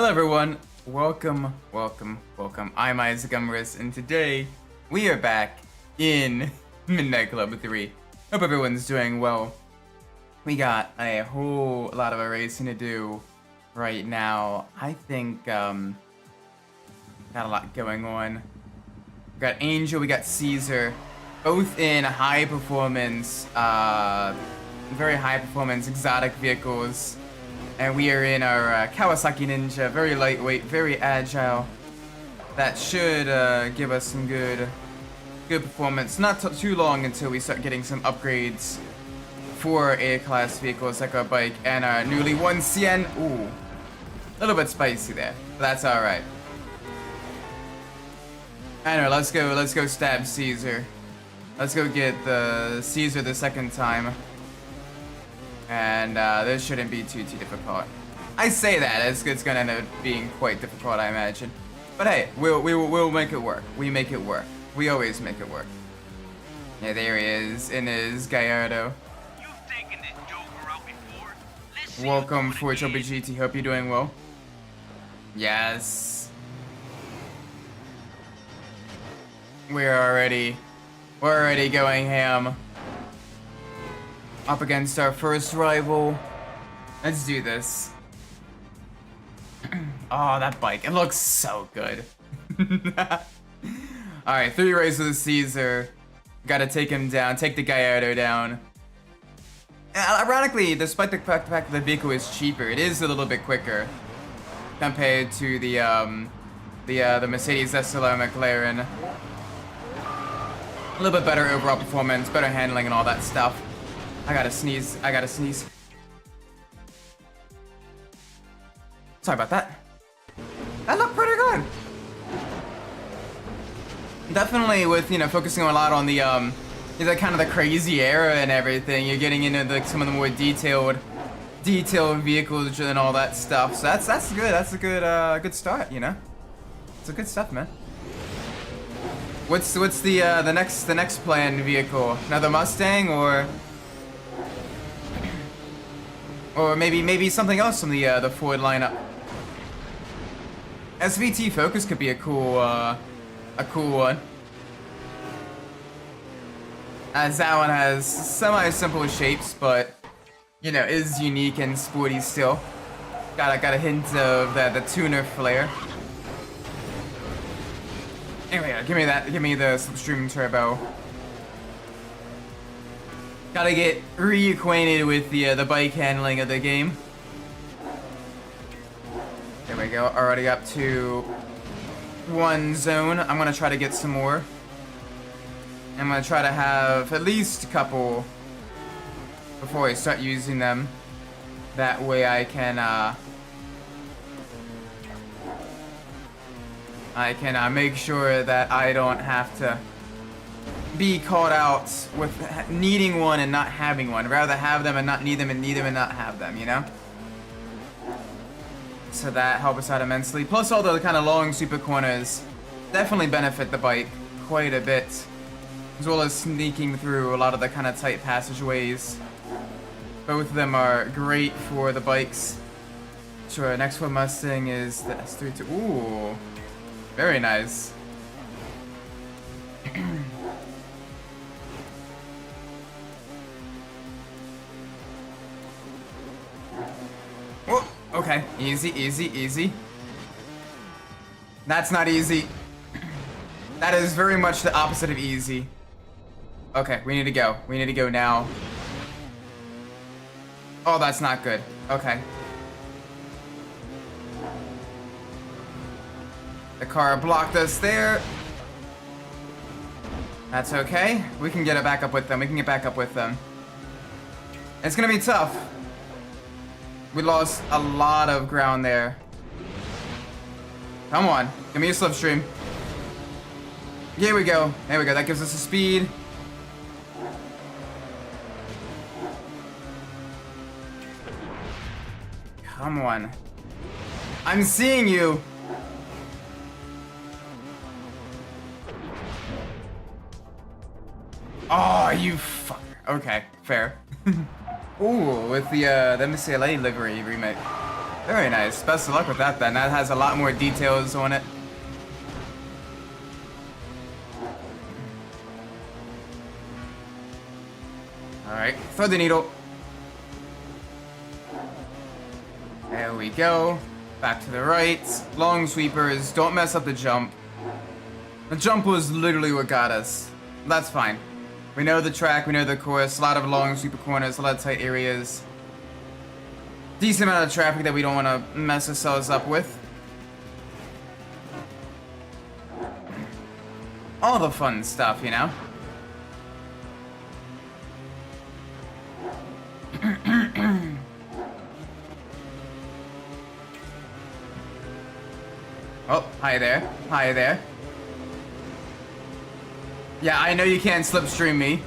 Hello everyone, welcome. I'm Isaac Umbras, and today we are back in Midnight Club 3. Hope everyone's doing well. We got a whole lot of erasing to do right now. I think, got a lot going on. We got Angel, we got Caesar, both in high performance, very high performance exotic vehicles. And we are in our Kawasaki Ninja, very lightweight, very agile. That should give us some good performance. Not too long until we start getting some upgrades for A-class vehicles like our bike and our newly won CN. Ooh, a little bit spicy there, but that's all right. Anyway, let's go stab Caesar. Let's go get the Caesar the second time. And this shouldn't be too difficult. I say that it's gonna end up being quite difficult, I imagine. But hey, we'll make it work. We make it work. We always make it work. Yeah, there he is in his Gallardo. You've taken this joker out before. Let's see. Welcome, Forge GT. Hope you're doing well. Yes. We're already going ham. Up against our first rival. Let's do this. Oh, that bike. It looks so good. Alright, 3 races with Caesar. Gotta take him down. Take the Gallardo down. Ironically, despite the fact that the vehicle is cheaper, it is a little bit quicker compared to the Mercedes SLR McLaren. A little bit better overall performance, better handling and all that stuff. I gotta sneeze. Sorry about that. That looked pretty good. Definitely with, focusing a lot on the, kind of the crazy era and everything. You're getting into some of the more detailed vehicles and all that stuff. So that's good. That's a good start, It's a good stuff, man. What's the next planned vehicle? Another Mustang or maybe something else from the Ford lineup. SVT Focus could be a cool one. As that one has semi-simple shapes, but is unique and sporty still. Got a hint of the tuner flair. Anyway, give me the Slipstream Turbo. Gotta get reacquainted with the bike handling of the game. There we go, already up to 1 zone. I'm gonna try to get some more. I'm gonna try to have at least a couple before I start using them. That way I can make sure that I don't have to be caught out with needing one and not having one. Rather have them and not need them and need them and not have them, So that helps us out immensely. Plus all the kind of long super corners definitely benefit the bike quite a bit. As well as sneaking through a lot of the kind of tight passageways. Both of them are great for the bikes. Sure, next one Mustang is the S32. Ooh, very nice. Oh, okay, easy. That's not easy. That is very much the opposite of easy. Okay, we need to go. We need to go now. Oh, that's not good. Okay. The car blocked us there. That's okay. We can get it back up with them. It's gonna be tough. We lost a lot of ground there. Come on. Give me a slipstream. Here we go. There we go. That gives us a speed. Come on. I'm seeing you. Oh, you fucker. Okay, fair. Ooh, with the MCLA livery remake. Very nice. Best of luck with that then. That has a lot more details on it. Alright, throw the needle. There we go. Back to the right. Long sweepers. Don't mess up the jump. The jump was literally what got us. That's fine. We know the track, we know the course. A lot of long sweeper corners, a lot of tight areas. Decent amount of traffic that we don't want to mess ourselves up with. All the fun stuff, you know? Oh, hi there. Hi there. Yeah, I know you can't slipstream me.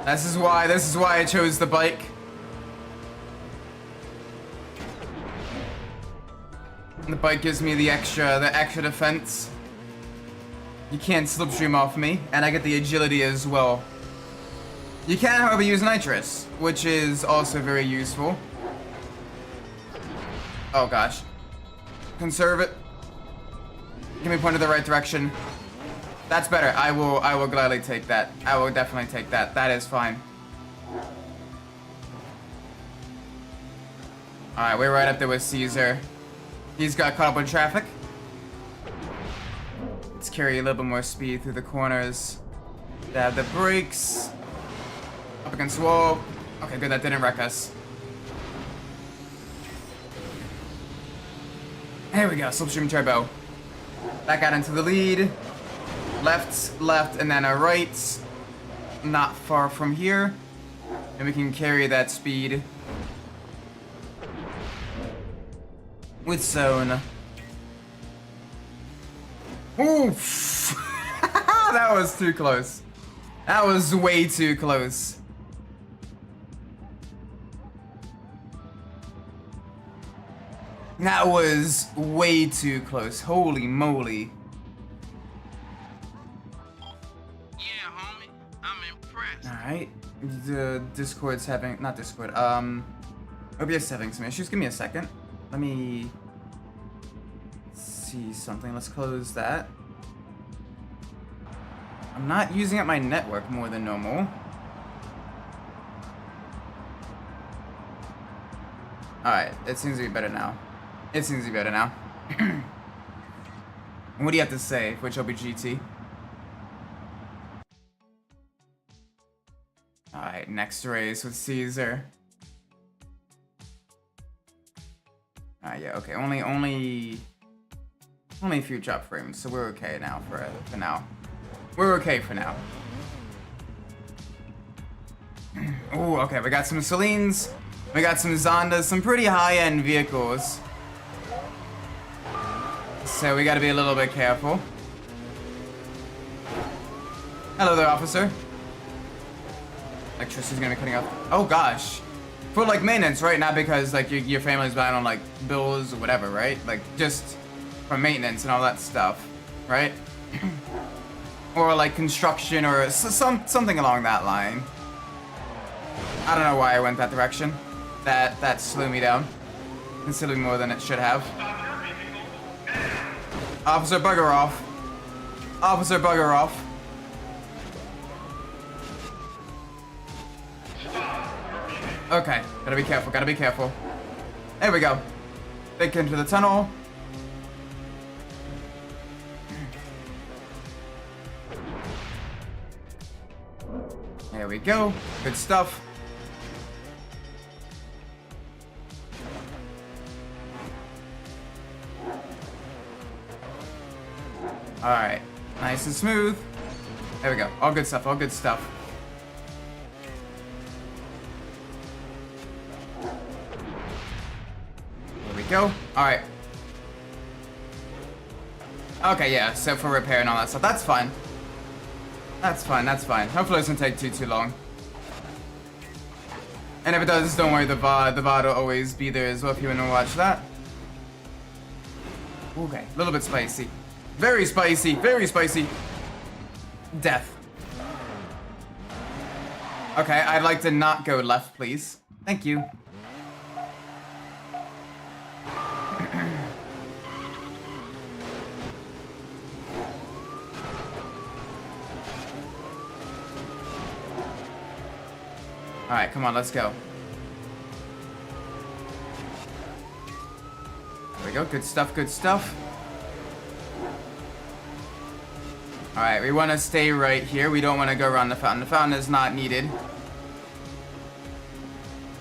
This is why I chose the bike. The bike gives me the extra defense. You can't slipstream off me, and I get the agility as well. You can, however, use nitrous, which is also very useful. Oh gosh. Conserve it. Give me point in the right direction. That's better. I will gladly take that. I will definitely take that. That is fine. Alright, we're right up there with Caesar. He's got caught up in traffic. Let's carry a little bit more speed through the corners. Dab the brakes. Up against the wall. Okay, good, that didn't wreck us. There we go, slipstream turbo. Back out into the lead. Left, and then a right. Not far from here. And we can carry that speed with zone. Oof! That was too close. That was way too close. That was way too close. Holy moly. Yeah, homie. I'm impressed. Alright. The Discord's having... Not Discord. OBS having some issues. Give me a second. Let me... see something. Let's close that. I'm not using up my network more than normal. Alright. It seems to be better now. It seems to be better now. What do you have to say? Which will be GT? Alright, next race with Caesar. Alright, yeah, okay. Only a few drop frames, so we're okay now for now. We're okay for now. Oh, okay, we got some Celines. We got some Zondas, some pretty high-end vehicles. So we gotta be a little bit careful. Hello there, officer. Electricity's gonna be cutting off. Oh gosh. For like maintenance, right? Not because like your family's buying on like bills or whatever, right? Like just for maintenance and all that stuff, right? Or like construction or something along that line. I don't know why I went that direction. That slowed me down considerably more than it should have. Officer, bugger off. Officer, bugger off. Okay, gotta be careful, gotta be careful. There we go. Back into the tunnel. There we go. Good stuff. Alright. Nice and smooth. There we go. All good stuff, all good stuff. There we go. Alright. Okay, yeah, so for repair and all that stuff. That's fine. That's fine, that's fine. Hopefully it doesn't take too long. And if it does, don't worry, the VOD will always be there as well if you want to watch that. Okay, a little bit spicy. Very spicy, very spicy. Death. Okay, I'd like to not go left, please. Thank you. Alright, come on, let's go. There we go. Good stuff, good stuff. Alright, we want to stay right here. We don't want to go around the fountain. The fountain is not needed.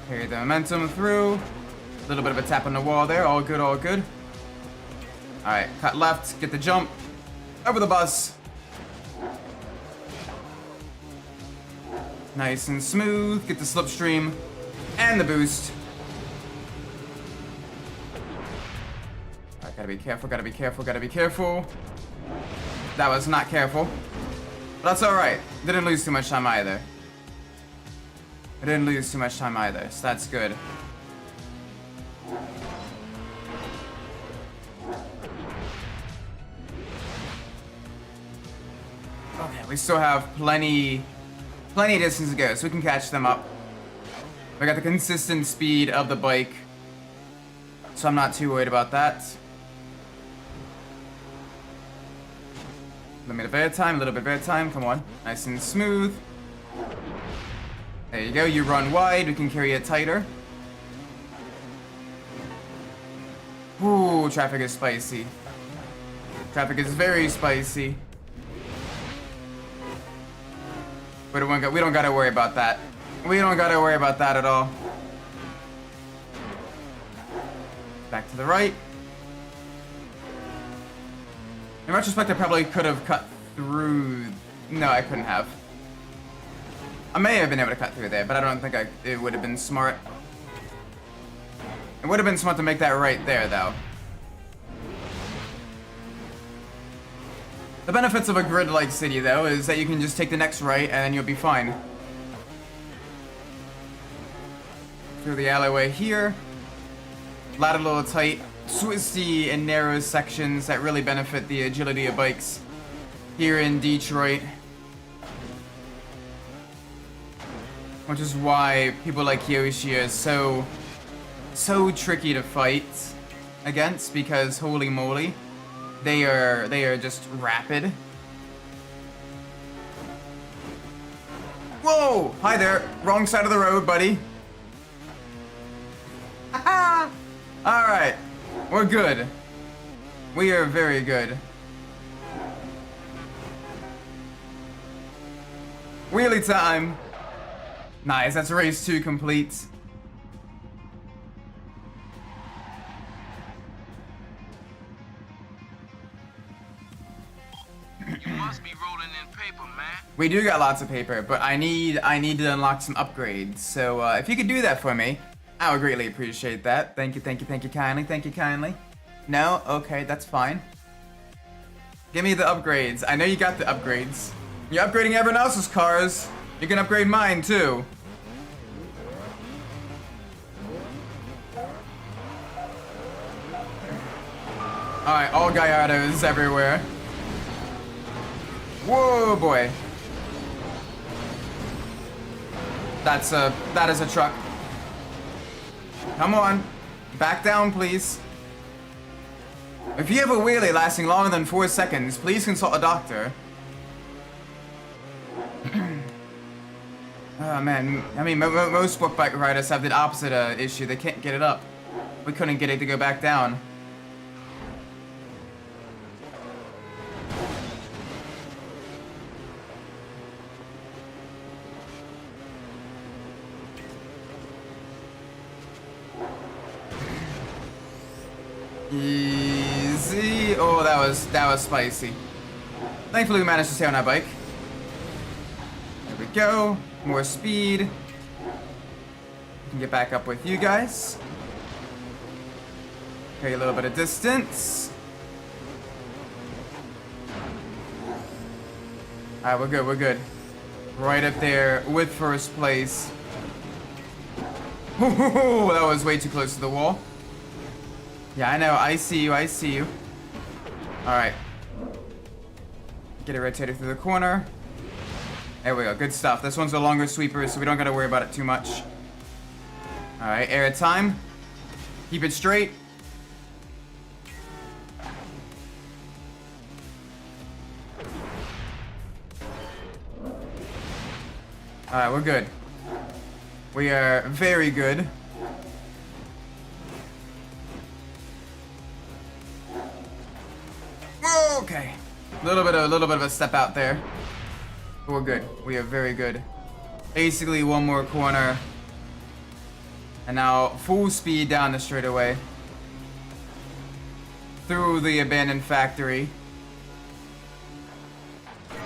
Carry the momentum through. A little bit of a tap on the wall there. All good, all good. Alright, cut left. Get the jump. Over the bus. Nice and smooth. Get the slipstream. And the boost. Alright, gotta be careful, gotta be careful, gotta be careful. That was not careful. But that's alright. Didn't lose too much time either. I didn't lose too much time either, so that's good. Okay, we still have plenty of distance to go, so we can catch them up. We got the consistent speed of the bike, so I'm not too worried about that. A little bit of airtime, come on. Nice and smooth. There you go, you run wide, we can carry it tighter. Ooh, traffic is spicy. Traffic is very spicy. We don't gotta worry about that. We don't gotta worry about that at all. Back to the right. In retrospect, I probably could have cut through. No, I couldn't have. I may have been able to cut through there, but I don't think it would have been smart. It would have been smart to make that right there, though. The benefits of a grid-like city, though, is that you can just take the next right, and then you'll be fine. Through the alleyway here. A lot of little tight, twisty, and narrow sections that really benefit the agility of bikes here in Detroit. Which is why people like Yoshi are so tricky to fight against, because holy moly, they are just rapid. Whoa! Hi there. Wrong side of the road, buddy. Haha! Alright. We're good. We are very good. Wheelie time! Nice, that's race 2 complete. You must be rolling in paper, man. We do got lots of paper, but I need to unlock some upgrades. So if you could do that for me, I would greatly appreciate that. Thank you kindly. No? Okay, that's fine. Give me the upgrades. I know you got the upgrades. You're upgrading everyone else's cars. You can upgrade mine too. Alright, all Gallardos everywhere. Whoa, boy. That is a truck. Come on. Back down, please. If you have a wheelie lasting longer than 4 seconds, please consult a doctor. Oh man, I mean, most sport bike riders have the opposite issue. They can't get it up. We couldn't get it to go back down. Easy. Oh, that was spicy. Thankfully, we managed to stay on our bike. There we go. More speed. We can get back up with you guys. Okay, a little bit of distance. Alright, we're good. Right up there with first place. Ooh, that was way too close to the wall. Yeah, I know. I see you. Alright. Get it rotated through the corner. There we go. Good stuff. This one's a longer sweeper, so we don't gotta worry about it too much. Alright, air time. Keep it straight. Alright, we're good. We are very good. Okay. A little bit of a step out there. But we're good. We are very good. Basically one more corner. And now full speed down the straightaway. Through the abandoned factory.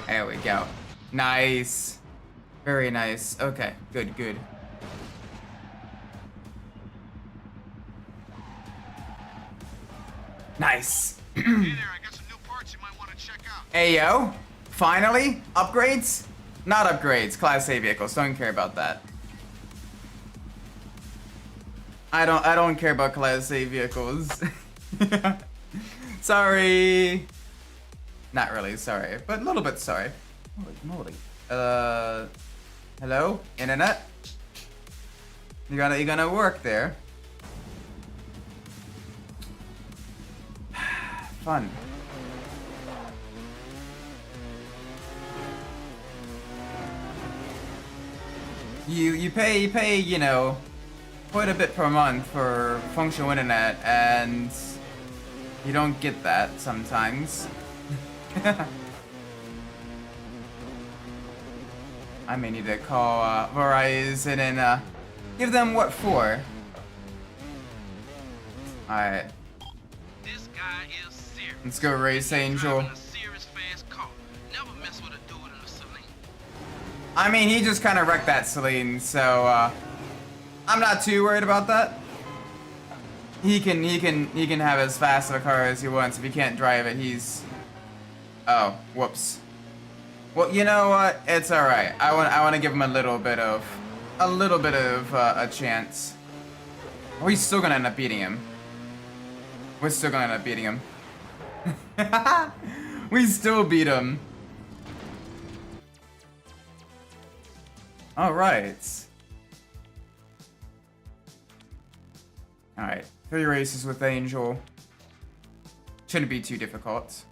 There we go. Nice. Very nice. Okay, good, good. Nice. Hey there, I got some new parts you might want to check out. Hey yo, finally? Upgrades? Not upgrades, Class A vehicles, don't care about that. I don't care about Class A vehicles. Sorry. Not really sorry, but a little bit sorry. Holy moly. Hello? Internet? You gonna work there? Fun. You pay, you know, quite a bit per month for functional internet, and you don't get that sometimes. I may need to call Verizon and give them what for. Alright. This guy is serious. Let's go race Angel. Driving a serious fast car. Never mess with a dude in a Celine. I mean, he just kind of wrecked that Celine, so I'm not too worried about that. He can have as fast of a car as he wants. If he can't drive it, he's... Oh, whoops. Well, you know what? It's all right. I want to give him a little bit of a chance. Oh, he's still gonna end up beating him. We're still gonna end up beating him. We still beat him. All right. All right. 3 races with Angel. Shouldn't be too difficult.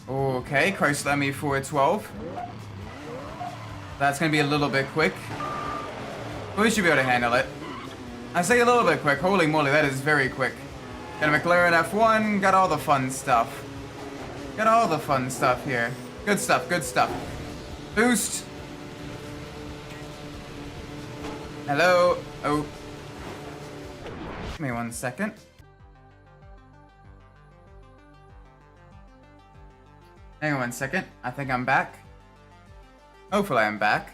Okay, Chrysler me 412. That's gonna be a little bit quick. But we should be able to handle it. I say a little bit quick. Holy moly, that is very quick. Got a McLaren F1, got all the fun stuff. Got all the fun stuff here. Good stuff, good stuff. Boost. Hello. Oh. Give me 1 second. Hang on 1 second. I think I'm back. Hopefully I'm back.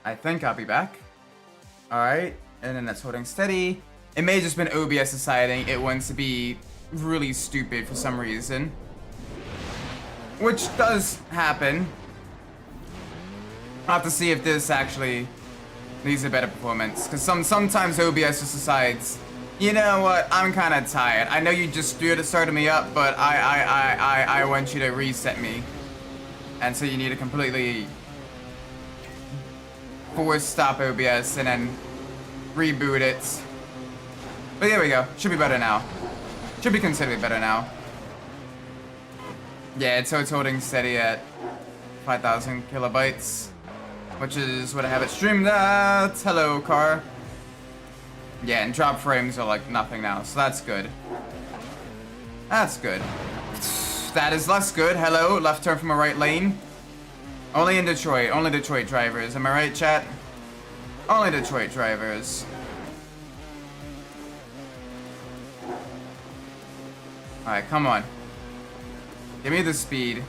I think I'll be back. Alright. And then that's holding steady. It may have just been OBS deciding it wants to be really stupid for some reason. Which does happen. I'll have to see if this actually leads to better performance. Because sometimes OBS just decides, you know what, I'm kind of tired. I know you just started me up, but I want you to reset me. And so you need to completely force stop OBS and then reboot it. But there we go. Should be better now. Should be considerably better now. Yeah, so it's holding steady at 5,000 kilobytes, which is what I have it streamed at. Hello, car. Yeah, and drop frames are like nothing now, so that's good. That's good. That is less good. Hello, left turn from a right lane. Only in Detroit. Only Detroit drivers. Am I right, chat? Only Detroit drivers. Alright, come on. Give me the speed.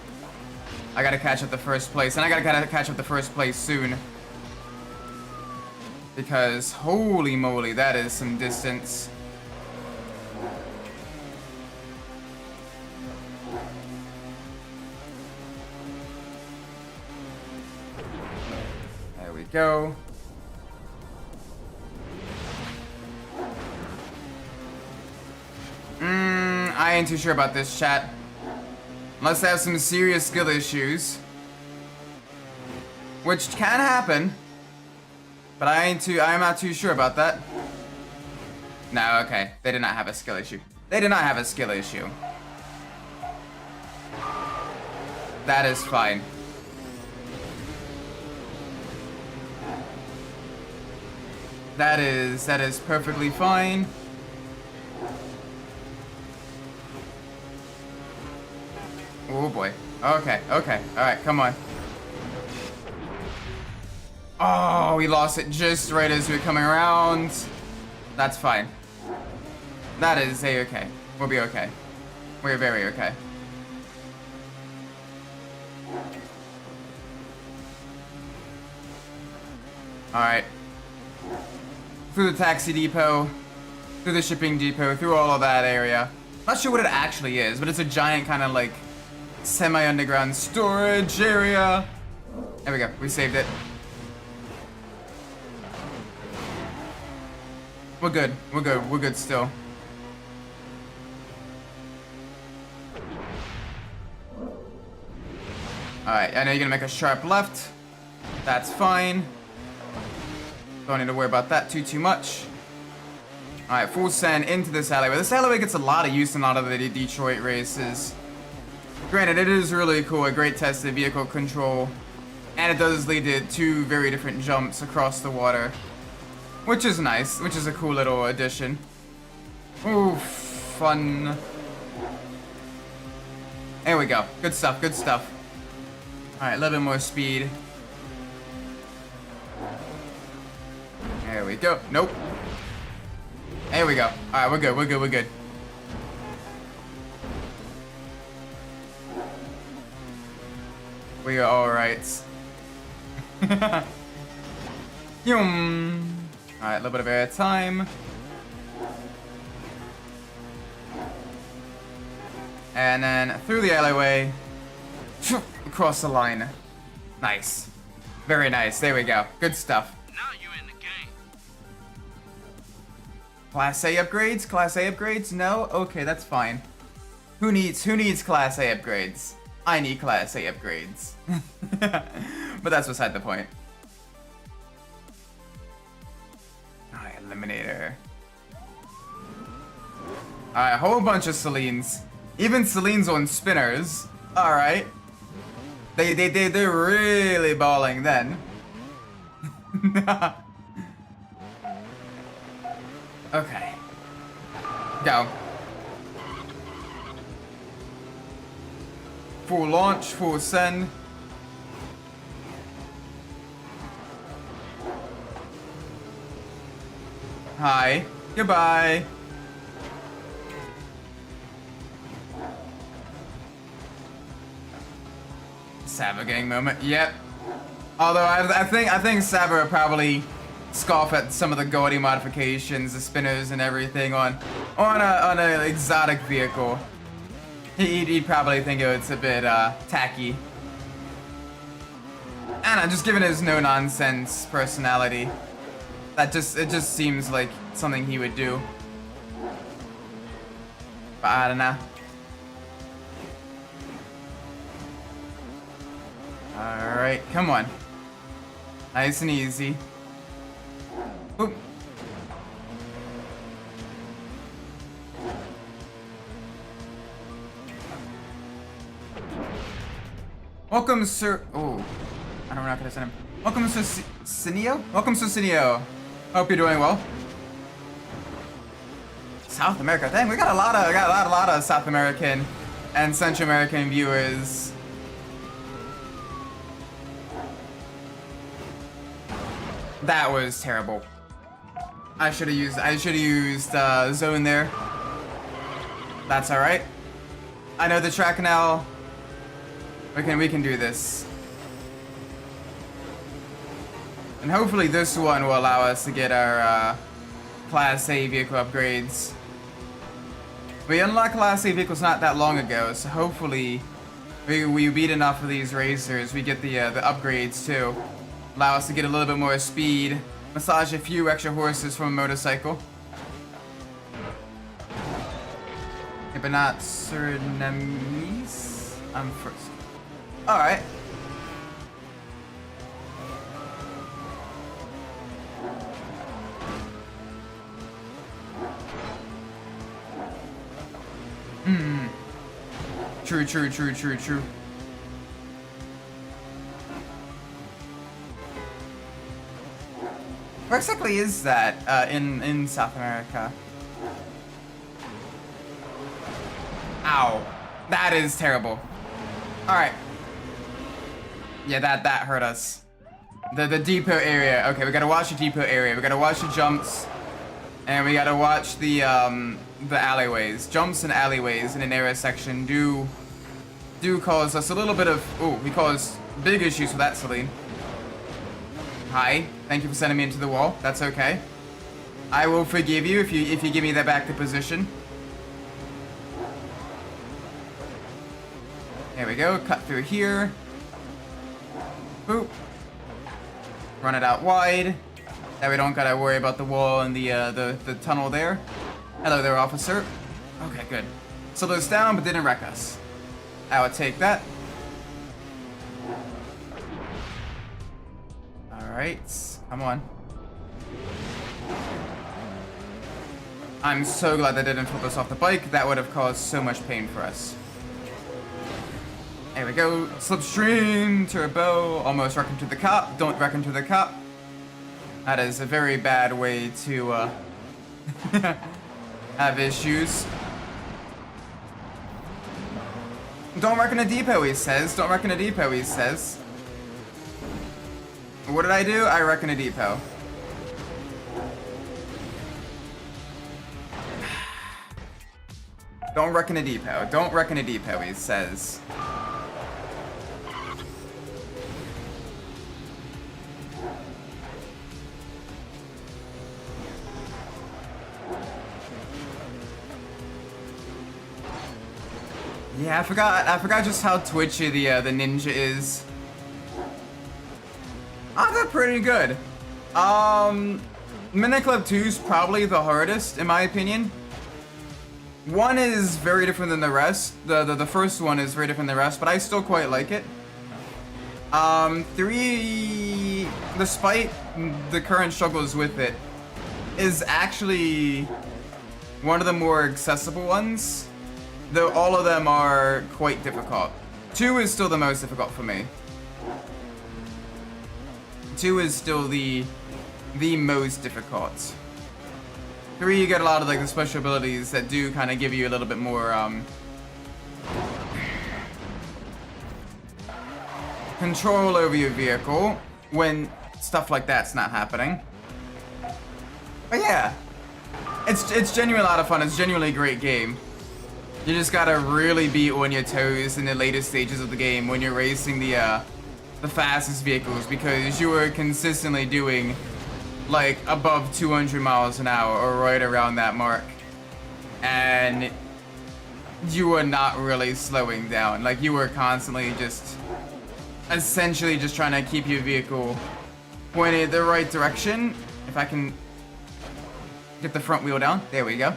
I gotta catch up the first place, and I gotta catch up the first place soon. Because, holy moly, that is some distance. There we go. I ain't too sure about this, chat. Unless they have some serious skill issues. Which can happen. But I'm not too sure about that. No, okay. They did not have a skill issue. They did not have a skill issue. That is fine. That is perfectly fine. Oh boy. Okay, okay. Alright, come on. Oh, we lost it just right as we were coming around. That's fine. That is a-okay. We'll be okay. We're very okay. Alright. Through the taxi depot, through the shipping depot, through all of that area. Not sure what it actually is, but it's a giant kind of like semi-underground storage area. There we go, we saved it. We're good, we're good still. Alright, I know you're gonna make a sharp left. That's fine. Don't need to worry about that too much. Alright, full send into this alleyway. This alleyway gets a lot of use in a lot of the Detroit races. Granted, it is really cool, a great test of vehicle control. And it does lead to 2 very different jumps across the water. Which is nice, which is a cool little addition. Ooh, fun. There we go. Good stuff, good stuff. Alright, a little bit more speed. There we go. Nope. There we go. Alright, we're good, we're good, we're good. We are alright. Yum. Alright, a little bit of air time. And then through the alleyway. Across the line. Nice. Very nice. There we go. Good stuff. Now you're in the game. Class A upgrades? Class A upgrades? No? Okay, that's fine. Who needs Class A upgrades? I need Class A upgrades. But that's beside the point. Alright, Eliminator. Alright, a whole bunch of Celines. Even Celines on spinners. Alright. They're really balling then. Okay. Go. Full launch, full send. Hi. Goodbye. Saba getting moment. Yep. Although I think Saba would probably scoff at some of the gaudy modifications, the spinners and everything on an exotic vehicle. He'd probably think it's a bit tacky. I don't know, just given his no-nonsense personality, it just seems like something he would do. But I don't know. Alright, come on. Nice and easy. Oop. Welcome, Sir. Oh, I'm not gonna send him. Welcome, Sir Cineo. Welcome, Sir Cineo. Hope you're doing well. South America. Dang, we got a lot of South American and Central American viewers. That was terrible. I should have used zone there. That's all right. I know the track now. We can do this. And hopefully this one will allow us to get our Class A vehicle upgrades. We unlocked Class A vehicles not that long ago, so hopefully we beat enough of these racers. We get the upgrades too. Allow us to get a little bit more speed. Massage a few extra horses from a motorcycle. Yeah, but not Surinamese? I'm first. Alright. True. Where exactly is that in South America? Ow. That is terrible. Alright. Yeah, that hurt us. The depot area. Okay, we gotta watch the depot area. We gotta watch the jumps. And we gotta watch the alleyways. Jumps and alleyways in an area section do cause us a little bit of... Ooh, we cause big issues with that, Celine. Hi. Thank you for sending me into the wall. That's okay. I will forgive you if you give me that back to position. There we go. Cut through here. Boop. Run it out wide. That we don't gotta worry about the wall and the tunnel there. Hello there, officer. Okay, good. Slowed us down, but didn't wreck us. I would take that. Alright. Come on. I'm so glad they didn't flip us off the bike. That would have caused so much pain for us. There we go. Slipstream, turbo, almost wreck into the cop. Don't wreck into the cop. That is a very bad way to have issues. Don't wreck in a depot, he says. Don't wreck in a depot, he says. What did I do? I wreck in a depot. Don't wreck in a depot. Don't wreck in a depot, he says. Yeah, I forgot just how twitchy the ninja is. Ah, they're pretty good. Midnight Club 2 is probably the hardest, in my opinion. 1 is very different than the rest. The first one is very different than the rest, but I still quite like it. 3, despite the current struggles with it, is actually one of the more accessible ones. Though all of them are quite difficult. 2 is still the most difficult for me. 2 is still the most difficult. 3, you get a lot of like the special abilities that do kind of give you a little bit more control over your vehicle when stuff like that's not happening. But yeah, it's genuinely a lot of fun. It's genuinely a great game. You just gotta really be on your toes in the later stages of the game when you're racing the fastest vehicles, because you are consistently doing like above 200 miles an hour or right around that mark, and you are not really slowing down. Like, you are constantly just essentially just trying to keep your vehicle pointed the right direction. If I can get the front wheel down, there we go.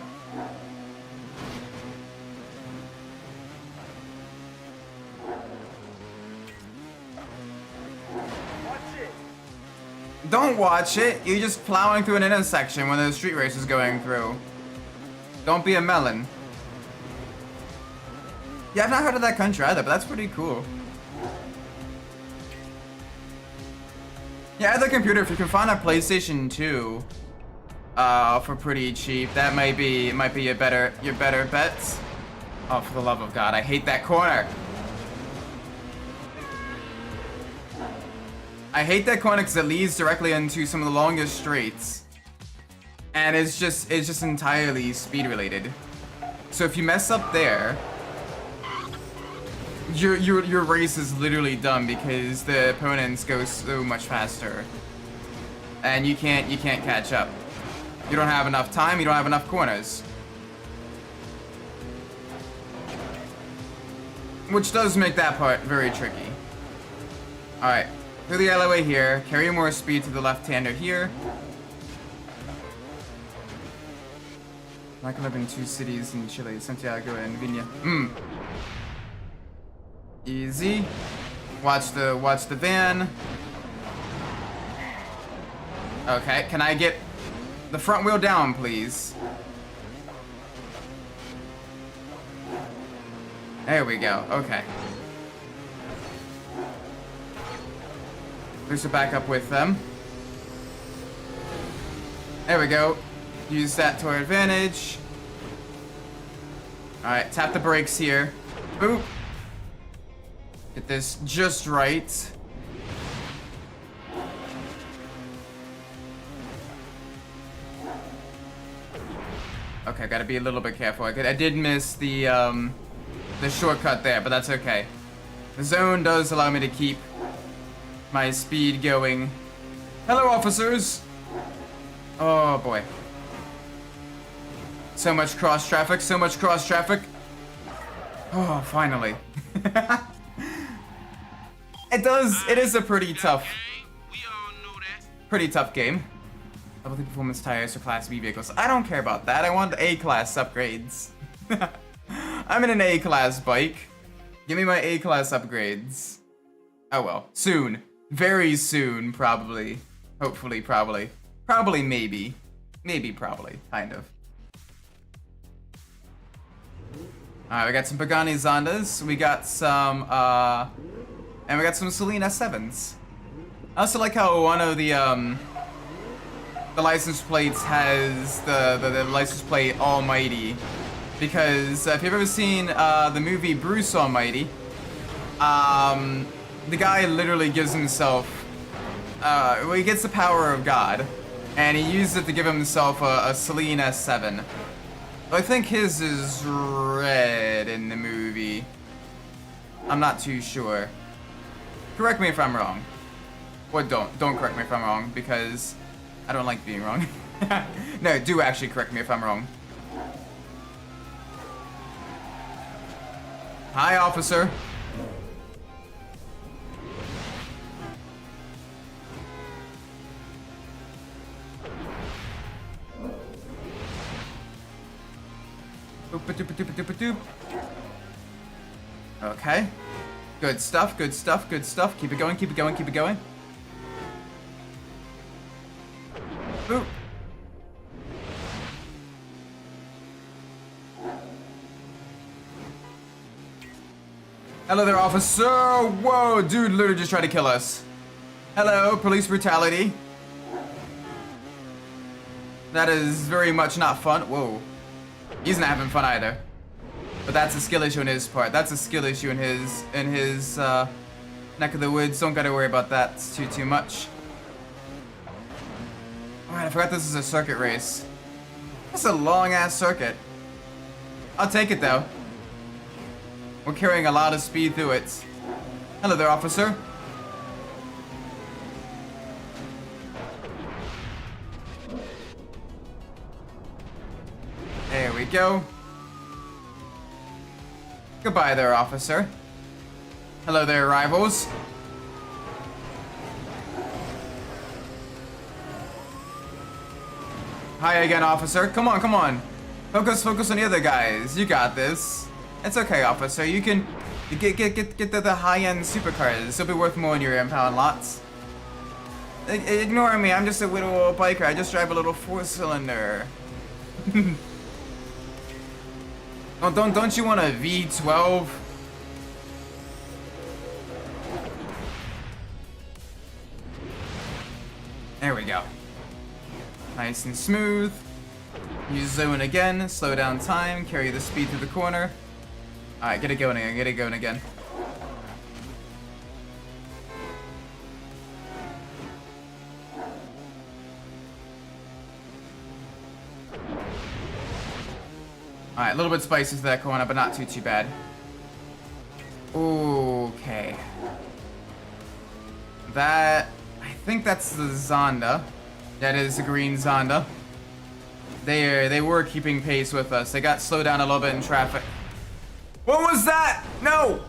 Don't watch it. You're just plowing through an intersection when the street race is going through. Don't be a melon. Yeah, I've not heard of that country either, but that's pretty cool. Yeah, the computer, if you can find a PlayStation 2 for pretty cheap, that might be your better bet. Oh, for the love of God, I hate that corner. I hate that corner because it leads directly into some of the longest straights, and it's just entirely speed related. So if you mess up there, your race is literally done because the opponents go so much faster, and you can't catch up. You don't have enough time. You don't have enough corners, which does make that part very tricky. All right. Through the alleyway here, carry more speed to the left-hander here. I can live in 2 cities in Chile, Santiago and Viña. Easy. Watch the van. Okay, can I get the front wheel down, please? There we go. Okay. Boost it back up with them. There we go. Use that to our advantage. Alright, tap the brakes here. Boop. Get this just right. Okay, gotta be a little bit careful. I did miss the shortcut there, but that's okay. The zone does allow me to keep my speed going. Hello, officers! Oh, boy. So much cross traffic, so much cross traffic. Oh, finally. It is a pretty tough game. Level 3 performance tires for Class B vehicles. I don't care about that. I want A-class upgrades. I'm in an A-class bike. Give me my A-class upgrades. Oh well. Soon. Very soon, probably. Hopefully, probably. Probably, maybe. Maybe, probably. Kind of. Alright, we got some Pagani Zondas. We got some, and we got some Celine S7s. I also like how one of the license plates has the license plate Almighty. Because if you've ever seen the movie Bruce Almighty, the guy literally gives himself, well, he gets the power of God, and he uses it to give himself a Celine S7. I think his is red in the movie. I'm not too sure. Correct me if I'm wrong. Or don't correct me if I'm wrong, because I don't like being wrong. No, do actually correct me if I'm wrong. Hi, officer. Doop. Okay. Good stuff, good stuff, good stuff. Keep it going, keep it going, keep it going. Boop. Hello there, officer. Whoa, dude literally just tried to kill us. Hello, police brutality. That is very much not fun. Whoa. He's not having fun either. But that's a skill issue on his part. That's a skill issue in his neck of the woods. Don't gotta worry about that too much. Alright, I forgot this is a circuit race. That's a long ass circuit. I'll take it though. We're carrying a lot of speed through it. Hello there, officer. There we go. Goodbye there, officer. Hello there, rivals. Hi again, officer. Come on, come on. Focus on the other guys. You got this. It's okay, officer. You can get the high-end supercars. They'll be worth more in your impound lots. Ignore me. I'm just a little old biker. I just drive a little 4-cylinder. Don't you want a V12? There we go. Nice and smooth. Use zone again, slow down time, carry the speed through the corner. Alright, get it going again, get it going again. Alright, a little bit spicy to that corner, but not too bad. Okay. That, I think that's the Zonda. That is the green Zonda. They were keeping pace with us. They got slowed down a little bit in traffic. What was that? No!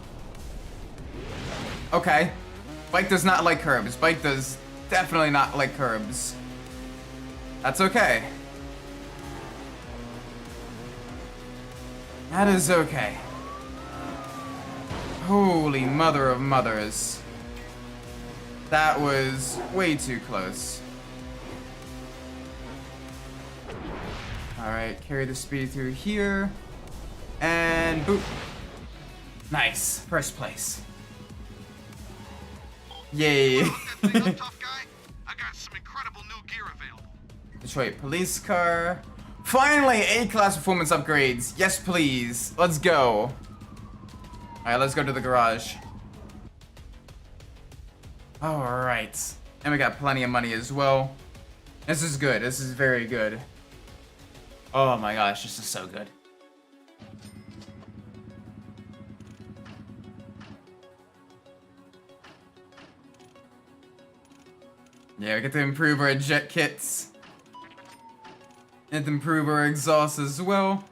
Okay. Bike does not like curbs. Bike does definitely not like curbs. That's okay. That is okay. Holy mother of mothers. That was way too close. Alright, carry the speed through here. And boop. Nice. First place. Yay. Tough guy. I got some incredible new gear available. Detroit police car. Finally, A-class performance upgrades. Yes, please. Let's go. Alright, let's go to the garage. Alright. And we got plenty of money as well. This is good. This is very good. Oh my gosh, this is so good. Yeah, we get to improve our jet kits. And to improve our exhaust as well.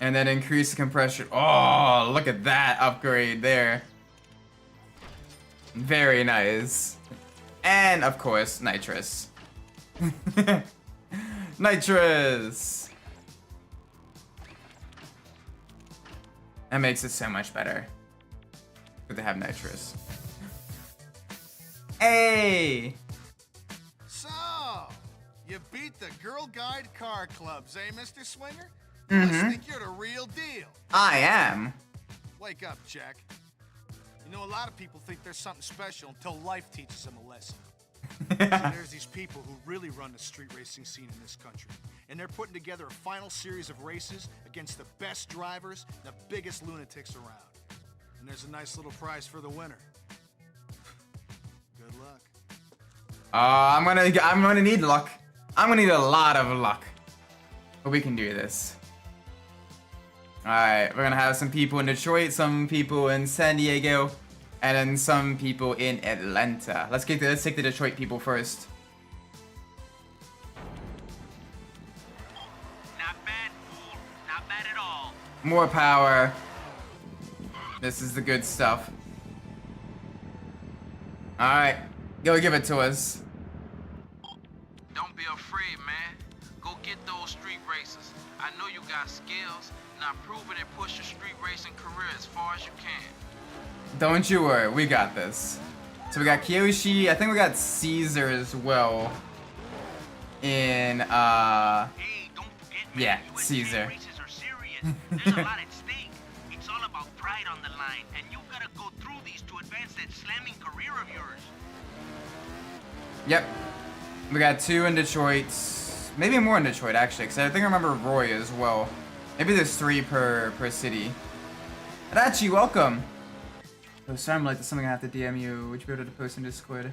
And then increase the compression. Oh, look at that upgrade there. Very nice. And of course, nitrous. Nitrous! That makes it so much better. Good to have nitrous. Hey! So, you beat the Girl Guide car clubs, eh, Mr. Swinger? You must think you're the real deal. I am. Wake up, Jack. You know, a lot of people think there's something special until life teaches them a lesson. So there's these people who really run the street racing scene in this country. And they're putting together a final series of races against the best drivers, the biggest lunatics around. And there's a nice little prize for the winner. Good luck. I'm gonna need luck. I'm gonna need a lot of luck. But we can do this. Alright, we're gonna have some people in Detroit, some people in San Diego, and then some people in Atlanta. Let's take the Detroit people first. Not bad, fool. Not bad at all. More power. This is the good stuff. Alright, go give it to us. Don't be afraid, man. Go get those street races. I know you got skills. Now prove it and push your street racing career as far as you can. Don't you worry, we got this. So we got Kiyoshi, I think we got Caesar as well. In, Hey, don't forget, man. yeah, US Caesar. races are serious. There's a lot at stake. It's all about pride on the line, and you gotta go through these to advance that slamming career of yours. Yep. We got 2 in Detroit. Maybe more in Detroit, actually, because I think I remember Roy as well. Maybe there's 3 per city. Adachi, welcome! Oh, sorry, I'm like, there's something I have to DM you. Would you be able to post in Discord?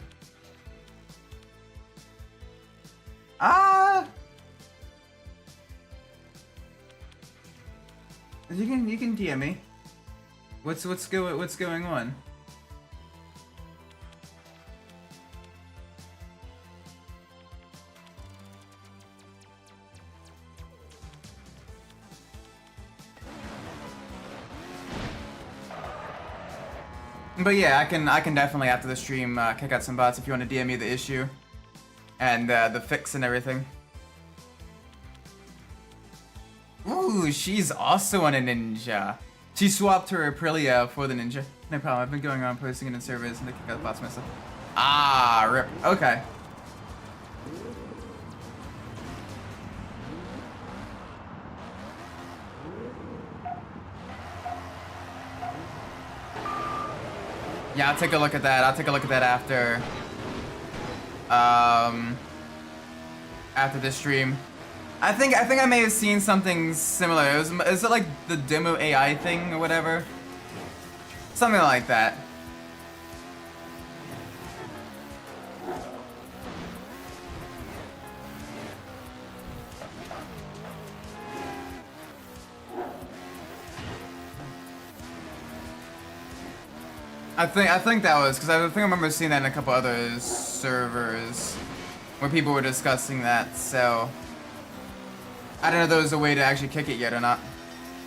Ah! You can DM me. What's going on? But yeah, I can definitely after the stream kick out some bots if you want to DM me the issue and the fix and everything. Ooh, she's also on a ninja. She swapped her Aprilia for the ninja. No problem. I've been going around posting it in servers and to kick out bots myself. Ah, rip. Okay. Yeah, I'll take a look at that. I'll take a look at that after this stream. I think I may have seen something similar. Is it like the demo AI thing or whatever? Something like that. I think that was because I think I remember seeing that in a couple other servers where people were discussing that. So I don't know if there was a way to actually kick it yet or not.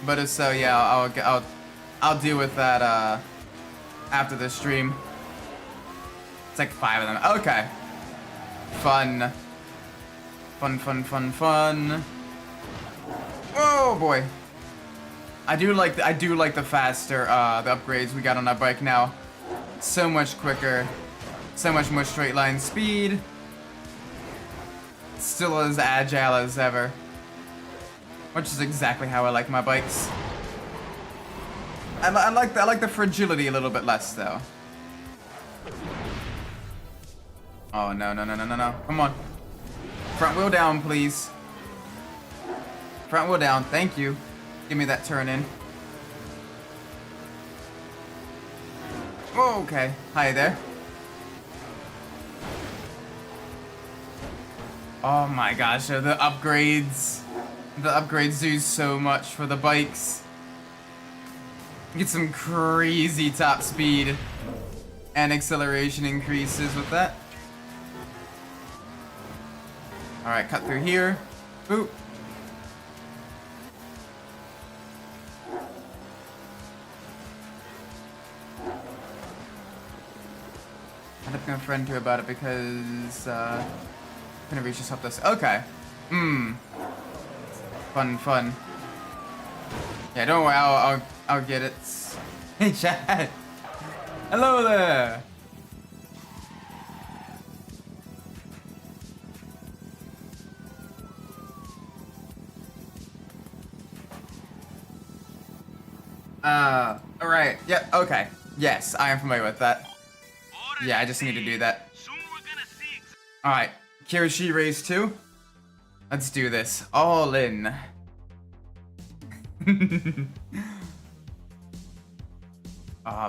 But if so, yeah, I'll deal with that after the stream. It's like 5 of them. Okay. Fun. Fun. Oh boy. I do like the faster the upgrades we got on our bike now. So much quicker, so much more straight line speed. Still as agile as ever, which is exactly how I like my bikes. I like the fragility a little bit less though. Oh, no, no, no, no, no, no. Come on. Front wheel down, please. Front wheel down. Thank you. Give me that turn in. Oh, okay. Hi there. Oh my gosh, the upgrades. The upgrades do so much for the bikes. Get some crazy top speed and acceleration increases with that. Alright, cut through here. Boop. I had to bring a friend to about it because couldn't reach us up this. Okay. Fun, fun. Yeah, don't worry. I'll get it. Hey, Chad. Hello there. Alright. Yep. Yeah, okay. Yes, I am familiar with that. Yeah, I just need to do that. Alright, Kyoshi race 2. Let's do this. All in.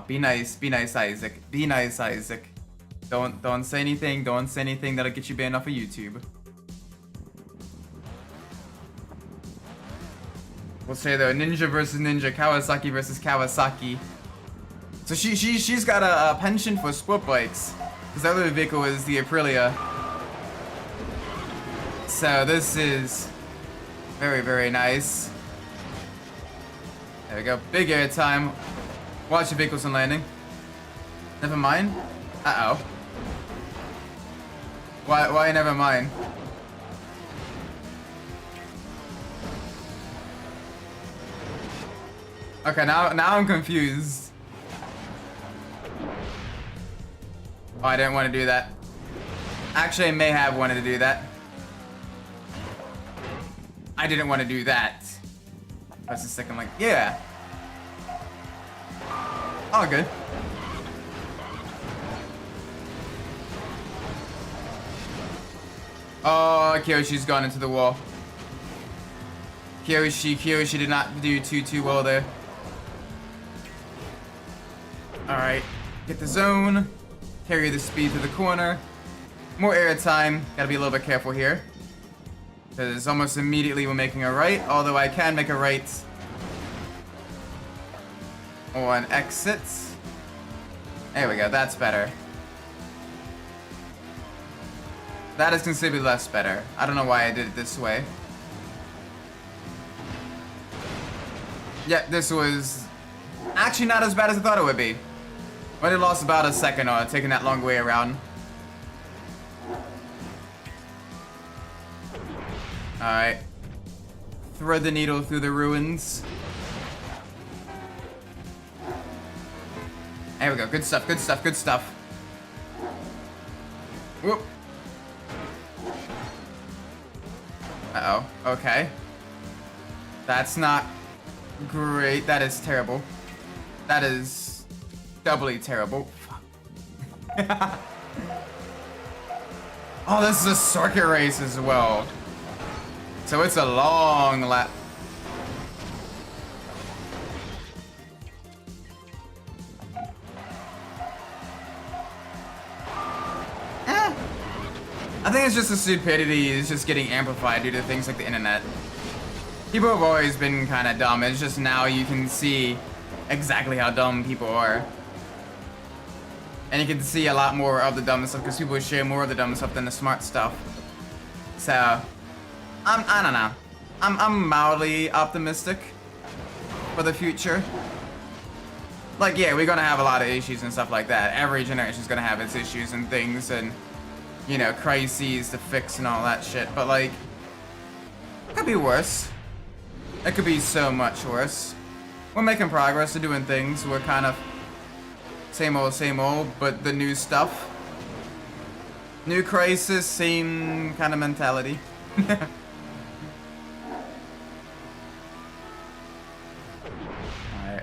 Be nice, Isaac. Be nice, Isaac. Don't say anything, that'll get you banned off of YouTube. We'll say though, Ninja versus Ninja, Kawasaki versus Kawasaki. So she's got a penchant for sport bikes. His other vehicle is the Aprilia. So this is very, very nice. There we go. Big air time. Watch the vehicles on landing. Never mind. Uh-oh. Why never mind? Okay, now I'm confused. Oh, I didn't want to do that. Actually, I may have wanted to do that. I didn't want to do that. Press the second link. Yeah. All good. Oh, Kyoshi's gone into the wall. Kyoshi did not do too well there. Alright. Get the zone. Carry the speed to the corner. More air time. Gotta be a little bit careful here. Because almost immediately we're making a right. Although I can make a right on exit. There we go. That's better. That is considerably less better. I don't know why I did it this way. Yeah, this was actually not as bad as I thought it would be. I only lost about a second on taking that long way around. Alright. Thread the needle through the ruins. There we go. Good stuff, good stuff, good stuff. Whoop. Uh-oh. Okay. That's not great. That is terrible. That is doubly terrible. Oh, this is a circuit race as well. So it's a long lap. I think it's just the stupidity is just getting amplified due to things like the internet. People have always been kind of dumb. It's just now you can see exactly how dumb people are. And you can see a lot more of the dumb stuff because people share more of the dumb stuff than the smart stuff. So, I don't know. I'm mildly optimistic for the future. Like, yeah, we're gonna have a lot of issues and stuff like that. Every generation's gonna have its issues and things and, you know, crises to fix and all that shit. But, like, it could be worse. It could be so much worse. We're making progress, we're doing things. We're kind of same old, but the new stuff. New crisis, same kind of mentality. Alright,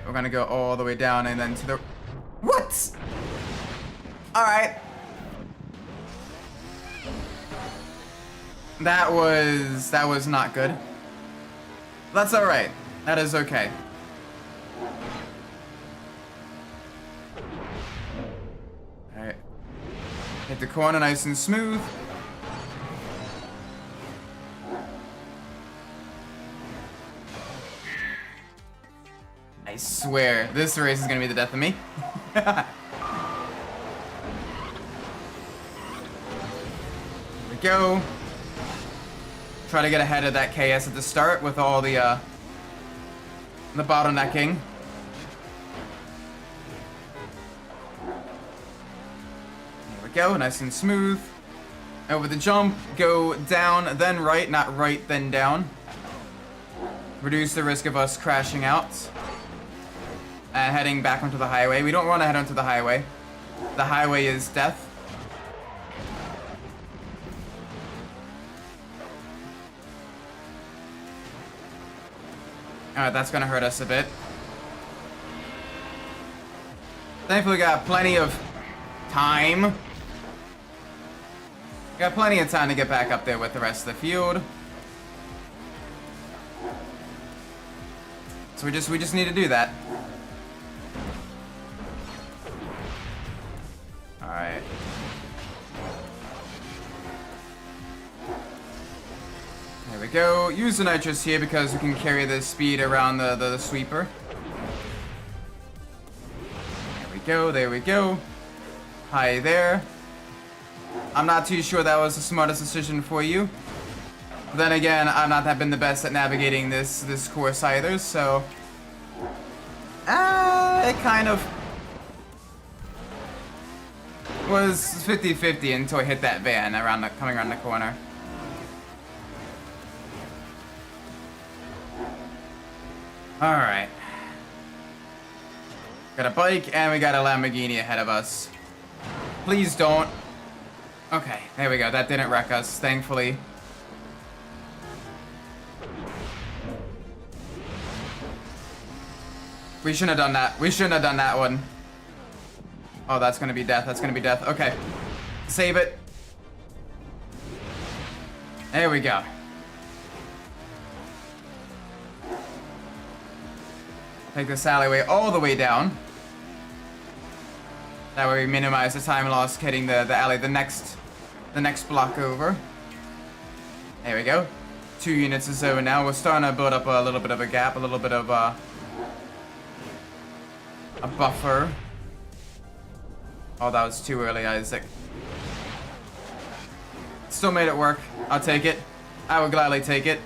we're gonna go all the way down and then to the... What? Alright. That was not good. That's alright. That is okay. Alright. Hit the corner nice and smooth. I swear, this race is gonna be the death of me. Here we go. Try to get ahead of that KS at the start with all the bottlenecking. There we go, nice and smooth. Over the jump, go down, then right, not right, then down. Reduce the risk of us crashing out. Heading back onto the highway. We don't want to head onto the highway. The highway is death. Alright, that's gonna hurt us a bit. Thankfully, we got plenty of time. Got plenty of time to get back up there with the rest of the field. So we just need to do that. Alright. There we go. Use the nitrous here because we can carry the speed around the sweeper. There we go, there we go. Hi there. I'm not too sure that was the smartest decision for you. But then again, I've not been the best at navigating this course either, so... it kind of... was 50-50 until I hit that van coming around the corner. Alright. Got a bike and we got a Lamborghini ahead of us. Please don't. Okay, there we go. That didn't wreck us, thankfully. We shouldn't have done that. We shouldn't have done that one. Oh, that's gonna be death. That's gonna be death. Okay. Save it. There we go. Take this alleyway all the way down. That way we minimize the time lost hitting the alley, the next block over. There we go. 2 units is over now. We're starting to build up a little bit of a gap, a little bit of a buffer. Oh, that was too early, Isaac. Still made it work. I'll take it. I would gladly take it.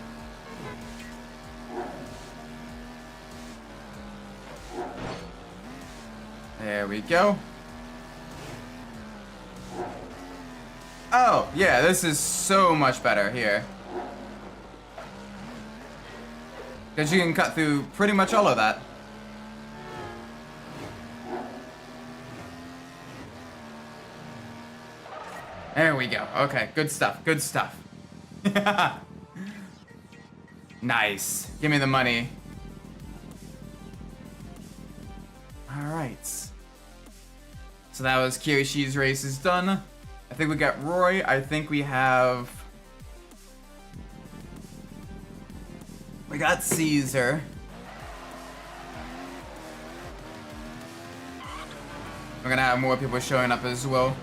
There we go. Oh, yeah, this is so much better here. Because you can cut through pretty much all of that. There we go. Okay, good stuff. Good stuff. Nice. Give me the money. Alright. So that was Kiroshi's race is done. I think we got Roy. I think we have... we got Caesar. We're gonna have more people showing up as well.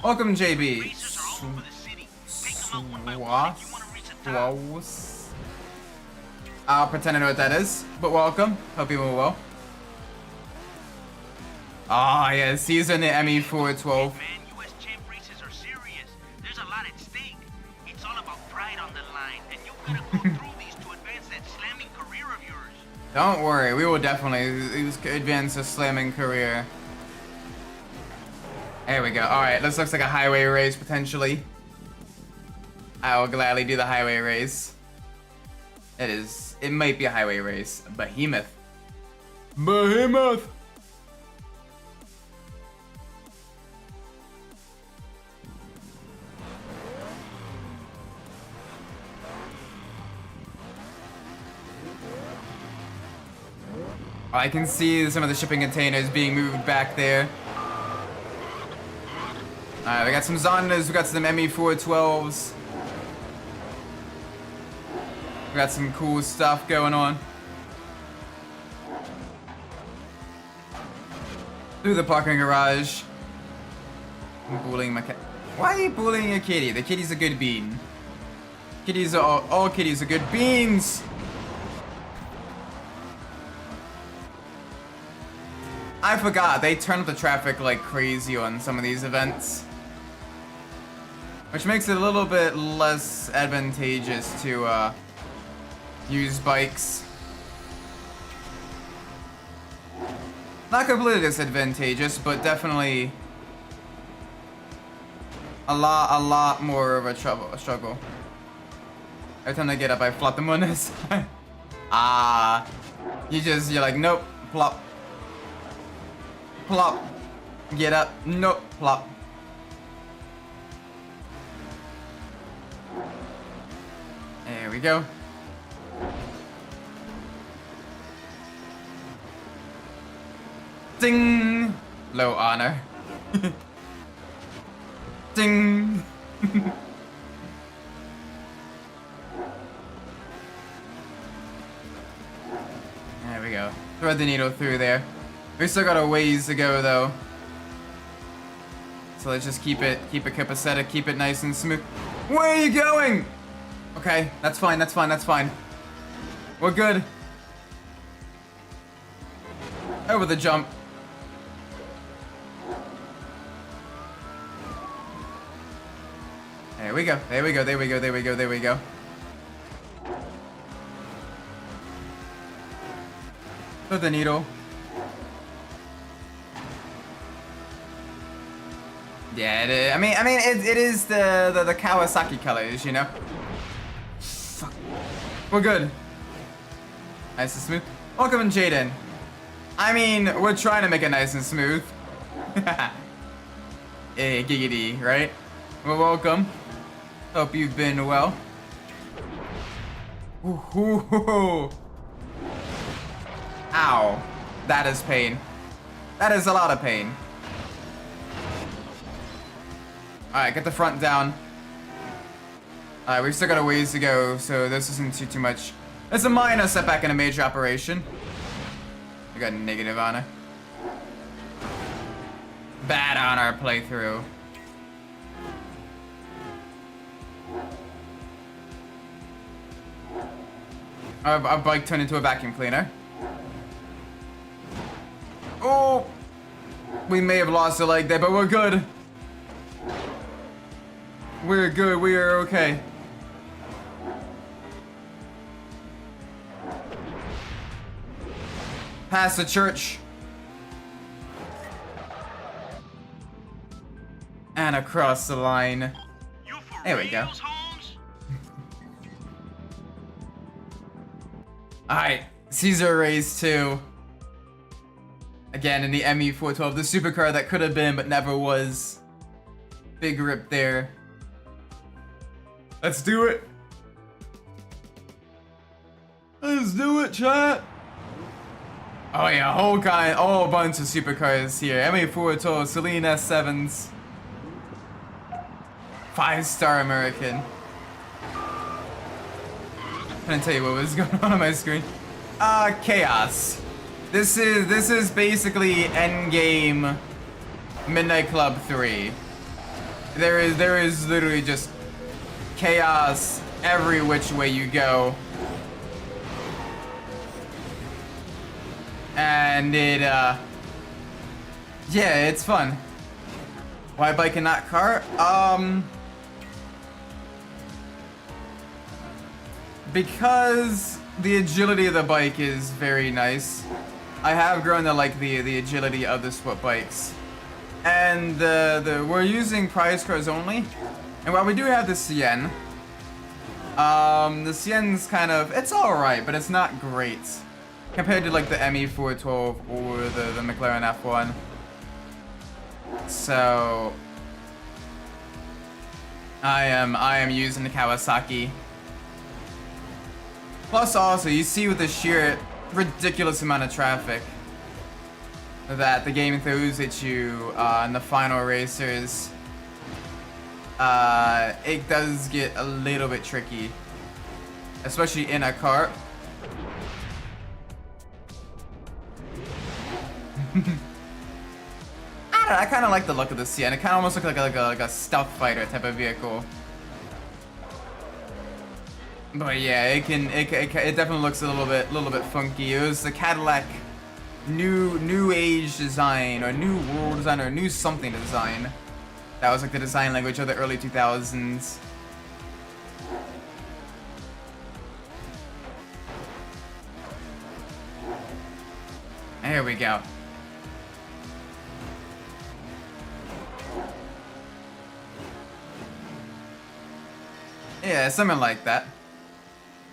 Welcome, JB. I'll pretend I know what that is, but welcome. Hope you were well. Ah, oh, yeah, Caesar and the ME412. Hey, man, US champ races are serious. There's a lot at stake. It's all about pride on the line, and you gotta go through these to advance that slamming career of yours. Don't worry, we will definitely advance a slamming career. There we go. Alright, this looks like a highway race, potentially. I will gladly do the highway race. It might be a highway race. Behemoth. Behemoth! I can see some of the shipping containers being moved back there. Alright, we got some Zondas, we got some ME412s. We got some cool stuff going on. Through the parking garage. I'm bullying my cat. Why are you bullying a kitty? The kitty's a good bean. Kitties are all kitties are good beans. I forgot, they turn up the traffic like crazy on some of these events. Which makes it a little bit less advantageous to use bikes. Not completely disadvantageous, but definitely a lot more of a struggle. Every time I get up, I flop them on this side. You're like, nope, plop. Plop. Get up, nope, plop. There we go. Ding! Low honor. Ding! There we go. Thread the needle through there. We still got a ways to go though. So let's just keep it copacetic, keep it nice and smooth. Where are you going? Okay, that's fine, that's fine, that's fine. We're good. Over the jump. There we go, there we go, there we go, there we go, there we go. Thread the needle. Yeah, it is the Kawasaki colors, you know? Fuck. We're good. Nice and smooth. Welcome, Jaden. I mean, we're trying to make it nice and smooth. Hey, giggity, right? Well, welcome. Hope you've been well. Ooh. Ow. That is pain. That is a lot of pain. Alright, get the front down. Alright, we've still got a ways to go, so this isn't too much. It's a minor setback in a major operation. We got negative honor. Bad honor playthrough. Our bike turned into a vacuum cleaner. Oh! We may have lost a leg there, but we're good. We're good, we are okay. Past the church. And across the line. There we go. Alright, Caesar Race 2. Again in the ME412, the supercar that could have been but never was. Big rip there. Let's do it. Let's do it, chat. Oh yeah, whole bunch of supercars here. ME412, Celine S7s. 5-star American. Couldn't tell you what was going on my screen. Chaos. This is basically endgame Midnight Club 3. There is literally just chaos every which way you go. And yeah, it's fun. Why bike and not car? Because the agility of the bike is very nice. I have grown to like the agility of the sport bikes. And we're using prize cars only. And while we do have the CN, the CN's kind of, it's alright, but it's not great. Compared to like the ME412 or the McLaren F1. So I am using the Kawasaki. Plus also, you see with the sheer ridiculous amount of traffic that the game throws at you in the final racers. it does get a little bit tricky, especially in a cart. I don't know, I kind of like the look of the CN. It kind of almost looks like a stealth fighter type of vehicle. But yeah, it definitely looks a little bit funky. It was the Cadillac new age design, or new world design, or new something design. That was like the design language of the early 2000s. There we go. Yeah, something like that.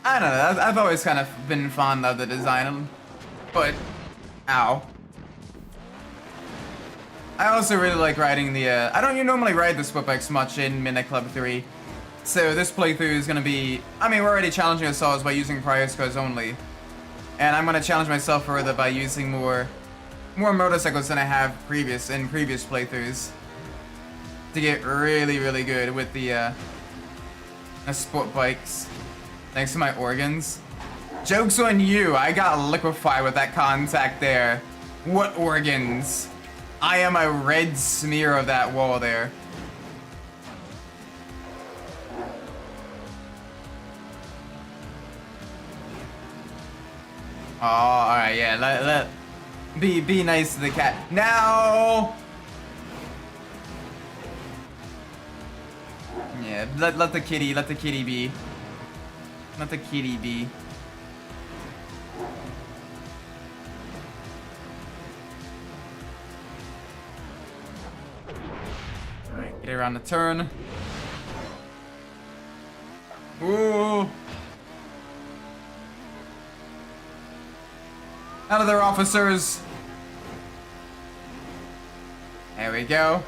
I don't know, I've always kind of been fond of the design, but ow. I also really like riding the, I don't normally ride the sport bikes much in Midnight Club 3. So this playthrough is gonna be, I mean, we're already challenging ourselves by using prior scores only. And I'm gonna challenge myself further by using more motorcycles than I have in previous playthroughs. To get really good with the sport bikes. Thanks to my organs. Joke's on you, I got liquefied with that contact there. What organs? I am a red smear of that wall there. Oh, alright, yeah, be nice to the cat. Now! Yeah, let the kitty be. Let the kitty be. Alright, get around the turn. Ooh! Out of there, officers! There we go.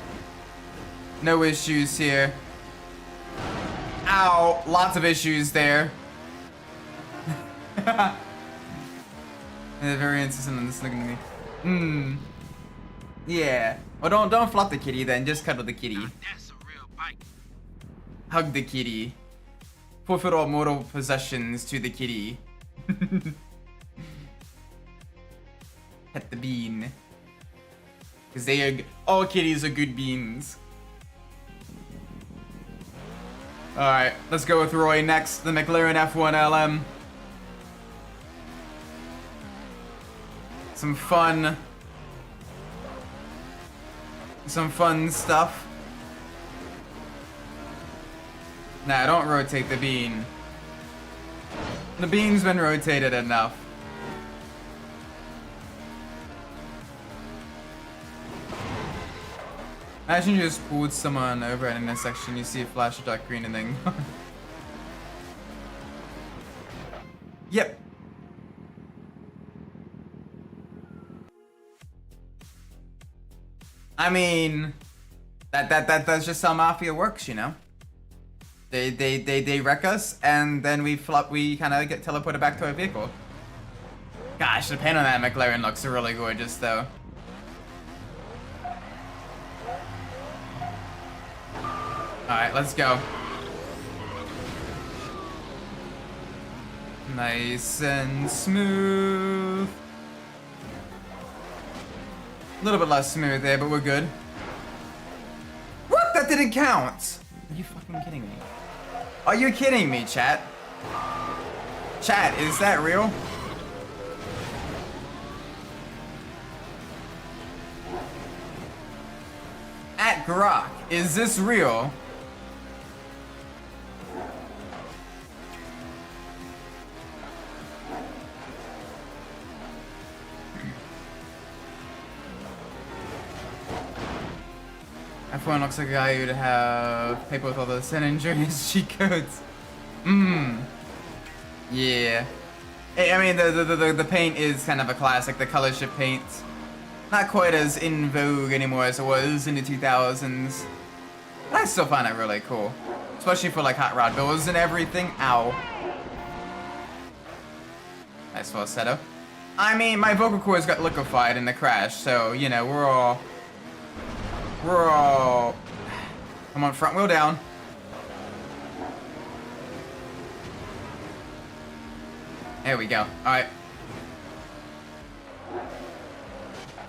No issues here. Ow! Lots of issues there. They're very insistent on this looking at me. Yeah. Well, don't flop the kitty then. Just cuddle the kitty. That's a real bike. Hug the kitty. Forfeit all mortal possessions to the kitty. Pet the bean. Because all kitties are good beans. Alright, let's go with Roy next. The McLaren F1 LM. Some fun stuff. Nah, don't rotate the bean. The bean's been rotated enough. Imagine you just pulled someone over at an intersection, you see a flash of dark green and then... Yep. I mean, that's just how Mafia works, you know? They wreck us, and then we kind of get teleported back to our vehicle. Gosh, the paint on that McLaren looks really gorgeous, though. Alright, let's go. Nice and smooth. A little bit less smooth there, but we're good. What? That didn't count! Are you fucking kidding me? Are you kidding me, chat? Chat, is that real? At Grok, is this real? F1 looks like a guy who'd have paper with all the San Andreas cheat codes. Yeah. I mean, the paint is kind of a classic, the color shift paint. Not quite as in vogue anymore as it was in the 2000s. But I still find it really cool. Especially for like hot rod builds and everything. Ow. Nice falsetto. I mean, my vocal cords got liquefied in the crash, so, you know, we're all... Come on, front wheel down. There we go. Alright.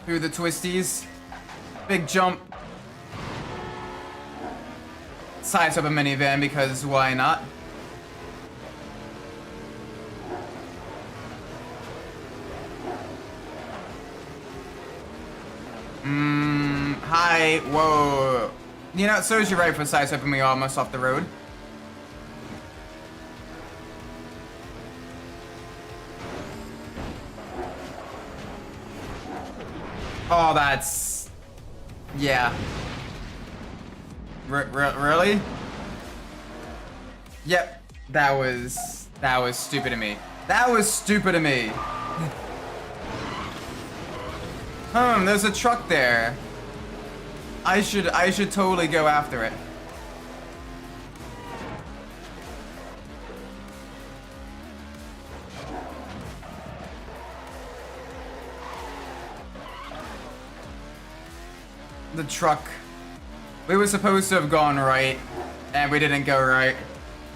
Through the twisties. Big jump. Sidestep a minivan because why not? Hi. Whoa. You know, it serves you right for sidestepping me almost off the road. Oh, that's... Yeah. Really? Yep. That was stupid of me. That was stupid of me. There's a truck there. I should totally go after it. The truck. We were supposed to have gone right, and we didn't go right.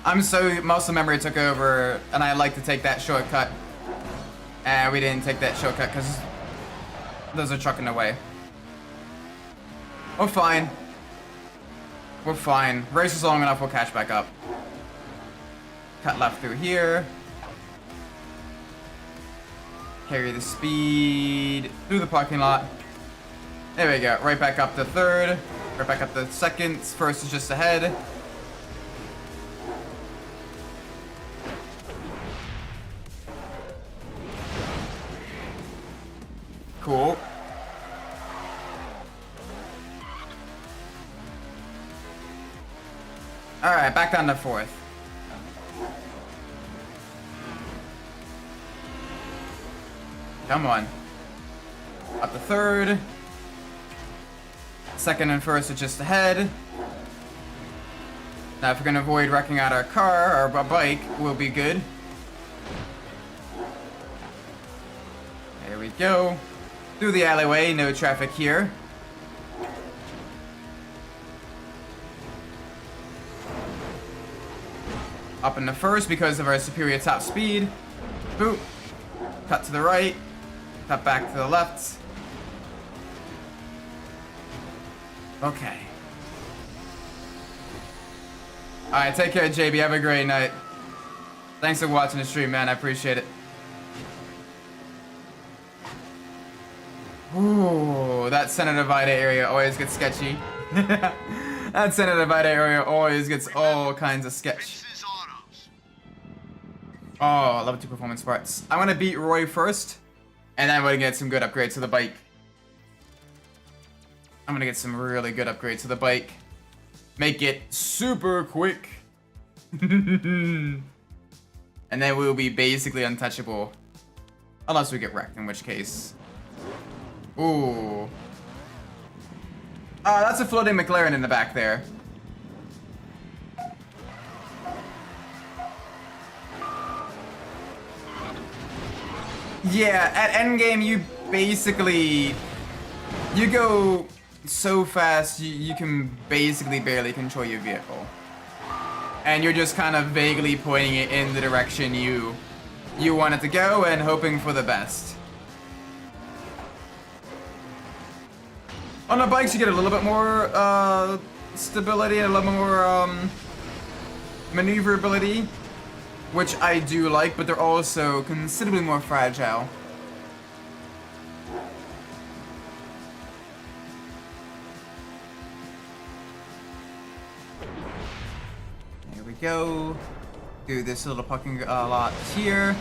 I'm so muscle memory took over, and I like to take that shortcut. And we didn't take that shortcut because there's a truck in the way. We're fine. We're fine. Race is long enough, we'll catch back up. Cut left through here. Carry the speed through the parking lot. There we go. Right back up to third. Right back up to second. First is just ahead. Cool. Alright, back down to fourth. Come on. Up to third. Second and first are just ahead. Now if we're gonna avoid wrecking out our car, or our bike, we'll be good. There we go. Through the alleyway, no traffic here. Up in the first because of our superior top speed. Boop. Cut to the right. Cut back to the left. Okay. Alright, take care, JB. Have a great night. Thanks for watching the stream, man. I appreciate it. Ooh, that center divider area always gets sketchy. That center divider area always gets all kinds of sketch. Oh, level 2 performance parts. I want to beat Roy first, and then I'm going to get some good upgrades to the bike. I'm going to get some really good upgrades to the bike. Make it super quick. And then we'll be basically untouchable. Unless we get wrecked, in which case... Ooh. That's a floating McLaren in the back there. Yeah, at endgame you basically... You go so fast, you can basically barely control your vehicle. And you're just kind of vaguely pointing it in the direction you want it to go and hoping for the best. On the bikes you get a little bit more stability and a little more maneuverability, which I do like, but they're also considerably more fragile. There we go. Do this little parking lot here.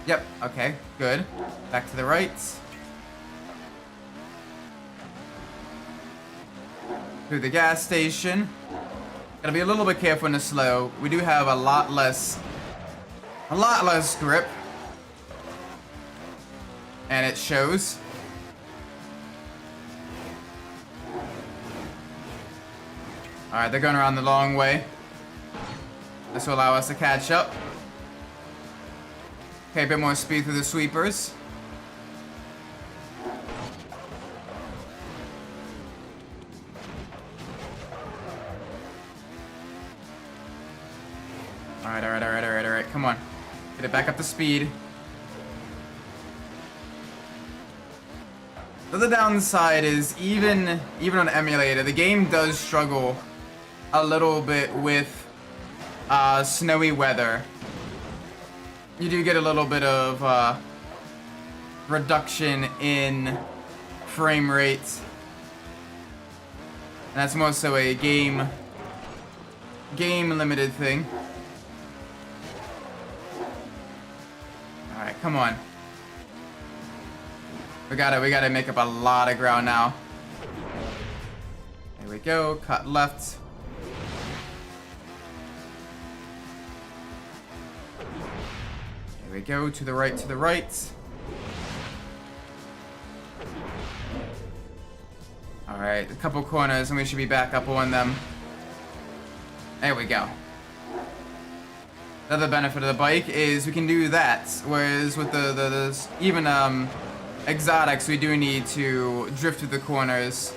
Yep, okay, good. Back to the right. Through the gas station. Gotta be a little bit careful in the slow. We do have a lot less grip. And it shows. Alright, they're going around the long way. This will allow us to catch up. Okay, a bit more speed through the sweepers. Alright, come on. Get it back up to speed. The other downside is even on emulator, the game does struggle a little bit with snowy weather. You do get a little bit of reduction in frame rate. And that's more so a game limited thing. Alright, come on. We gotta make up a lot of ground now. There we go, cut left. There we go, to the right, to the right. Alright, a couple corners and we should be back up on them. There we go. The other benefit of the bike is we can do that, whereas with the even exotics, we do need to drift through the corners.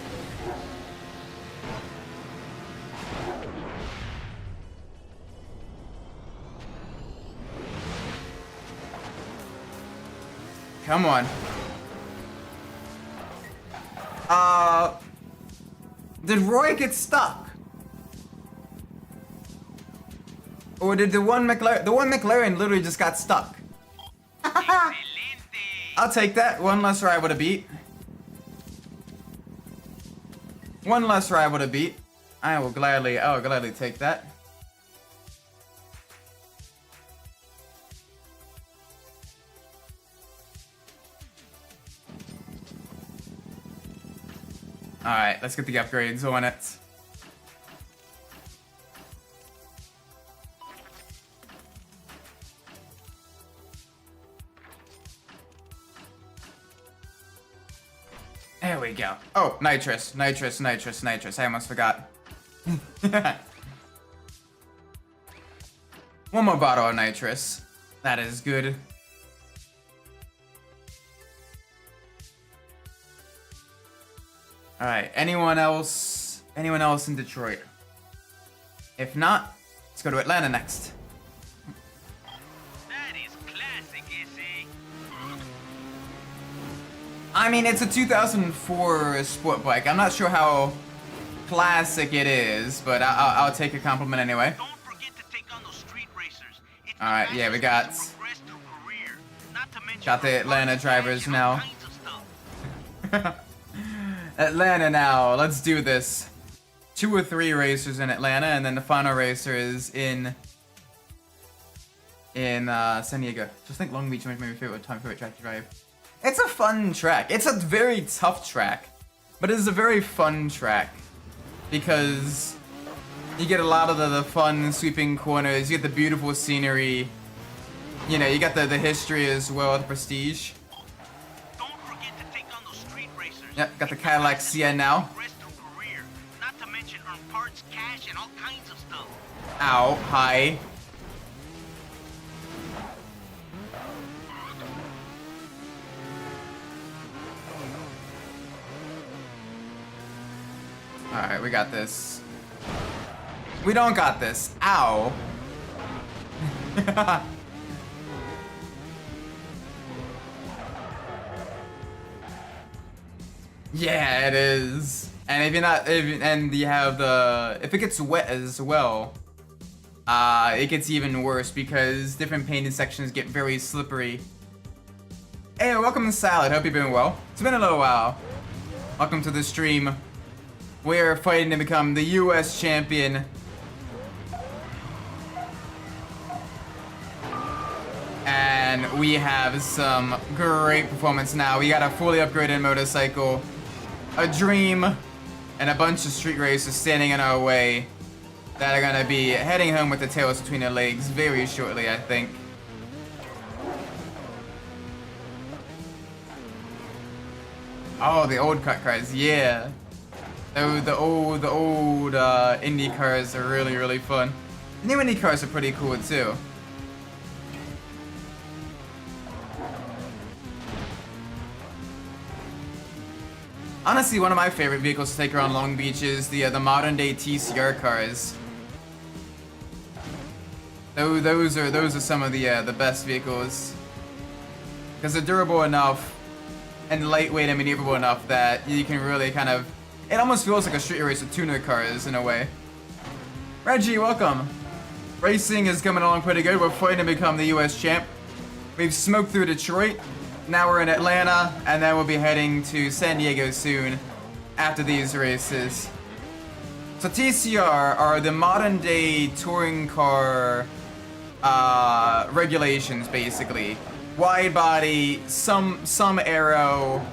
Come on. Did Roy get stuck? Or did the one McLaren literally just got stuck? I'll take that. One less rival to beat. One less rival to beat. I will gladly take that. Alright, let's get the upgrades on it. There we go. Oh, nitrous. I almost forgot. One more bottle of nitrous. That is good. Alright, anyone else in Detroit? If not, let's go to Atlanta next. That is classic, SA. I mean, it's a 2004 sport bike. I'm not sure how classic it is, but I'll take a compliment anyway. Don't forget to take on those street racers. It's the Alright, yeah, we got fastest to progress through career. Not to mention the Atlanta drivers and all now. kinds of stuff. Atlanta now, let's do this. 2 or 3 racers in Atlanta, and then the final racer is in San Diego. Just think Long Beach might be my favorite track to drive. It's a fun track. It's a very tough track, but it's a very fun track because you get a lot of the fun sweeping corners. You get the beautiful scenery. You know, you got the history as well, the prestige. Don't forget to take on those street racers. Yep, got the Cadillac CN now. Progress through career. Not to mention earn parts, cash, and all kinds of stuff. Ow, hi. Alright, we got this. We don't got this. Ow. Yeah, it is. And if you're not, and you have if it gets wet as well, it gets even worse because different painted sections get very slippery. Hey, welcome to Salad. Hope you're doing well. It's been a little while. Welcome to the stream. We're fighting to become the US champion. And we have some great performance now. We got a fully upgraded motorcycle, a dream, and a bunch of street racers standing in our way that are gonna be heading home with the tails between their legs very shortly, I think. Oh, the old cut cars, yeah. Oh, the old Indy cars are really, really fun. New Indy cars are pretty cool too. Honestly, one of my favorite vehicles to take around Long Beach is the modern day TCR cars. Those are some of the best vehicles. Because they're durable enough and lightweight and maneuverable enough that you can really kind of... It almost feels like a street race with tuner cars in a way. Reggie, welcome. Racing is coming along pretty good. We're fighting to become the US champ. We've smoked through Detroit. Now we're in Atlanta, and then we'll be heading to San Diego soon after these races. So TCR are the modern day touring car regulations, basically. Wide body, some aero,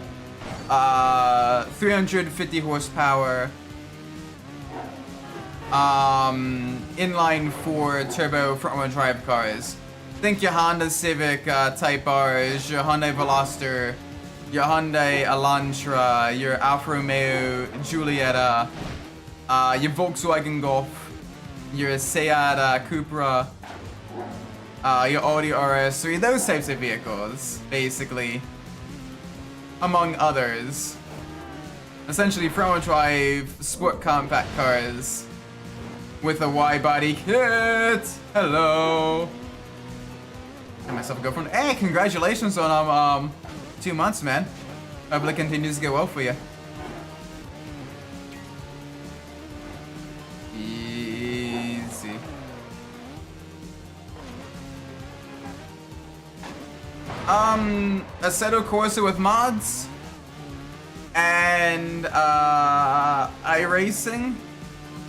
350 horsepower, inline 4 turbo front-wheel drive cars. Think your Honda Civic Type R's, your Hyundai Veloster, your Hyundai Elantra, your Alfa Romeo Giulietta, your Volkswagen Golf, your Seat Cupra, your Audi RS3, those types of vehicles, basically, among others. Essentially front-wheel drive sport compact cars with a wide body kit. Hello. Got myself a girlfriend. Hey, congratulations on 2 months, man. Hope it continues to go well for you. Easy. Assetto Corsa with mods and iRacing,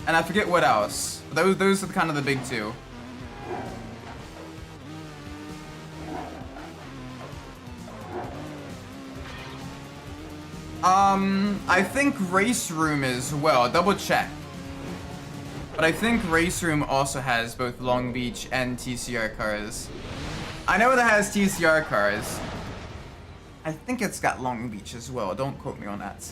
and I forget what else. Those are kind of the big two. I think Race Room as well. Double check. But I think Race Room also has both Long Beach and TCR cars. I know it has TCR cars. I think it's got Long Beach as well. Don't quote me on that.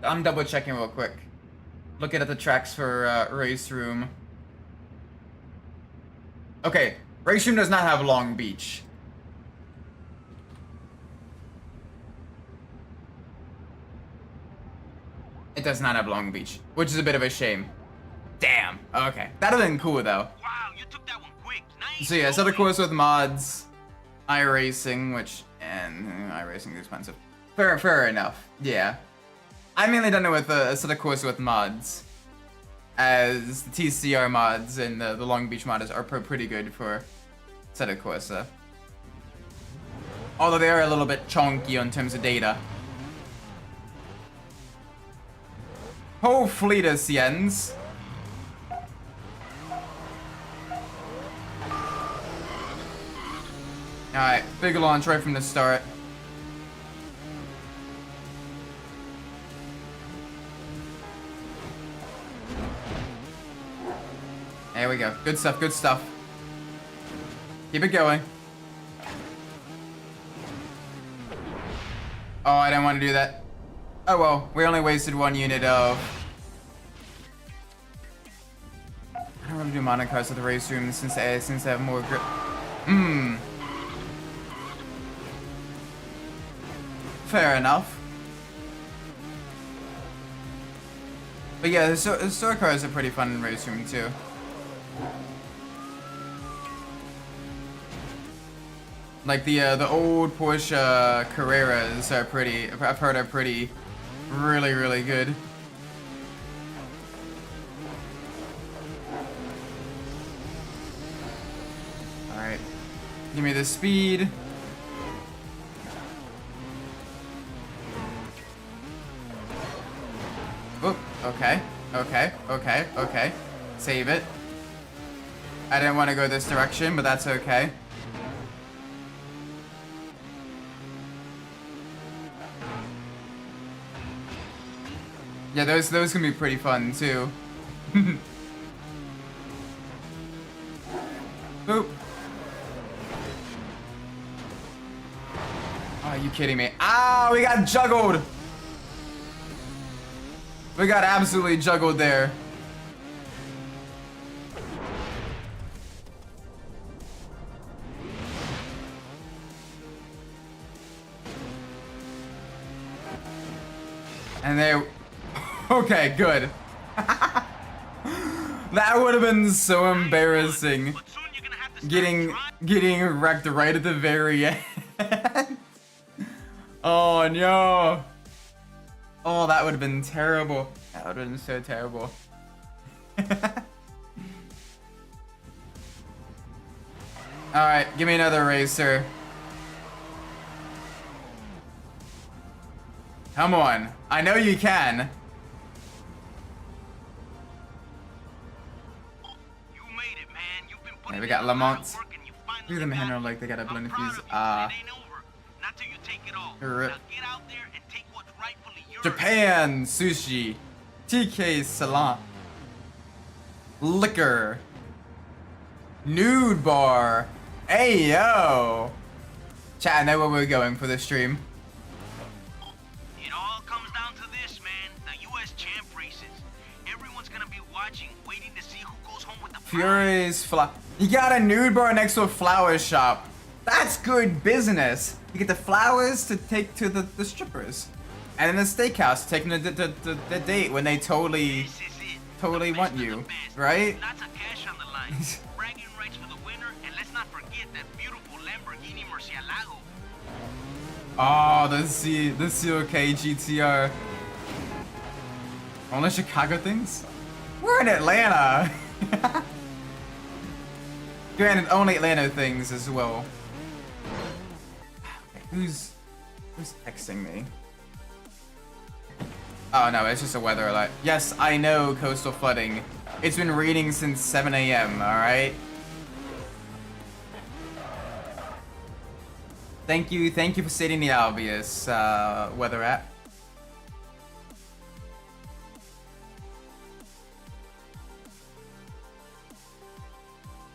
I'm double checking real quick. Looking at the tracks for Race Room. Okay, Race Room does not have Long Beach. It does not have Long Beach, which is a bit of a shame. Damn. Okay, that'd have been cool though. Wow, you took that one quick. Nice. So yeah, set of course with mods, iRacing, which and iRacing is expensive. Fair enough. Yeah. I mainly done it with a set of course with mods, as the TCR mods and the Long Beach mods are pretty good for set of Corsa. Although they are a little bit chunky in terms of data. Hopefully this ends. Alright, big launch right from the start. There we go. Good stuff, good stuff. Keep it going. Oh, I didn't want to do that. Oh well, we only wasted 1 unit of... I don't want to do monocars with the Race Room since I have more grip. Fair enough. But yeah, the store cars are pretty fun in Race Room too. Like the old Porsche Carreras are pretty, I've heard are pretty, really good. Alright. Give me the speed. Oop, okay. Save it. I didn't want to go this direction, but that's okay. Yeah, those can be pretty fun too. Boop. Oh, are you kidding me? Ah, we got juggled. We got absolutely juggled there. And they... Okay, good. That would have been so embarrassing. But soon you're gonna have to start Getting wrecked right at the very end. Oh no. Oh, that would have been terrible. That would have been so terrible. Alright, give me another racer. Come on. I know you can. You made it, man. You've been putting Yeah, we got in a lot Lamont. of work and you finally Look at them got handle it. like they got a blend I'm of proud fuse. of you, but it ain't over. Not till you take it all. Rip. Now get out there and take what's rightfully yours. Japan sushi. TK salon. Liquor. Nude bar. Hey yo. Chat, I know where we're going for this stream. It all comes down to this, man. The U.S. champ races. Everyone's gonna be watching, waiting to see who goes home with the prize. Fury's flower. You got a nude bar next to a flower shop. That's good business. You get the flowers to take to the strippers. And then the steakhouse to take them to the date when they totally This is it. totally The want best of you, the best. right? Lots of cash on the line. Bragging rights for the winner, and let's not forget that beautiful Lamborghini Murcielago. Oh, the COK GTR. Only Chicago things? We're in Atlanta. Granted, only Atlanta things as well. Okay, who's texting me? Oh no, it's just a weather alert. Yes, I know coastal flooding. It's been raining since 7 a.m., alright? Thank you for stating the obvious, weather app.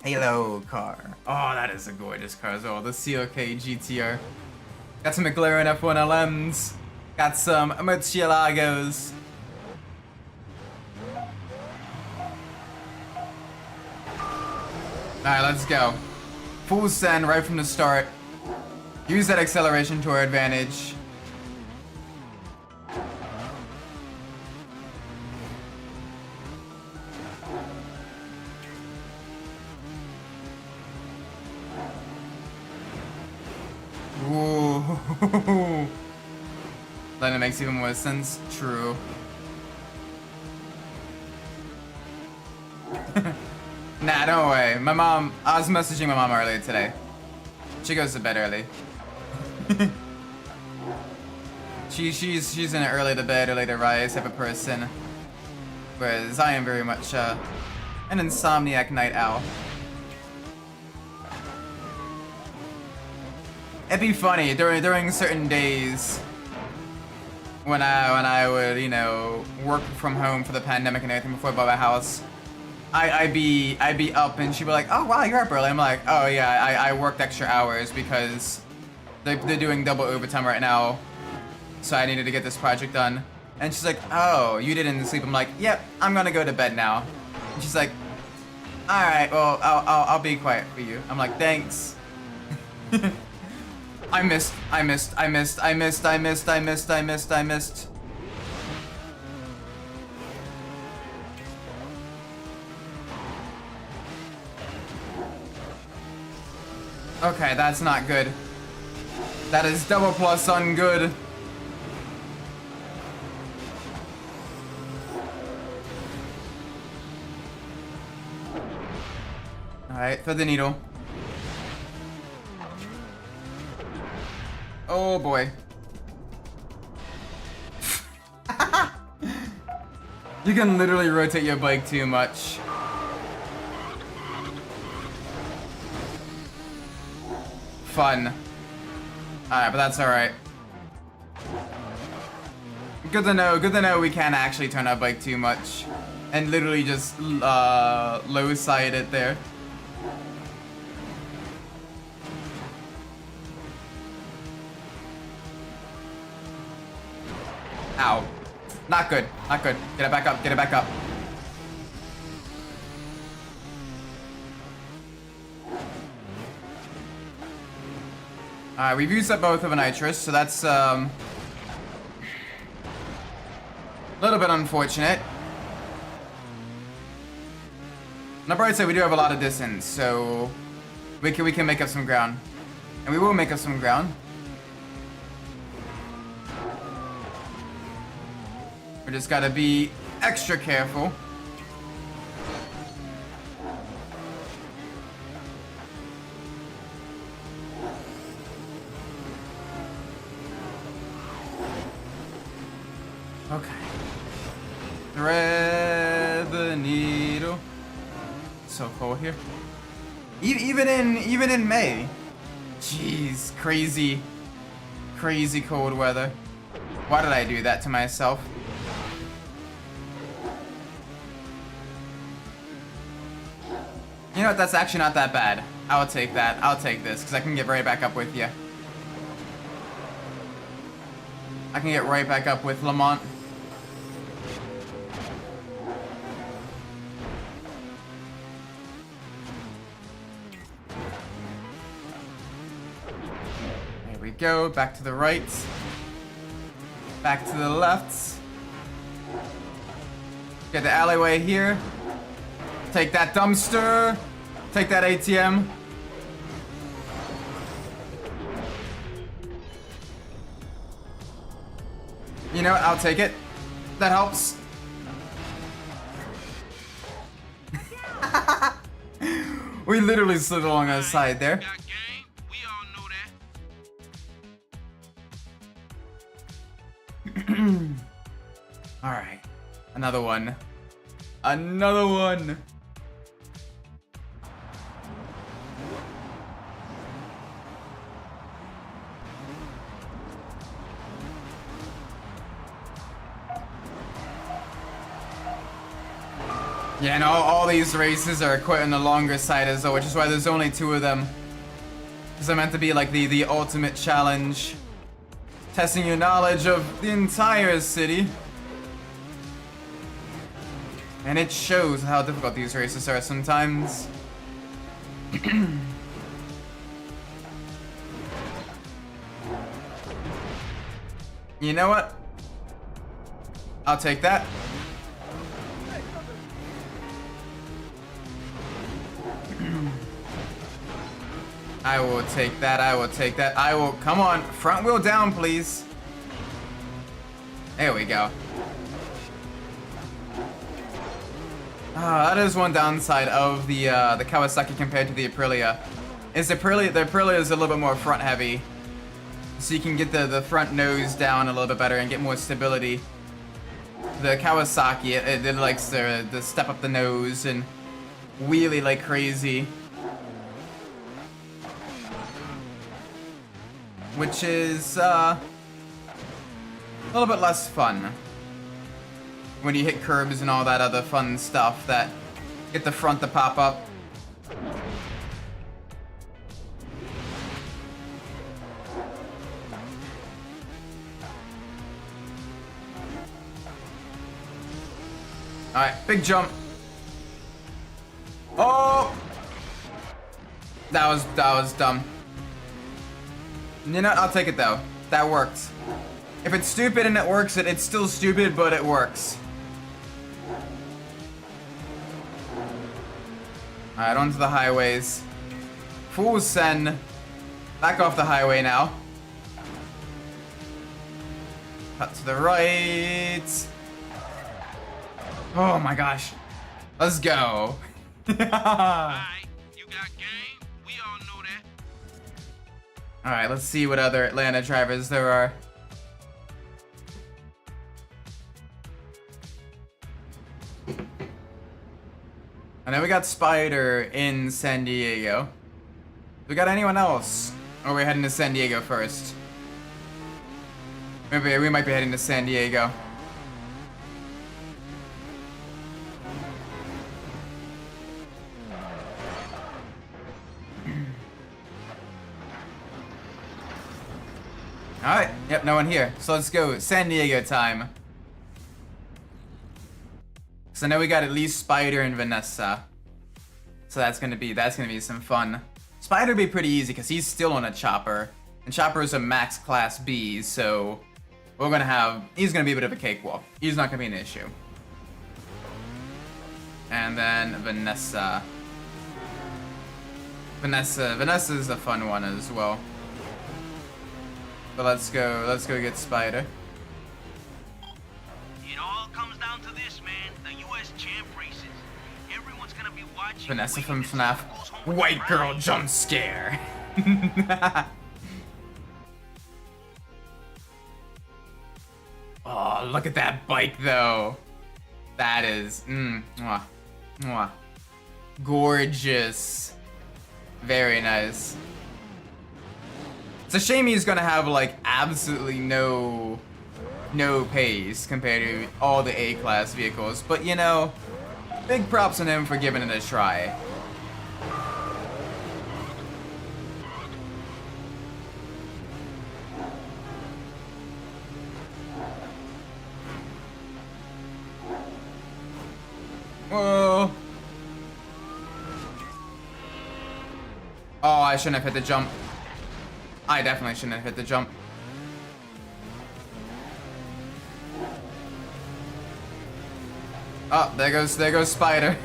Halo car. Oh, that is a gorgeous car as well. The COK GTR. Got some McLaren F1 LMs. Got some Murcielagos. Alright, let's go. Full send right from the start. Use that acceleration to our advantage. Ooh. Then it makes even more sense. True. Nah, don't worry. My mom, I was messaging my mom earlier today. She goes to bed early. she's an early to bed, early to rise type of person. Whereas I am very much an insomniac night owl. It'd be funny during certain days when I would, you know, work from home for the pandemic and everything before I bought my house. I'd be up and she'd be like, oh wow, you're up early. I'm like, oh yeah, I worked extra hours because they're doing double overtime right now, so I needed to get this project done. And she's like, oh, you didn't sleep. I'm like, yep, I'm gonna go to bed now. And she's like, all right, well, I'll be quiet for you. I'm like, thanks. I missed. Okay, that's not good. That is double plus on good. Alright, thread the needle. Oh boy. You can literally rotate your bike too much. Fun. Alright, but that's alright. Good to know we can't actually turn our bike too much. And literally just low side it there. Ow. Not good. Not good. Get it back up. Get it back up. Alright, we've used up both of a nitrous, so that's A little bit unfortunate. On the bright side, we do have a lot of distance, so we can make up some ground. And we will make up some ground. We just gotta be extra careful. Okay. Thread the needle. So cold here. Even in May. Jeez, crazy cold weather. Why did I do that to myself? You know what? That's actually not that bad. I'll take that. I'll take this because I can get right back up with you. I can get right back up with Lamont. There we go. Back to the right. Back to the left. Get the alleyway here. Take that dumpster. Take that ATM. You know what? I'll take it. That helps. We literally slid along the side there. Got game? We all know that. Alright. Another one. Another one. Yeah, and all these races are quite on the longer side as well, which is why there's only 2 of them. Because they're meant to be like the ultimate challenge. Testing your knowledge of the entire city. And it shows how difficult these races are sometimes. You know what? I'll take that. I will take that, I will take that, I will, come on, front wheel down, please. There we go. That is one downside of the Kawasaki compared to the Aprilia. Is the Aprilia is a little bit more front heavy. So you can get the front nose down a little bit better and get more stability. The Kawasaki, it likes to step up the nose and wheelie like crazy. Which is a little bit less fun when you hit curbs and all that other fun stuff that get the front to pop up. Alright, big jump. Oh! That was dumb. You know, I'll take it though. That worked. If it's stupid and it works, it's still stupid, but it works. Alright, onto the highways. Full send. Back off the highway now. Cut to the right. Oh my gosh. Let's go. Alright, you got game? We all know that. Alright, let's see what other Atlanta drivers there are. I know we got Spider in San Diego. We got anyone else? Or we're heading to San Diego first? Maybe we might be heading to San Diego. Alright, yep, no one here. So let's go, San Diego time. So now we got at least Spider and Vanessa. So that's gonna be some fun. Spider will be pretty easy because he's still on a chopper. And chopper is a max class B, so he's gonna be a bit of a cakewalk. He's not gonna be an issue. And then Vanessa. Vanessa's a fun one as well. But let's go get Spider. It all comes down to this, man. The U.S. champ races. Everyone's gonna be watching. Vanessa from waiting to see FNAF. who goes home with the White girl prize. jump scare. Oh, look at that bike though. That is mwah, mwah. Gorgeous. Very nice. It's a shame he's gonna have like absolutely no pace compared to all the A-class vehicles, but you know, big props on him for giving it a try. Whoa. Oh, I shouldn't have hit the jump. I definitely shouldn't have hit the jump. Oh, there goes Spider.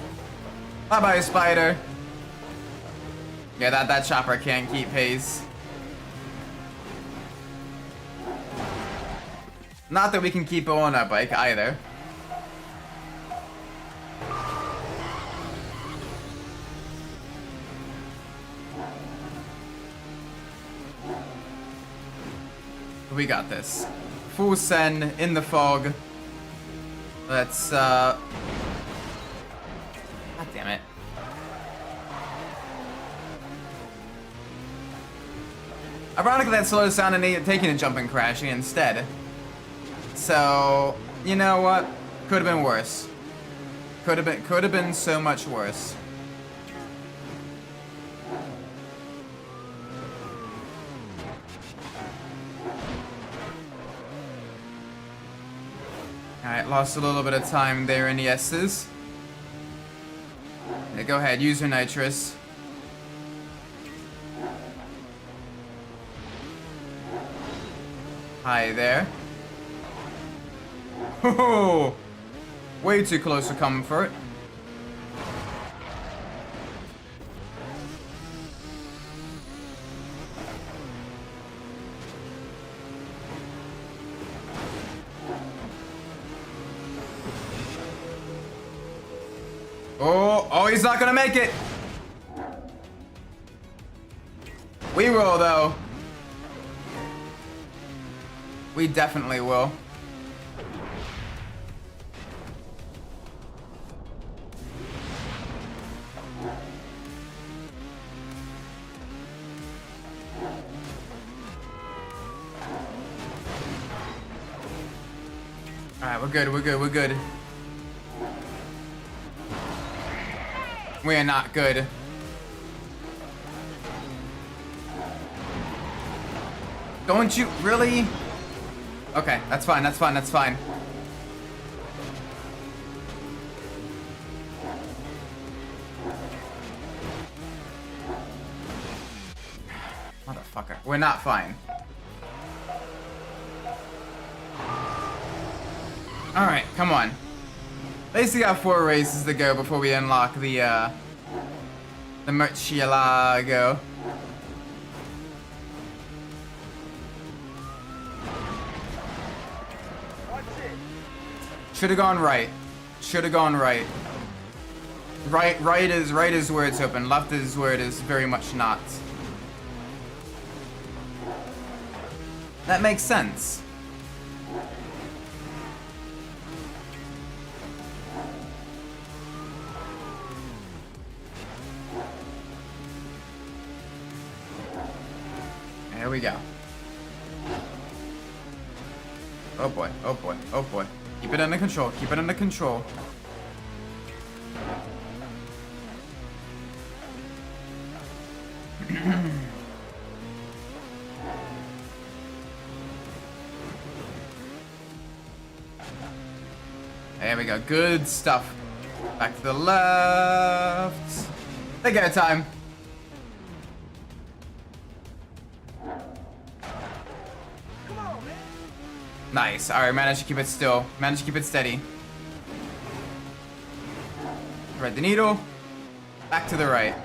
Bye-bye, Spider. Yeah, that chopper can't keep pace. Not that we can keep on our bike either. We got this. Full send in the fog. Let's God damn it. Ironically, that slows down and taking a jump and crashing instead. So, you know what? Could have been worse. Could have been so much worse. Alright, lost a little bit of time there in the S's. Yeah, go ahead, use your nitrous. Hi there. Oh, way too close for comfort. Oh, he's not gonna make it. We will, though. We definitely will. Alright, we're good. We are not good. Don't you really? Okay, that's fine. Motherfucker. We're not fine. Alright, come on. At least we got 4 races to go before we unlock the Murcielago. Should have gone right. Right is where it's open. Left is where it is very much not. That makes sense. Here we go. Oh boy. Keep it under control. There we go. Good stuff. Back to the left. They get time. Nice. Alright, managed to keep it still. Managed to keep it steady. Thread the needle. Back to the right.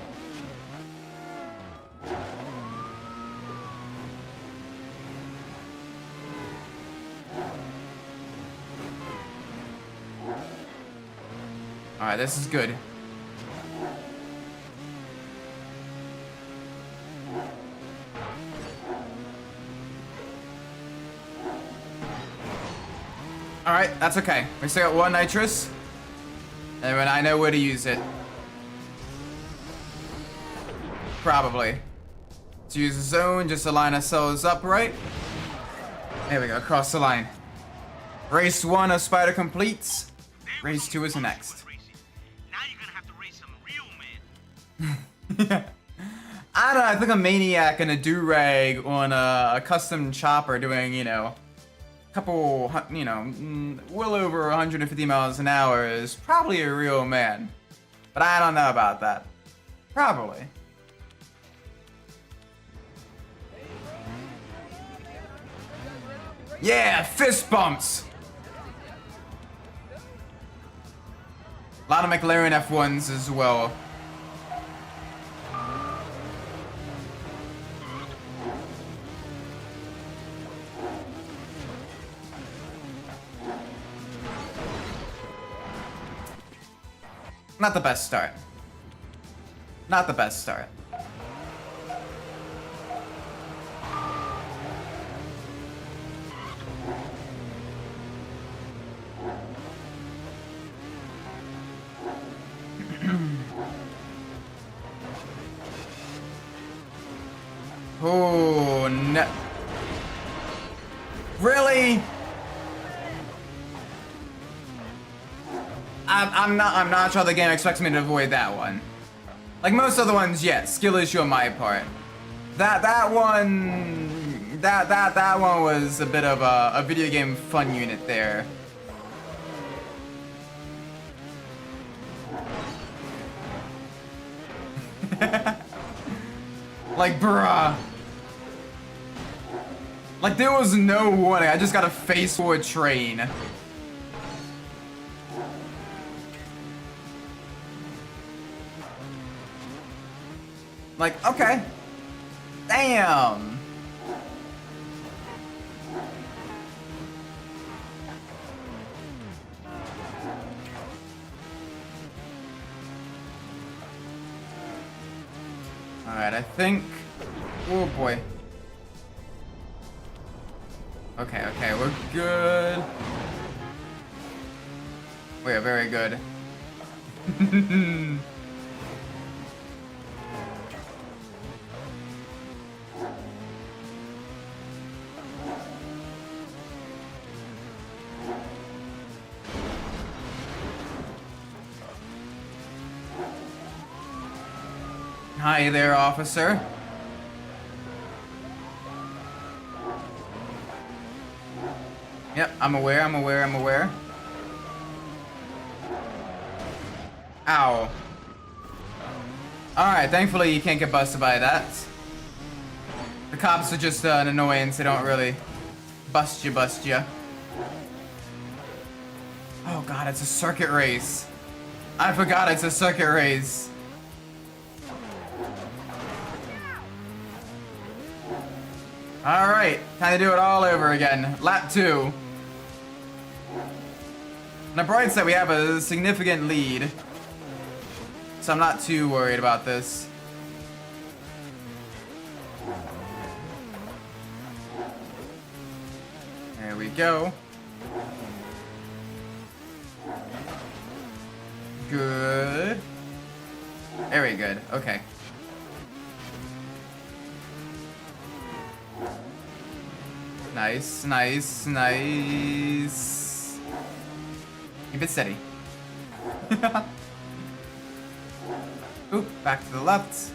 Alright, this is good. Alright, that's okay. We still got one nitrous. And when I know where to use it. Probably. Let's use the zone just to line ourselves up, right? There we go, across the line. Race 1 of Spider completes. Race 2 is the next. Now you're gonna have to race some real men. I don't know, I think a maniac and a do-rag on a custom chopper doing, you know, couple, you know, well over 150 miles an hour is probably a real man. But I don't know about that. Probably. Yeah, fist bumps! A lot of McLaren F1s as well. Not the best start. Not the best start. Oh, no. Really? I'm not sure the game expects me to avoid that one. Like most other ones, yes, skill issue on my part. That one was a bit of a video game fun unit there. Like, bruh. Like, there was no warning. I just got a face for a train. Like, okay. Damn. Alright, I think... Oh boy. Okay, okay, we're good. We are very good. Hi there, officer. Yep, I'm aware, I'm aware, I'm aware. Ow. Alright, thankfully you can't get busted by that. The cops are just an annoyance, they don't really bust you. Oh god, it's a circuit race. I forgot it's a circuit race. Alright, time to do it all over again. Lap 2. On the bright side, we have a significant lead. So I'm not too worried about this. There we go. Good. Very good. Okay. Nice, nice, nice. Keep it steady. Oop, back to the left.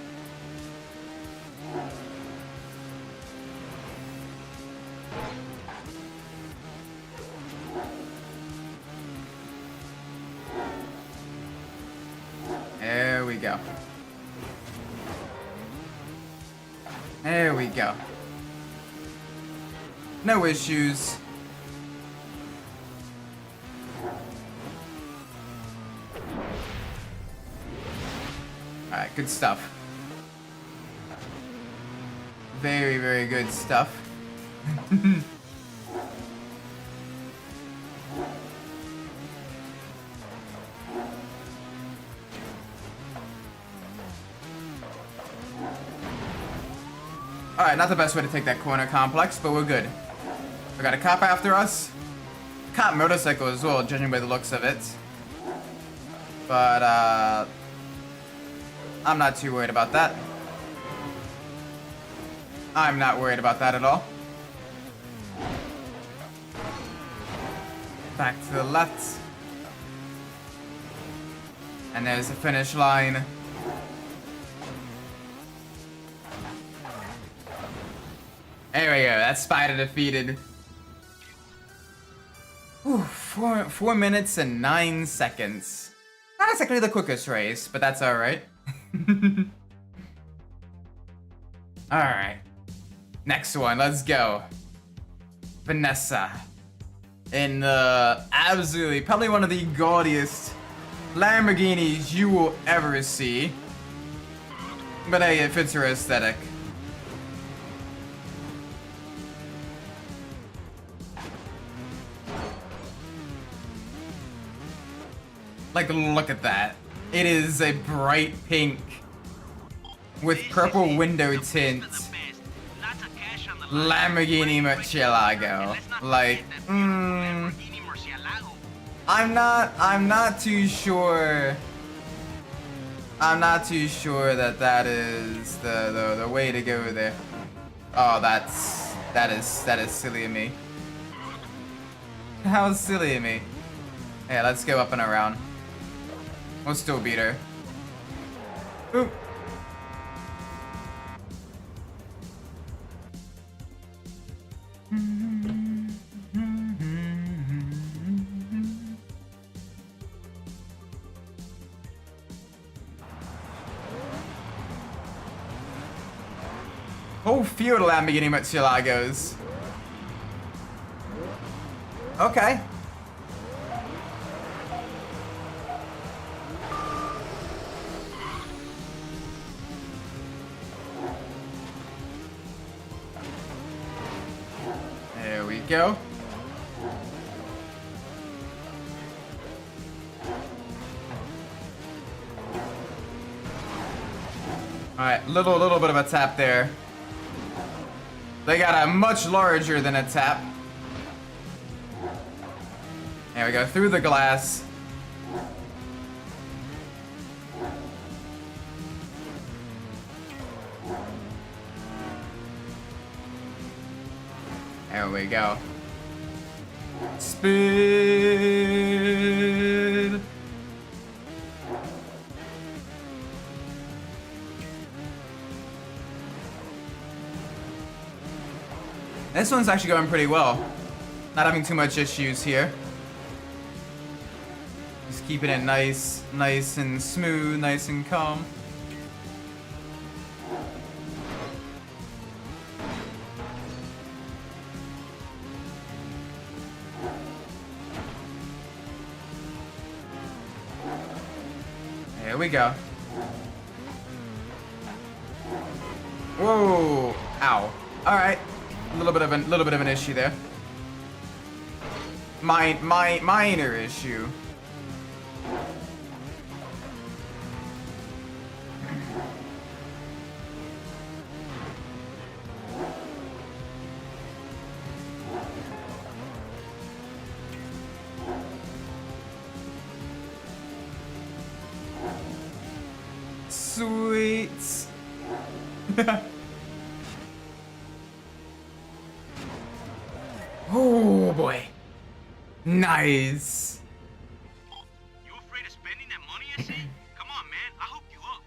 There we go. There we go. No issues. Alright, good stuff. Very, very good stuff. Alright, not the best way to take that corner complex, but we're good. We got a cop after us. Cop motorcycle as well, judging by the looks of it. But, I'm not too worried about that. I'm not worried about that at all. Back to the left. And there's the finish line. There we go, that's Spider defeated. Whew, 4 minutes and 9 seconds. Not exactly the quickest race, but that's alright. Alright. Next one, let's go. Vanessa. In the absolutely, probably one of the gaudiest Lamborghinis you will ever see. But hey, it fits her aesthetic. Like, look at that. It is a bright pink with purple window tint. Lamborghini Murcielago. Like, I'm not too sure. I'm not too sure that is the way to go there. Oh, that is silly of me. How silly of me. Yeah, let's go up and around. We'll still beat her. Oop. Whole field of Lamborghini Murcielagos. Okay. There we go. Alright, little bit of a tap there. They got a much larger than a tap. There we go, through the glass. There we go. Speed. This one's actually going pretty well. Not having too much issues here. Just keeping it nice and smooth, nice and calm. There we go. Whoa! Ow! All right, a little bit of an issue there. Minor issue. Sweet. Oh boy. Nice. You afraid of spending that money I see? Come on, man. I'll hook you up.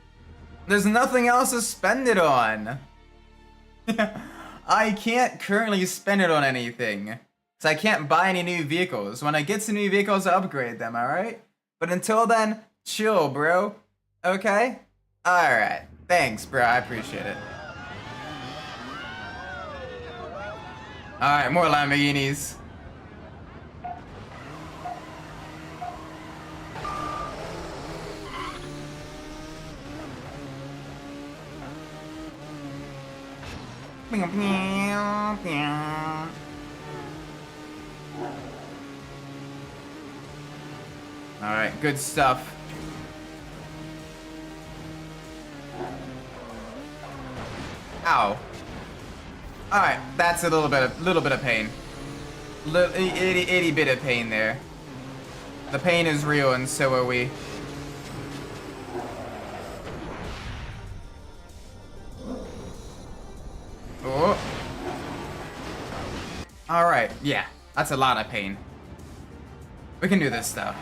There's nothing else to spend it on. I can't currently spend it on anything. So I can't buy any new vehicles. When I get some new vehicles, I'll upgrade them, alright? But until then, chill, bro. Okay? Alright. Thanks, bro. I appreciate it. Alright, more Lamborghinis. Alright, good stuff. Ow. Alright, that's a little bit of pain. Itty bit of pain there. The pain is real, and so are we. Oh. Alright, yeah. That's a lot of pain. We can do this, though.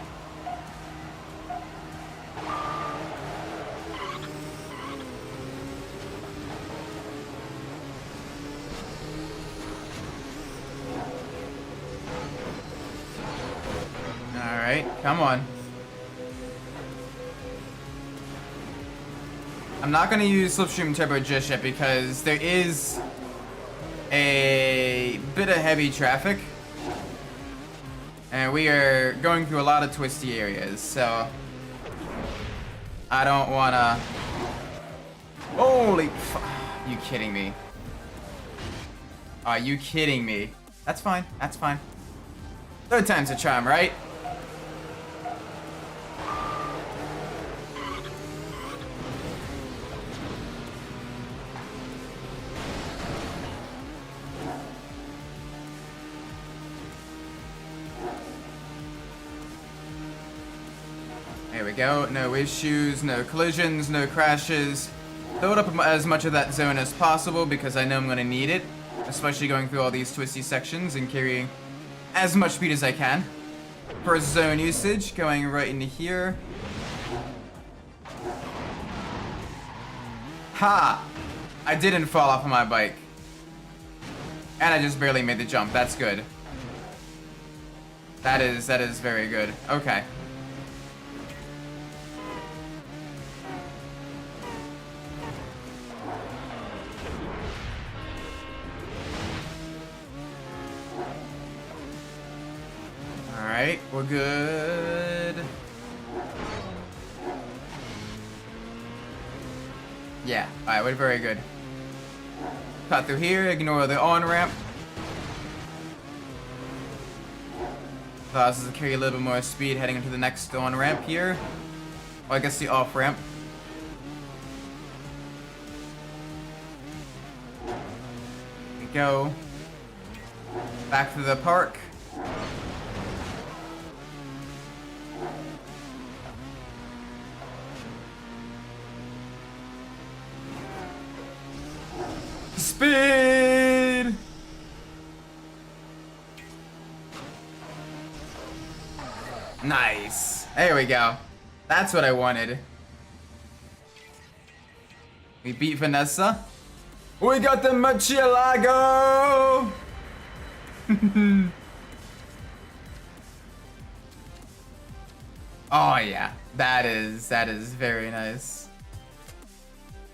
Alright, come on. I'm not gonna use Slipstream Turbo just yet because there is a bit of heavy traffic. And we are going through a lot of twisty areas, so I don't wanna... Holy f... You kidding me? Are you kidding me? That's fine, that's fine. Third time's a charm, right? There we go. No issues, no collisions, no crashes. Load up as much of that zone as possible because I know I'm going to need it. Especially going through all these twisty sections and carrying as much speed as I can. For zone usage, going right into here. Ha! I didn't fall off of my bike. And I just barely made the jump. That's good. That is very good. Okay. Alright, we're good. Yeah, alright, we're very good. Cut through here, ignore the on-ramp. Allows us to carry a little bit more speed heading into the next on-ramp here. Well, I guess the off-ramp. We go. Back to the park. Speed! Nice. There we go. That's what I wanted. We beat Vanessa. We got the Murcielago! Oh yeah. That is very nice.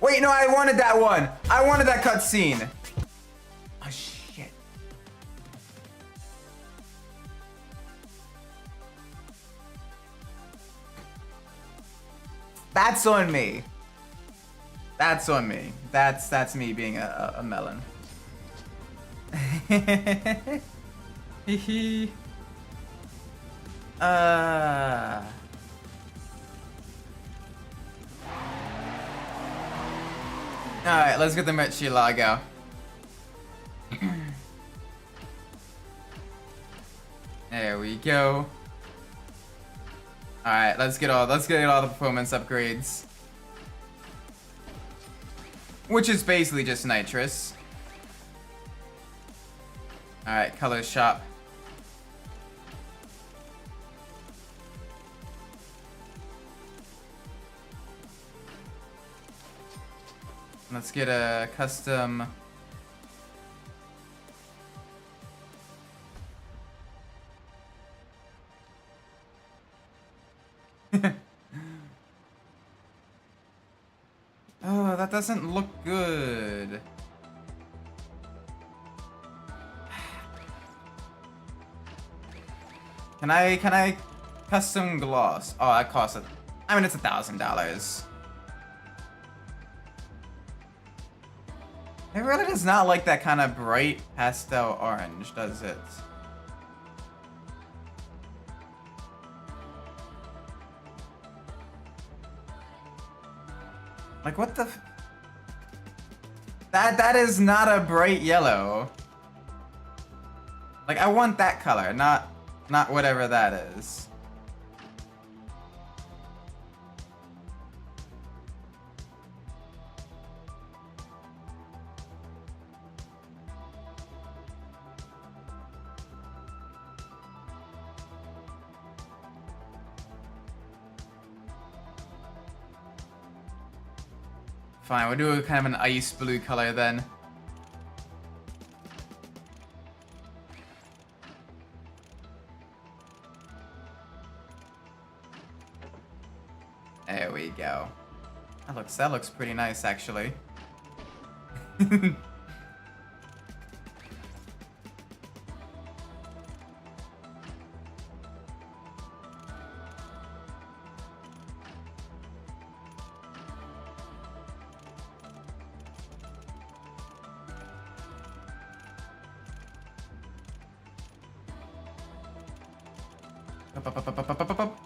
Wait, no, I wanted that one. I wanted that cutscene. Oh, shit. That's on me. That's on me. That's me being a melon. Hehe. Alright, let's get the Murcielago. There we go. Alright, let's get all the performance upgrades. Which is basically just nitrous. Alright, color shop. Let's get a custom. Oh, that doesn't look good. Can I custom gloss? Oh, that costs it. I mean, it's $1,000. There really does not like that kind of bright pastel orange, does it? Like, what the that is not a bright yellow. Like, I want that color, not whatever that is. Fine, we'll do kind of an ice blue color then. There we go. That looks pretty nice actually. Up.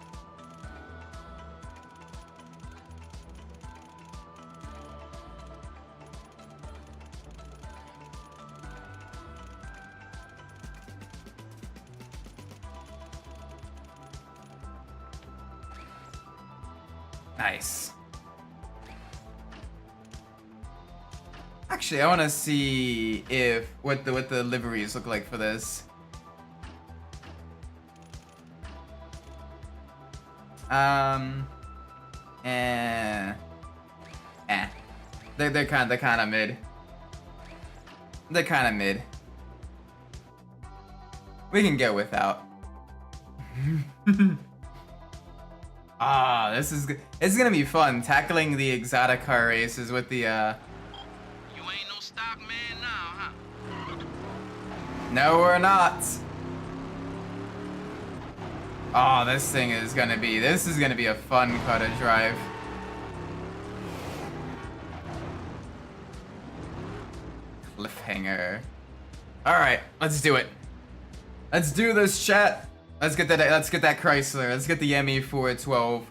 Nice. Actually, I want to see if what the liveries look like for this. They're kind of mid. They're kind of mid. We can go without. This is gonna be fun tackling the exotic car races with the You ain't no stock man now, huh? No, we're not. Oh, this is gonna be a fun car to drive. Cliffhanger. All right, let's do it. Let's do this, chat. Let's get that Chrysler. Let's get the ME412.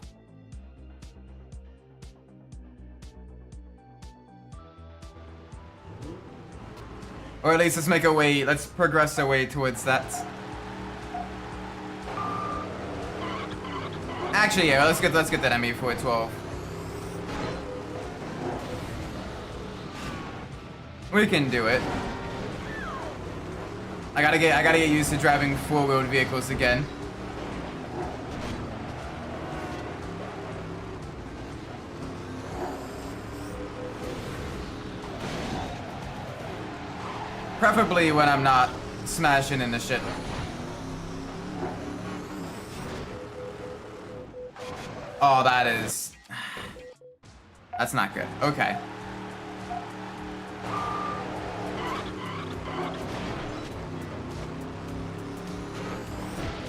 Or at least let's progress our way towards that. Actually, yeah, let's get that ME412. We can do it. I gotta get used to driving four-wheeled vehicles again. Preferably when I'm not smashing into shit. Oh, that's not good. Okay.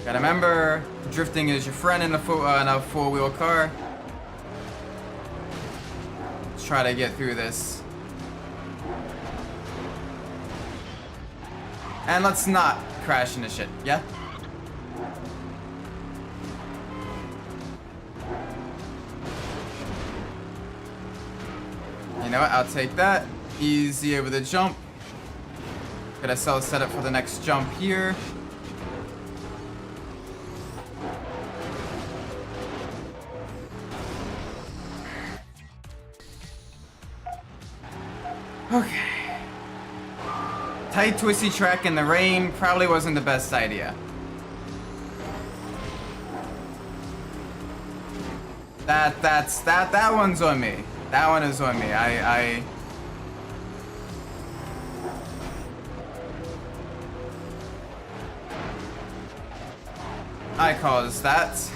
Gotta remember, drifting is your friend in a four-wheel car. Let's try to get through this. And let's not crash into shit, yeah? You know what, I'll take that. Easy over the jump. Get ourselves set up for the next jump here. Okay. Tight, twisty track in the rain probably wasn't the best idea. That one's on me. That one is on me. I caused that.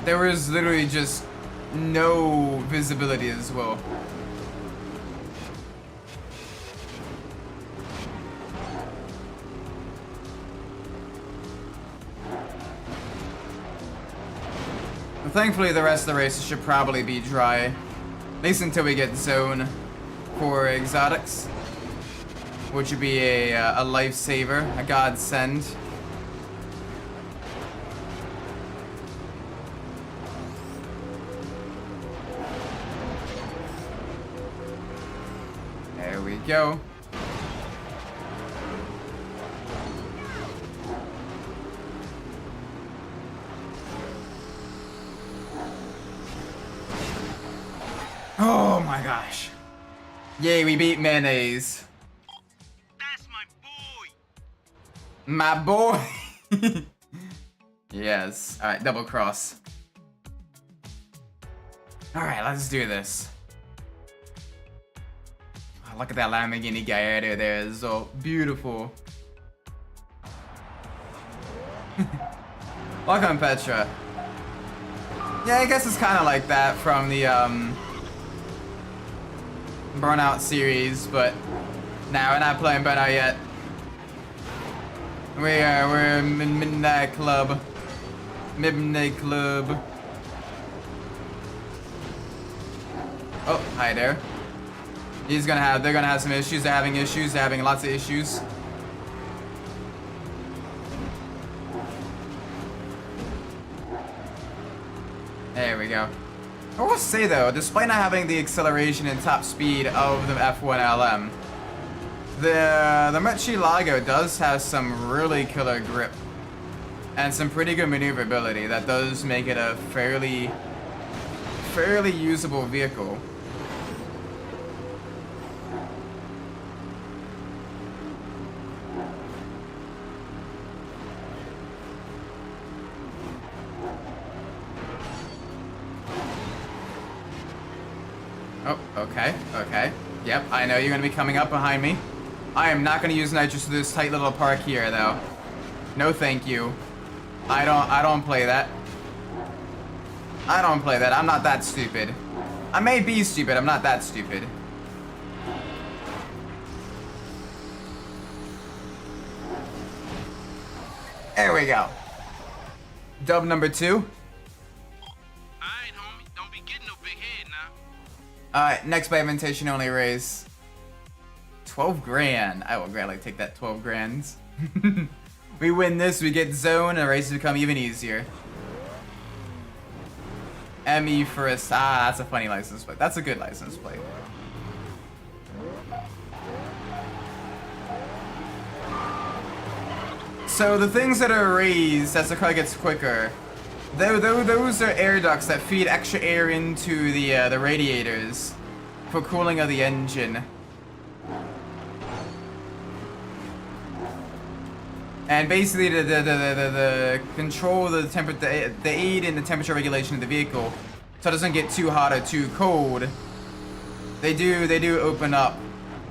There was literally just no visibility as well. Thankfully, the rest of the races should probably be dry. least until we get zone for exotics, which would be a lifesaver, a godsend. There we go. Oh my gosh. Yay, we beat mayonnaise. That's my boy. My boy. Yes. Alright, double cross. Alright, let's do this. Oh, look at that Lamborghini Gallardo there. It's so beautiful. Welcome, Petra. Yeah, I guess it's kind of like that from the Burnout series, but now we're not playing Burnout yet. We're in Midnight Club. Midnight Club. Oh, hi there. They're gonna have some issues. They're having issues. They're having lots of issues. There we go. I will say though, despite not having the acceleration and top speed of the F1 LM, the Murcielago does have some really killer grip and some pretty good maneuverability that does make it a fairly usable vehicle. Oh, okay, okay. Yep, I know you're gonna be coming up behind me. I am not gonna use nitrous to this tight little park here, though. No, thank you. I don't play that. I don't play that. I'm not that stupid. I may be stupid. I'm not that stupid. There we go. Dub number 2. Alright, homie. Don't be getting no big head now. Alright, next by invitation only race. 12 grand. I will gladly take that 12 grand. We win this, we get zone, and the races become even easier. ME first. Ah, that's a funny license plate. That's a good license plate. So the things that are raised as the car gets quicker, those are air ducts that feed extra air into the radiators for cooling of the engine. And basically, the control the temperature, the aid in the temperature regulation of the vehicle, so it doesn't get too hot or too cold. They do open up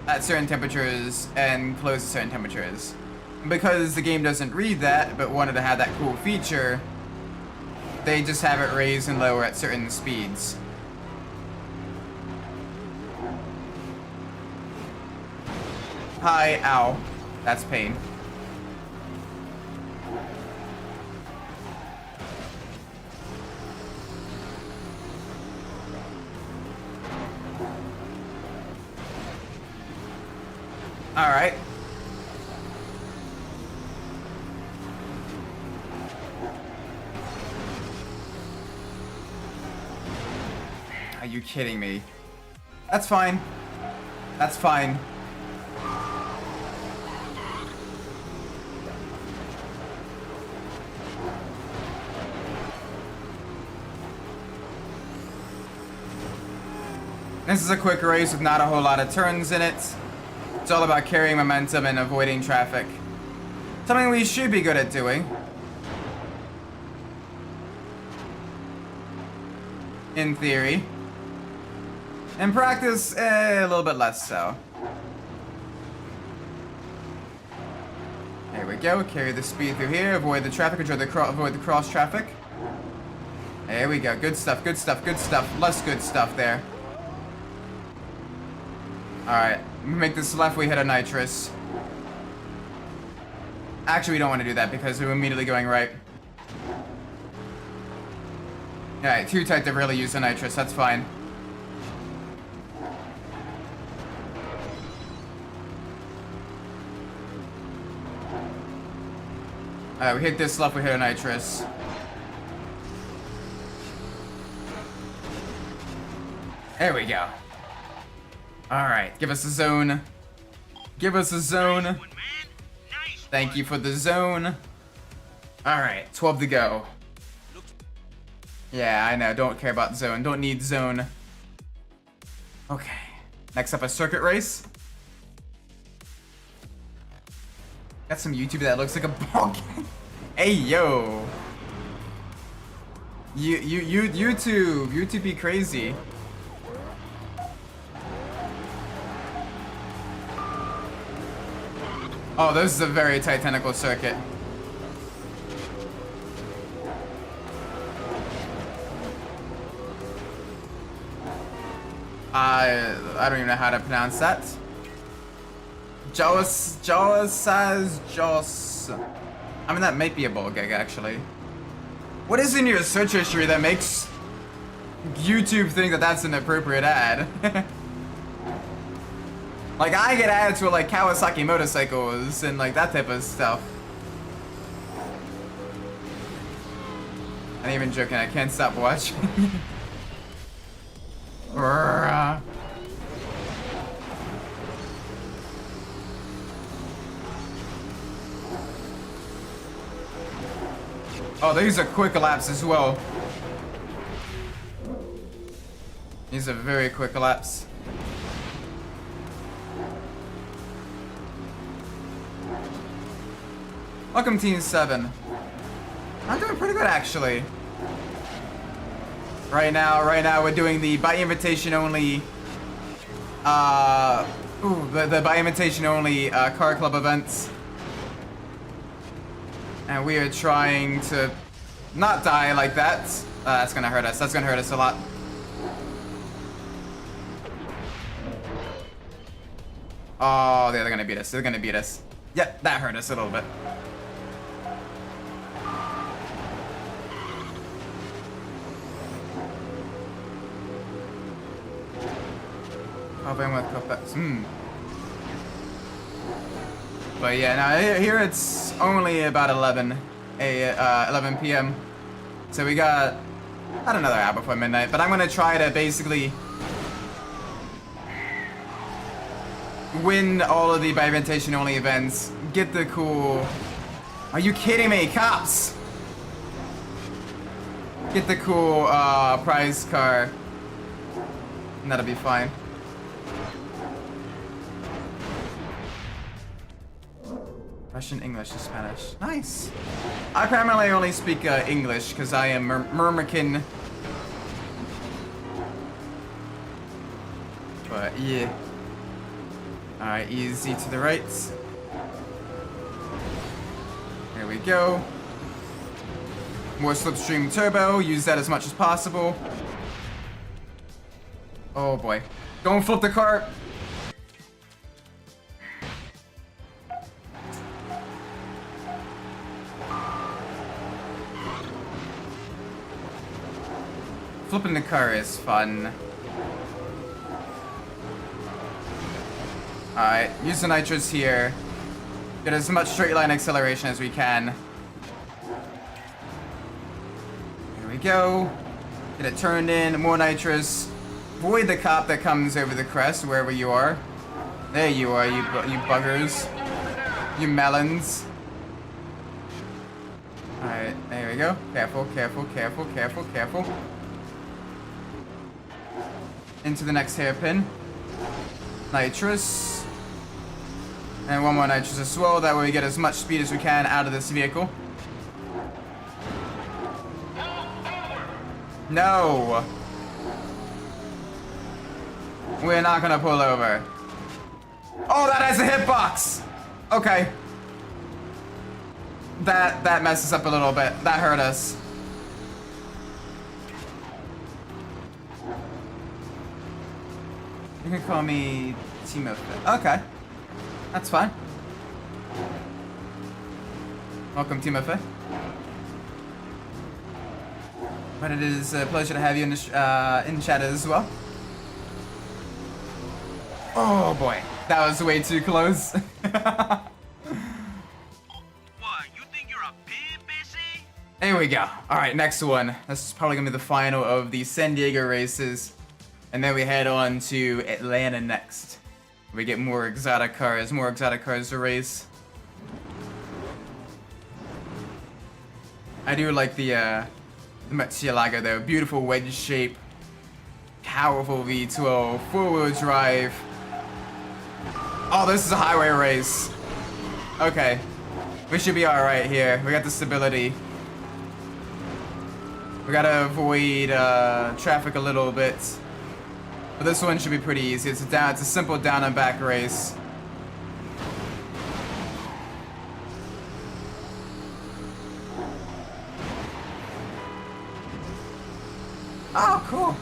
at certain temperatures and close at certain temperatures. Because the game doesn't read that, but wanted to have that cool feature, they just have it raise and lower at certain speeds. Hi, ow, that's pain. All right. Are you kidding me? That's fine. That's fine. This is a quick race with not a whole lot of turns in it. It's all about carrying momentum and avoiding traffic. Something we should be good at doing. In theory. In practice, a little bit less so. There we go. Carry the speed through here. Avoid the traffic. Avoid the cross traffic. There we go. Good stuff. Good stuff. Good stuff. Less good stuff there. Alright, make this left, we hit a nitrous. Actually, we don't want to do that because we're immediately going right. Alright, too tight to really use a nitrous, that's fine. Alright, we hit this left, we hit a nitrous. There we go. Alright, give us a zone. Give us a zone. Nice one, man. Nice Thank one. you for the zone. Alright, 12 to go. Yeah, I know, don't care about zone. Don't need zone. Okay. Next up, a circuit race. Got some YouTube that looks like a ball game. Hey, yo. YouTube be crazy. Oh, this is a very tight technical circuit. I don't even know how to pronounce that. Jaws. I mean, that might be a ball gag, actually. What is in your search history that makes YouTube think that that's an appropriate ad? Like, I get ads for, like, Kawasaki motorcycles and, like, that type of stuff. I'm not even joking, I can't stop watching. Oh, these are quick laps as well. These are very quick laps. Welcome, Team 7. I'm doing pretty good, actually. Right now we're doing the by invitation only, the by invitation only car club events. And we are trying to not die like that. That's gonna hurt us. That's gonna hurt us a lot. Oh, they're gonna beat us. They're gonna beat us. Yep, that hurt us a little bit. Covering with cupcakes. But yeah, now here it's only about 11 p.m. So we got about another hour before midnight. But I'm gonna try to basically win all of the by invitation only events. Get the cool. Are you kidding me, cops? Get the cool prize car. And that'll be fine. Russian, English, and Spanish. Nice. I primarily only speak English because I am Murmurkin. But yeah. Alright, easy to the right. There we go. More slipstream turbo. Use that as much as possible. Oh boy. Don't flip the car. Flipping the car is fun. Alright, use the nitrous here. Get as much straight line acceleration as we can. Here we go. Get it turned in, more nitrous. Avoid the cop that comes over the crest, wherever you are. There you are, you buggers. You melons. Alright, there we go. Careful, careful, careful, careful, careful. Into the next hairpin. Nitrous. And one more nitrous as well. That way we get as much speed as we can out of this vehicle. No! We're not gonna pull over. Oh, that has a hitbox! Okay. That messes up a little bit. That hurt us. You can call me Timothy. Okay. That's fine. Welcome, Timothy. But it is a pleasure to have you in chat as well. Oh boy, that was way too close. What, you think you're a Here we go. Alright, next one. This is probably gonna be the final of the San Diego races. And then we head on to Atlanta next. We get more exotic cars to race. I do like the Murcielago though. Beautiful wedge shape. Powerful V12. Four-wheel drive. Oh, this is a highway race. Okay. We should be alright here. We got the stability. We gotta avoid traffic a little bit. But this one should be pretty easy. It's a simple down and back race. Oh, cool.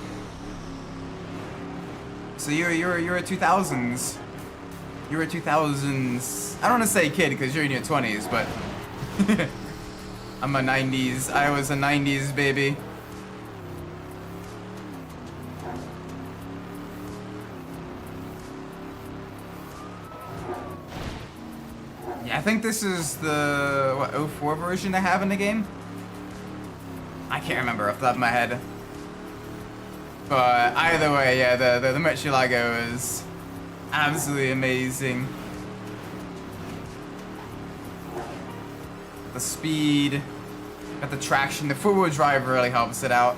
So you're a 2000s. You're a 2000s. I don't want to say kid because you're in your 20s, but I'm a 90s. I was a 90s baby. Yeah, I think this is the, what, 04 version they have in the game? I can't remember off the top of my head. But either way, yeah, the Murcielago is absolutely amazing. The speed, got the traction, the four-wheel drive really helps it out.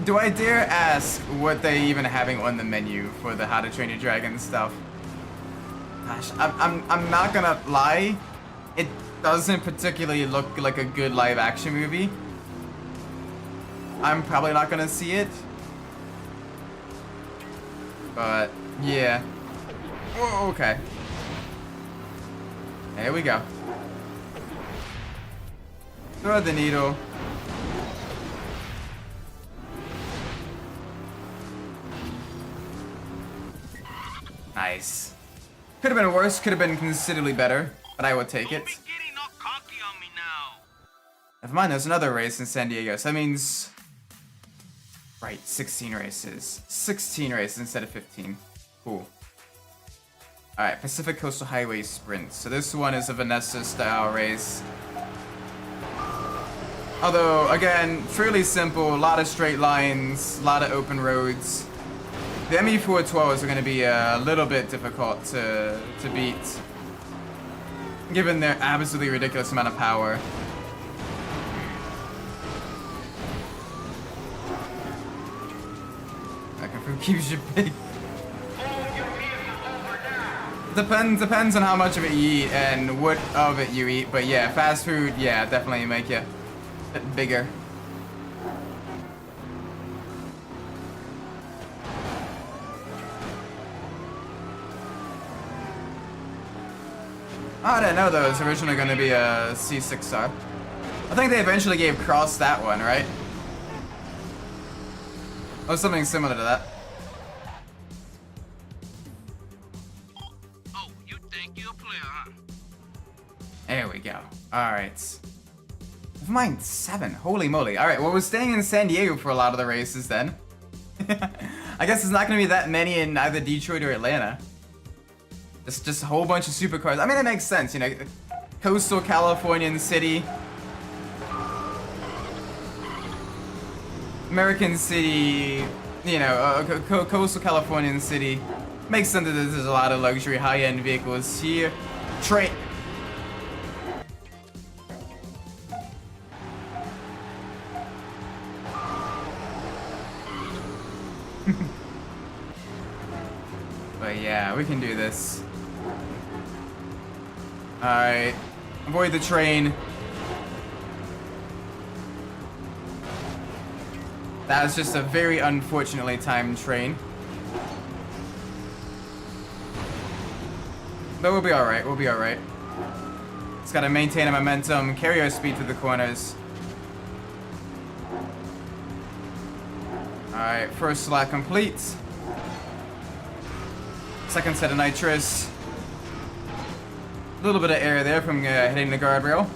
Do I dare ask what they even having on the menu for the How to Train Your Dragon stuff? Gosh, I'm not gonna lie, it doesn't particularly look like a good live action movie. I'm probably not gonna see it. But yeah. Whoa, okay. There we go. Throw the needle. Nice. Could have been worse, could have been considerably better, but I would take it. Don't be getting all cocky on me now. Never mind, there's another race in San Diego, so that means... Right, 16 races. 16 races instead of 15. Cool. Alright, Pacific Coastal Highway Sprint. So this one is a Vanessa-style race. Although, again, fairly simple, a lot of straight lines, a lot of open roads. The ME412s are going to be a little bit difficult to beat, given their absolutely ridiculous amount of power. That confirm keeps you big. Depends on how much of it you eat and what of it you eat, but yeah, fast food, yeah, definitely make you a bit bigger. Oh, I didn't know that was originally going to be a C6R. I think they eventually gave Cross that one, right? Or something similar to that. Oh, you think you're a player, huh? There we go. Alright. Never mind, 7. Holy moly. Alright, well, we're staying in San Diego for a lot of the races then. I guess there's not going to be that many in either Detroit or Atlanta. It's just a whole bunch of supercars. I mean, it makes sense, you know. Coastal Californian city. American city, you know, coastal Californian city. Makes sense that there's a lot of luxury high-end vehicles here. Train. But yeah, we can do this. Alright. Avoid the train. That was just a very unfortunately timed train. But we'll be alright, we'll be alright. Just gotta maintain our momentum, carry our speed through the corners. Alright, first lap complete. Second set of nitrous. A little bit of air there from hitting the guardrail.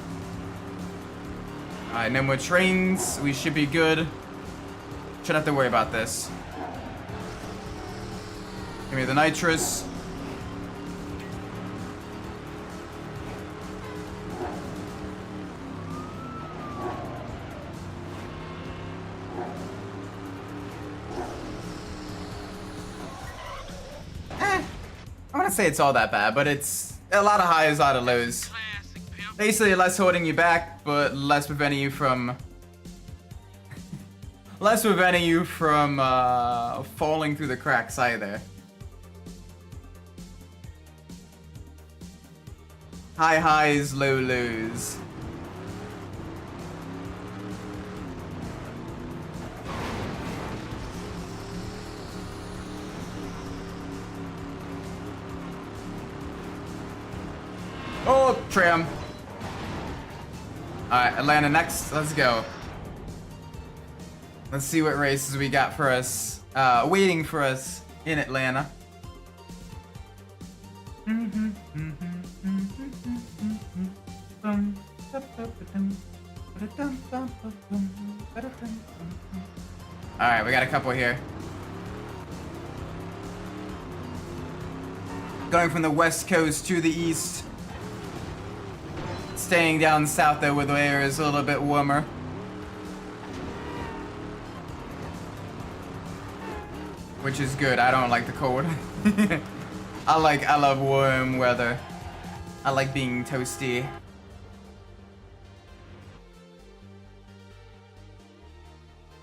Alright, no more trains. We should be good. Shouldn't have to worry about this. Give me the nitrous. wouldn't say it's all that bad, but it's a lot of highs, a lot of lows. Classic pimp. Basically, less holding you back, but less preventing you from falling through the cracks either. High highs, low lows. Oh, tram. Alright, Atlanta next. Let's go. Let's see what races we got for us, waiting for us in Atlanta. Alright, we got a couple here. Going from the west coast to the east. Staying down south though, where the air is a little bit warmer. Which is good. I don't like the cold. I love warm weather. I like being toasty.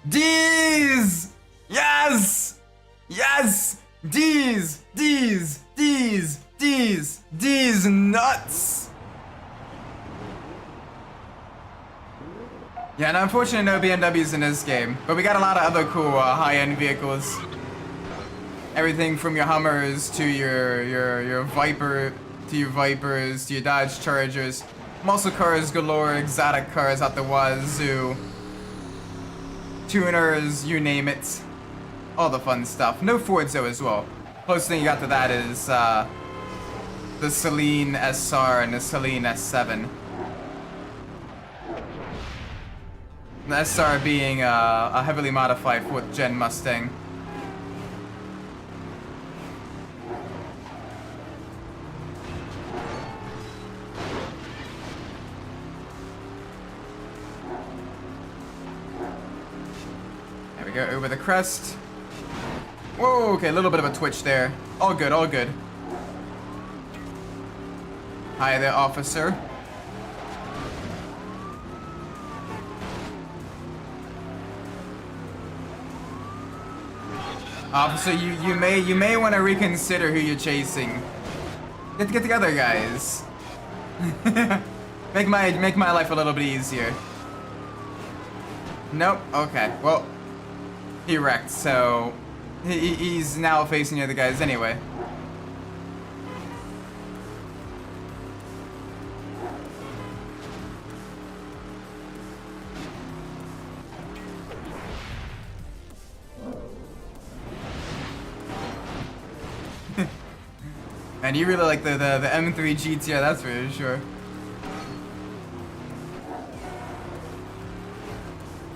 D's! Yes! Yes! D's! D's! D's! D's! D's nuts! Yeah, and unfortunately no BMWs in this game, but we got a lot of other cool high-end vehicles. Everything from your Hummers to your Viper, to your Vipers, to your Dodge Chargers. Muscle cars galore, exotic cars out the wazoo. Tuners, you name it. All the fun stuff. No Fords though as well. Closest thing you got to that is the Celine SR and the Celine S7. The SR being a heavily modified 4th gen Mustang. There we go, over the crest. Whoa, okay, a little bit of a twitch there. All good, all good. Hi there, officer. Officer, you may want to reconsider who you're chasing. Get together, guys. make my life a little bit easier. Nope. Okay. Well, he wrecked, so he's now facing the other guys anyway. And you really like the M3 GTR, that's for sure.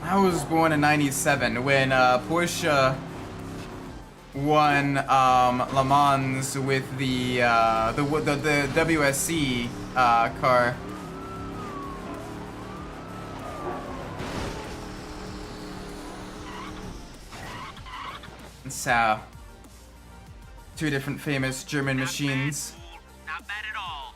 I was born in '97 when Porsche won Le Mans with the WSC car. So, two different famous German machines. Not bad at all.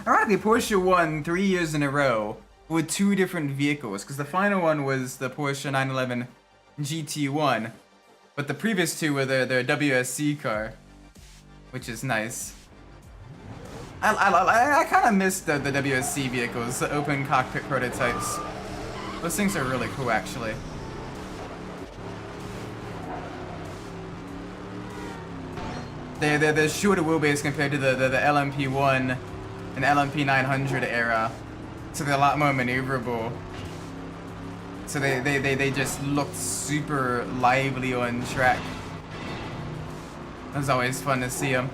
Ironically, Porsche won 3 years in a row with two different vehicles, because the final one was the Porsche 911 GT1, but the previous two were their WSC car, which is nice. I kind of miss the WSC vehicles, the open cockpit prototypes. Those things are really cool, actually. They're shorter wheelbase compared to the LMP1 and LMP 900 era, so they're a lot more maneuverable. So they just looked super lively on track. It was always fun to see them.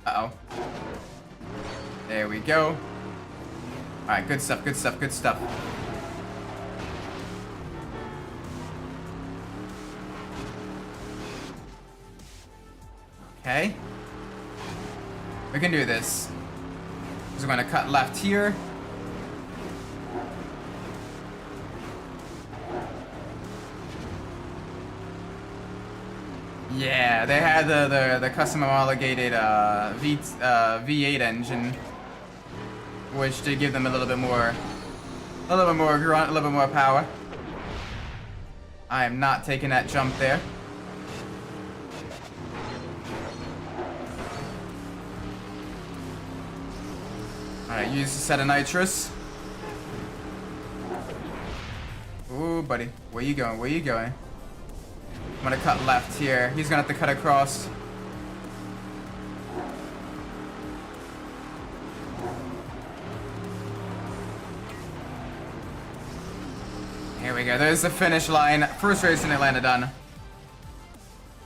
Uh-oh. There we go. Alright, good stuff, good stuff, good stuff. Okay. We can do this. So we're gonna cut left here. Yeah, they had the custom homologated V8 engine, which did give them a little bit more grunt, a little bit more power. I am not taking that jump there. Alright, use a set of nitrous. Ooh, buddy. Where you going? Where you going? I'm gonna cut left here. He's gonna have to cut across. Here we go. There's the finish line. First race in Atlanta done. I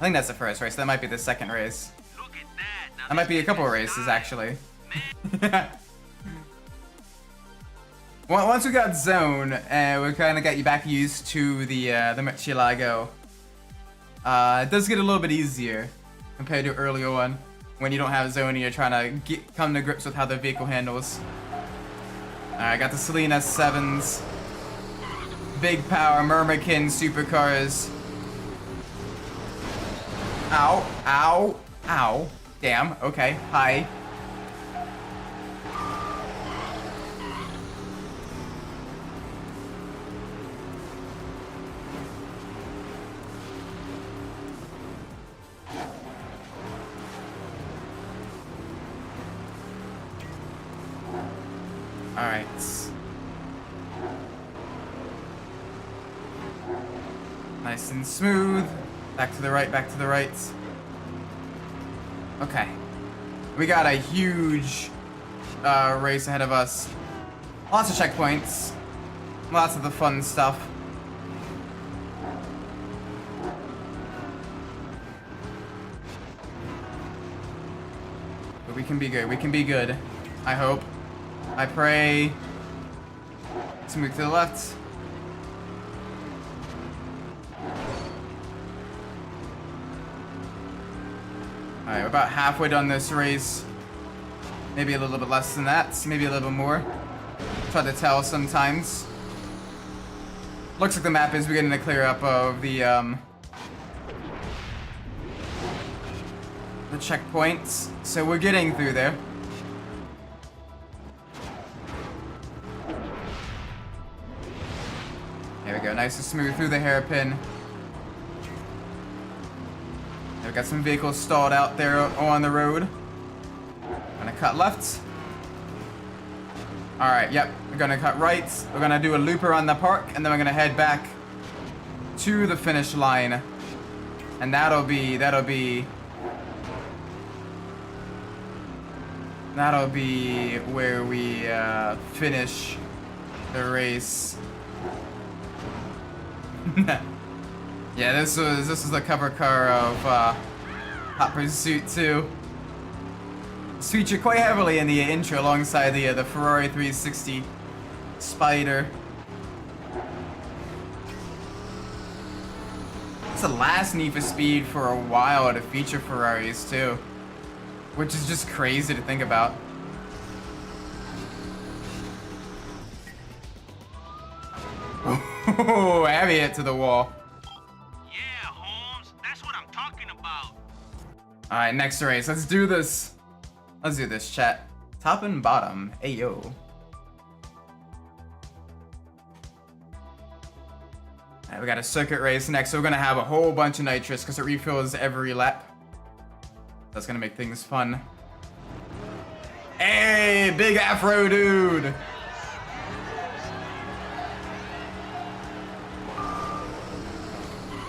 think that's the first race. That might be the second race. Look at that. Now That might be a this couple is races, nice. actually. Once we got zone, we kind of got you back used to the Murcielago. It does get a little bit easier compared to earlier one when you don't have zone and you're trying to come to grips with how the vehicle handles. Alright, got the Selena 7s. Big power, Murmurkin supercars. Ow, ow, ow. Damn, okay, hi. Alright. Nice and smooth. Back to the right, back to the right. Okay. We got a huge race ahead of us. Lots of checkpoints. Lots of the fun stuff. But we can be good. We can be good. I hope. I pray. Let's move to the left. Alright, we're about halfway done this race. Maybe a little bit less than that. Maybe a little bit more. Try to tell sometimes. Looks like the map is beginning to clear up of the checkpoints. So we're getting through there. There we go, nice and smooth through the hairpin. We've got some vehicles stalled out there on the road. Gonna cut left. Alright, yep, we're gonna cut right. We're gonna do a loop around the park, and then we're gonna head back to the finish line. And that'll be where we finish the race. Yeah, this was the cover car of Hot Pursuit 2. It's featured quite heavily in the intro alongside the Ferrari 360 Spider. It's the last Need for Speed for a while to feature Ferraris too, which is just crazy to think about. Oh, heavy hit to the wall. Yeah, Holmes. That's what I'm talking about. Alright, next race. Let's do this. Let's do this, chat. Top and bottom. Ayo. Alright, we got a circuit race next. So we're gonna have a whole bunch of nitrous because it refills every lap. That's gonna make things fun. Hey, big afro dude.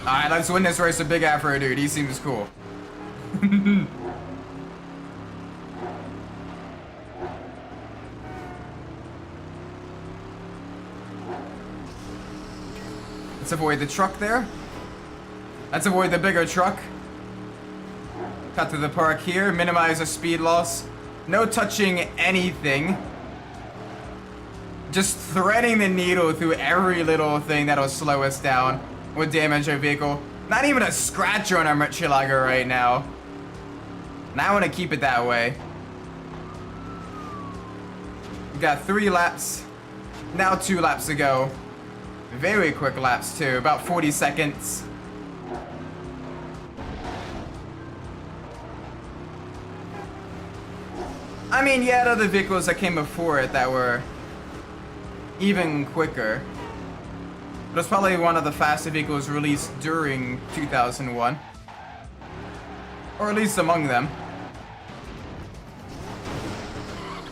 Alright, let's win this race with big afro dude. He seems cool. Let's avoid the truck there. Let's avoid the bigger truck. Cut to the park here. Minimize the speed loss. No touching anything. Just threading the needle through every little thing that'll slow us down or damage our vehicle. Not even a scratch on our Murcielago right now. And I want to keep it that way. We got 3 laps. Now 2 laps to go. Very quick laps too, about 40 seconds. I mean, you had other vehicles that came before it that were even quicker. But it's probably one of the faster vehicles released during 2001. Or at least among them.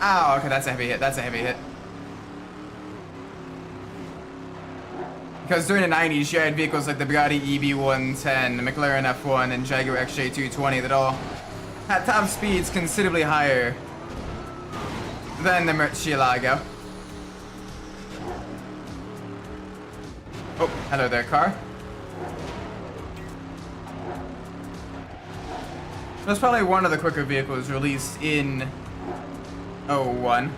Oh, okay, that's a heavy hit. That's a heavy hit. Because during the 90s, you had vehicles like the Bugatti EB110, the McLaren F1, and Jaguar XJ220 that all had top speeds considerably higher than the Murcielago. Oh, hello there, car. That's probably one of the quicker vehicles released in 01.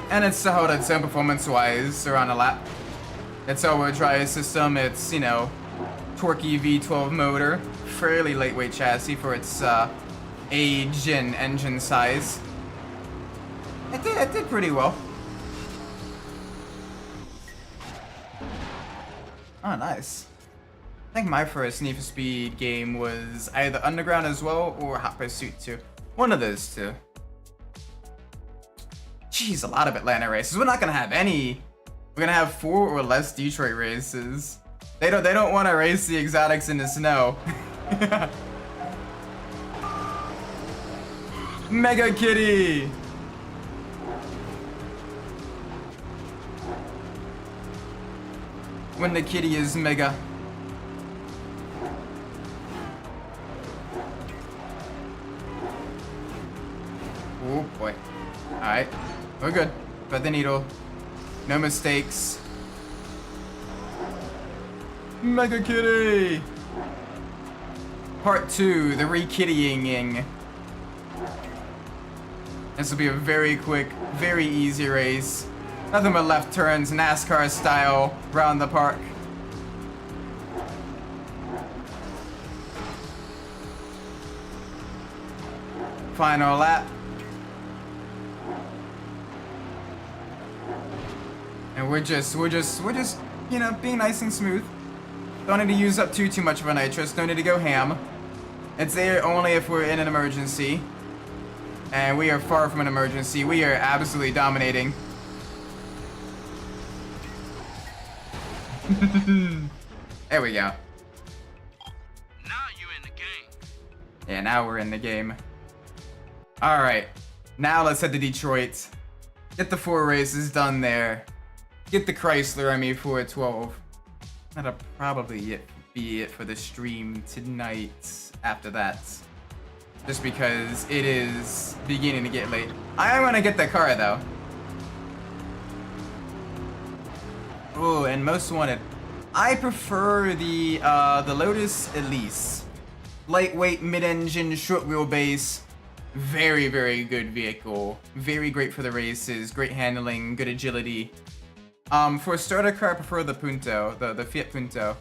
And it's held its own performance-wise around a lap. It's all-wheel drive system. It's, you know, torquey V12 motor, fairly lightweight chassis for its age and engine size. It did pretty well. Oh, nice. I think my first Need for Speed game was either Underground as well or Hot Pursuit 2. One of those two. Jeez, a lot of Atlanta races. We're not gonna have any. We're gonna have 4 or less Detroit races. They don't want to race the exotics in the snow. Mega Kitty. When the kitty is mega. Oh boy. Alright. We're good. Thread the needle. No mistakes. Mega Kitty! Part 2, the re-kittying. This will be a very quick, very easy race. Nothing but left turns, NASCAR style, around the park. Final lap. And we're just, you know, being nice and smooth. Don't need to use up too much of a nitrous. Don't need to go ham. It's there only if we're in an emergency. And we are far from an emergency. We are absolutely dominating. There we go. Now you in the game. Yeah, now we're in the game. Alright. Now let's head to Detroit. Get the 4 races done there. Get the Chrysler ME412. That'll probably be it for the stream tonight after that. Just because it is beginning to get late. I am gonna get the car though. Oh, and most wanted. I prefer the Lotus Elise. Lightweight, mid-engine, short wheelbase. Very, very good vehicle. Very great for the races. Great handling, good agility. For a starter car, I prefer the Punto, the Fiat Punto,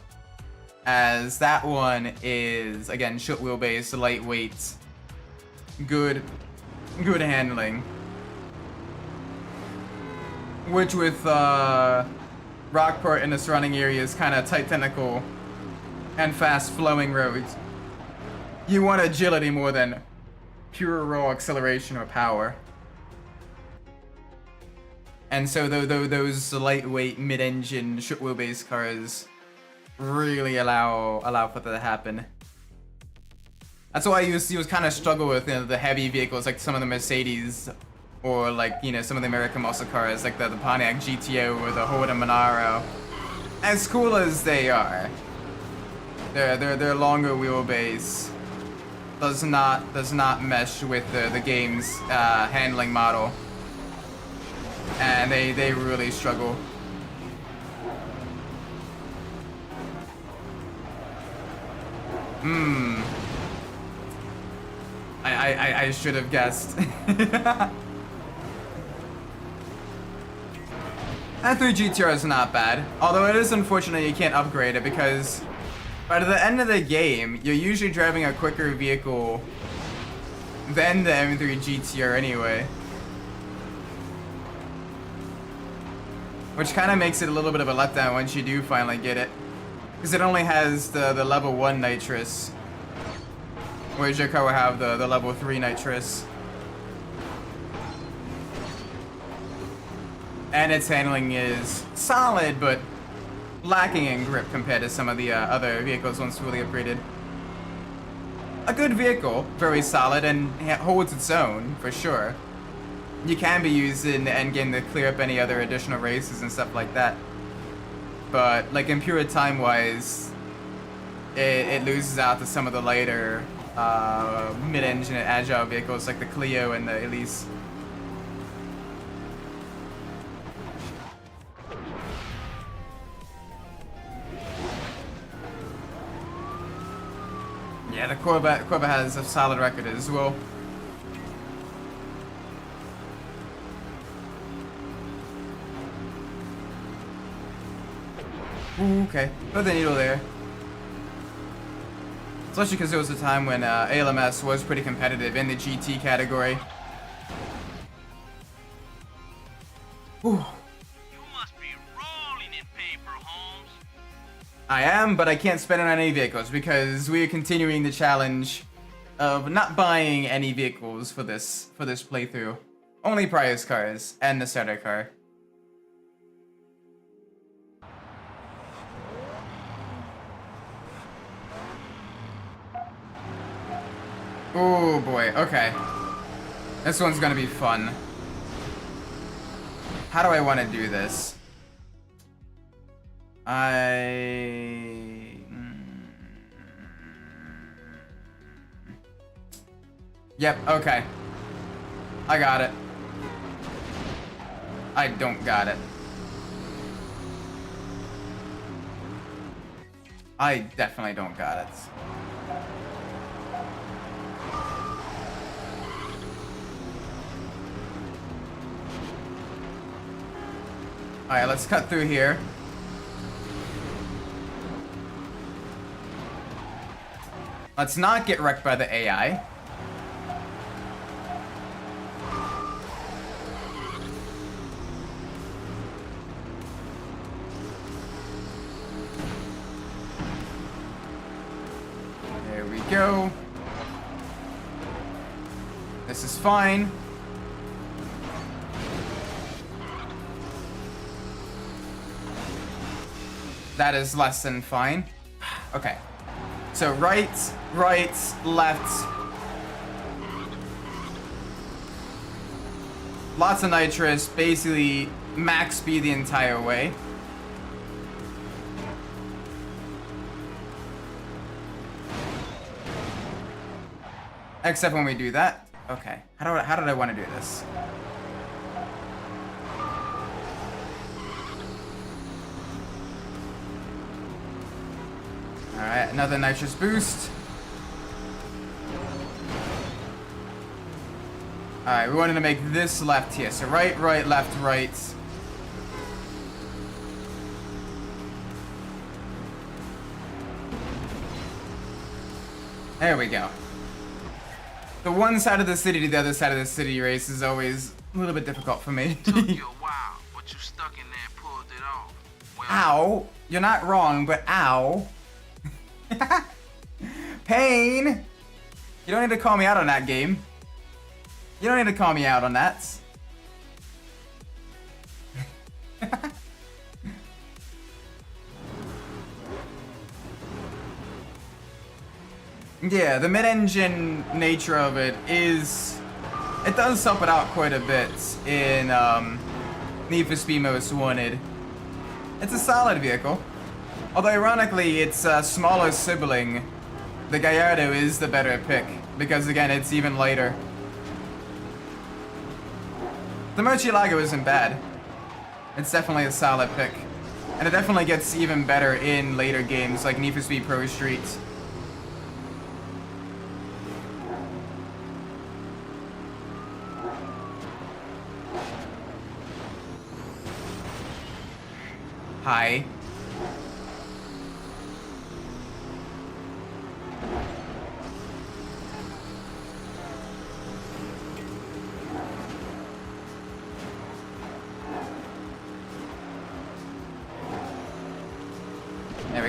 as that one is, again, short wheelbase, lightweight, good handling. Which with Rockport and the surrounding areas, kind of tight technical and fast flowing roads, you want agility more than pure raw acceleration or power. And so those lightweight mid-engine short wheelbase cars really allow for that to happen. That's why you kind of struggle with, you know, the heavy vehicles like some of the Mercedes, or like, you know, some of the American muscle cars like the Pontiac GTO or the Holden Monaro. As cool as they are, their longer wheelbase does not mesh with the game's handling model. And they really struggle. I should have guessed. N3 GTR is not bad, although it is unfortunate you can't upgrade it because by the end of the game, you're usually driving a quicker vehicle than the M3 GTR anyway. which kind of makes it a little bit of a letdown once you do finally get it. Because it only has the level 1 nitrous, whereas your car will have the level 3 nitrous. And its handling is solid, but lacking in grip compared to some of the other vehicles once fully upgraded. A good vehicle, very solid, and holds its own, for sure. You can be used in the endgame to clear up any other additional races and stuff like that. But, like, in pure time-wise, it loses out to some of the later mid-engine and agile vehicles like the Clio and the Elise. Yeah, the Corvette has a solid record as well. Ooh, okay, put the needle there. Especially because there was a time when ALMS was pretty competitive in the GT category. Whew. You must be rolling in paper, Holmes. I am, but I can't spend it on any vehicles because we are continuing the challenge of not buying any vehicles for this playthrough. Only prize cars and the starter car. Oh boy, okay. This one's gonna be fun. How do I want to do this? Yep, okay. I got it. I don't got it. I definitely don't got it. Alright, let's cut through here. Let's not get wrecked by the AI. There we go. This is fine. That is less than fine. Okay. So right, left. Lots of nitrous, basically max speed the entire way. Except when we do that. Okay. How did I want to do this? Alright, another nitrous boost. Alright, we wanted to make this left here. So right, left, right. There we go. The one side of the city to the other side of the city race is always a little bit difficult for me. Took you a while, but you stuck in there and pulled it off. Well, Ow! You're not wrong, but ow. Pain! You don't need to call me out on that, game. You don't need to call me out on that. Yeah, the mid-engine nature of it is... It does help it out quite a bit in Need for Speed Most Wanted. It's a solid vehicle. Although ironically, its smaller sibling, the Gallardo, is the better pick. Because again, it's even lighter. The Murcielago isn't bad. It's definitely a solid pick. And it definitely gets even better in later games like Need for Speed Pro Street. Hi.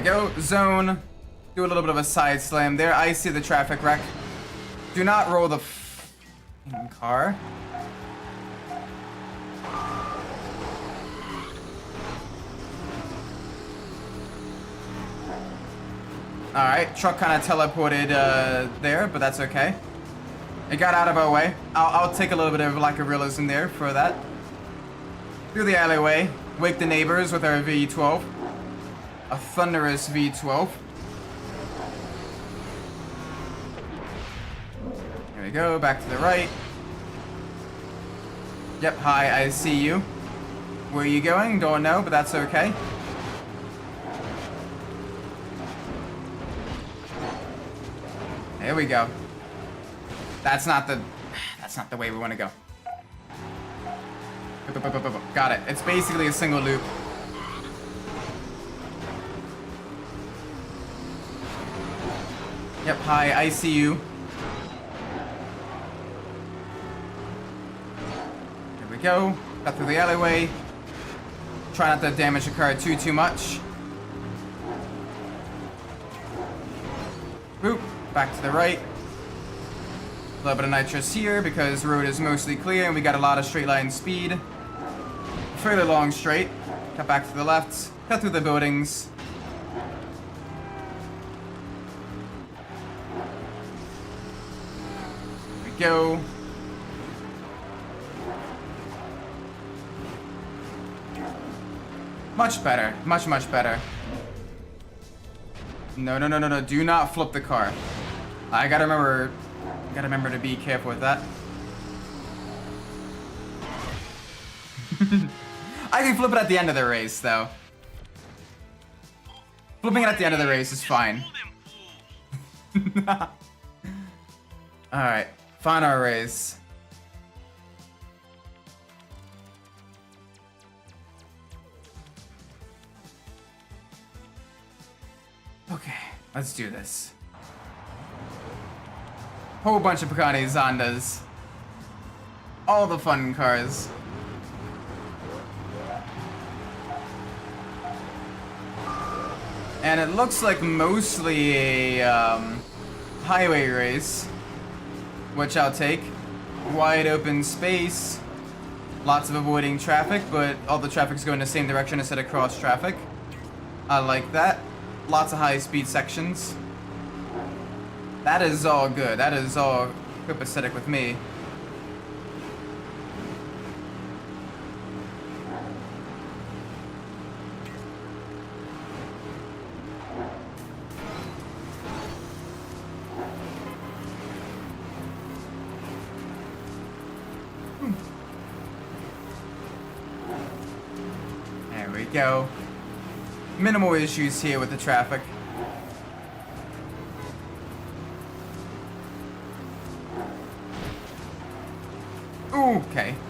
we go. Zone. Do a little bit of a side slam there. I see the traffic wreck. Do not roll the car. Alright, truck kind of teleported there, but that's okay. It got out of our way. I'll take a little bit of lack of realism there for that. Through the alleyway. Wake the neighbors with our V12. A thunderous V12. There we go, back to the right. Yep, hi, I see you. Where are you going? Don't know, but that's okay. There we go. That's not the way we want to go. Got it. It's basically a single loop. Yep, hi, I see you. Here we go. Got through the alleyway. Try not to damage the car too much. Boop. Back to the right. A little bit of nitrous here because the road is mostly clear and we got a lot of straight line speed. Fairly long straight. Cut back to the left. Cut through the buildings. Here we go. Much better. Much better. No. Do not flip the car. I gotta remember to be careful with that. I can flip it at the end of the race, though. Flipping it at the end of the race is fine. Alright, final race. Okay, let's do this. Whole bunch of Pagani Zondas. All the fun cars. And it looks like mostly a highway race, which I'll take. Wide open space. Lots of avoiding traffic, but all the traffic's going the same direction instead of cross traffic. I like that. Lots of high-speed sections. That is all good. That is all copacetic with me. There we go. Minimal issues here with the traffic.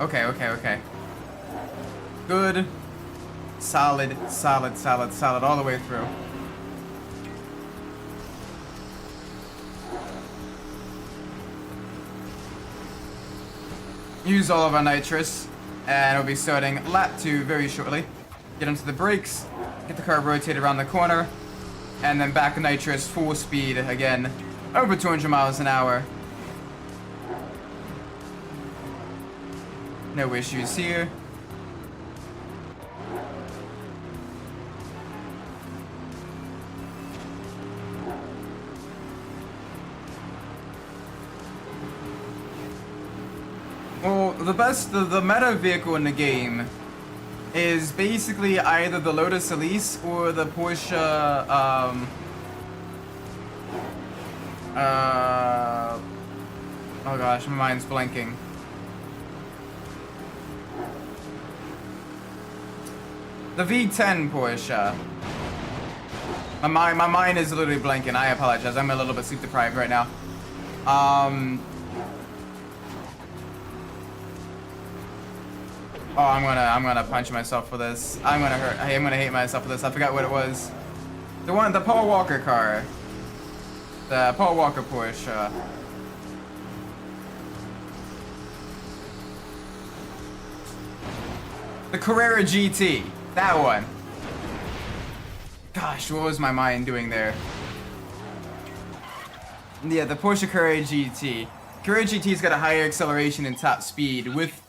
Okay. Good. Solid all the way through. Use all of our nitrous, and we'll be starting lap 2 very shortly. Get into the brakes, get the car rotated around the corner, and then back nitrous full speed again, over 200 miles an hour. No issues here. Well, the meta vehicle in the game is basically either the Lotus Elise or the Porsche, oh gosh, my mind's blanking. The V10 Porsche. My mind is literally blanking. I apologize. I'm a little bit sleep deprived right now. Oh, I'm gonna punch myself for this. I'm gonna hate myself for this. I forgot what it was. The Paul Walker car. The Paul Walker Porsche. The Carrera GT. That one. Gosh, what was my mind doing there? Yeah, the Porsche Carrera GT. Carrera GT's got a higher acceleration and top speed with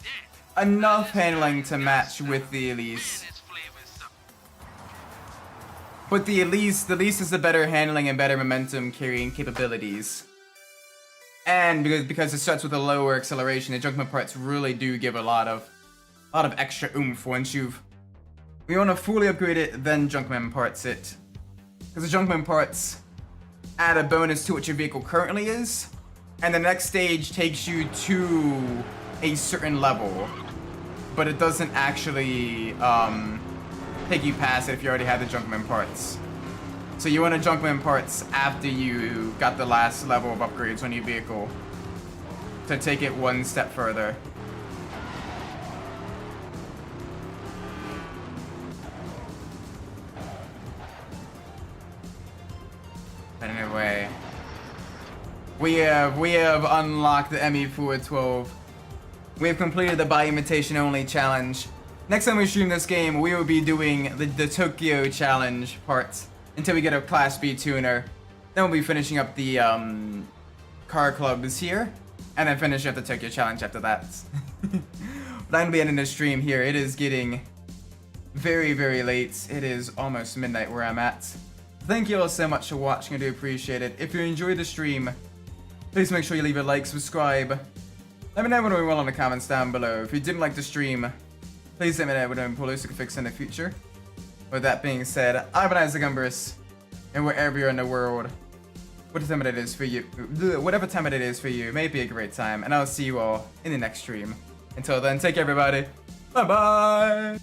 enough handling to match with the Elise. But the Elise is the better handling and better momentum carrying capabilities. And because it starts with a lower acceleration, the Junkman parts really do give a lot of extra oomph once you want to fully upgrade it, then Junkman parts it. Because the Junkman parts add a bonus to what your vehicle currently is, and the next stage takes you to a certain level, but it doesn't actually take you past it if you already have the Junkman parts. So you want to Junkman parts after you got the last level of upgrades on your vehicle to take it one step further. But anyway, we have unlocked the ME412. We have completed the by imitation only challenge. Next time we stream this game, we will be doing the Tokyo challenge parts until we get a Class B tuner. Then we'll be finishing up the car clubs here, and then finish up the Tokyo challenge after that. But I'm gonna be ending the stream here. It is getting very, very late. It is almost midnight where I'm at. Thank you all so much for watching. I do appreciate it. If you enjoyed the stream, please make sure you leave a like, subscribe. Let me know what you want in the comments down below. If you didn't like the stream, please let me know what I'm to fix in the future. With that being said, I've been Isaac Umbras, and wherever you're in the world, whatever time it is for you, may be a great time, and I'll see you all in the next stream. Until then, take care everybody. Bye bye!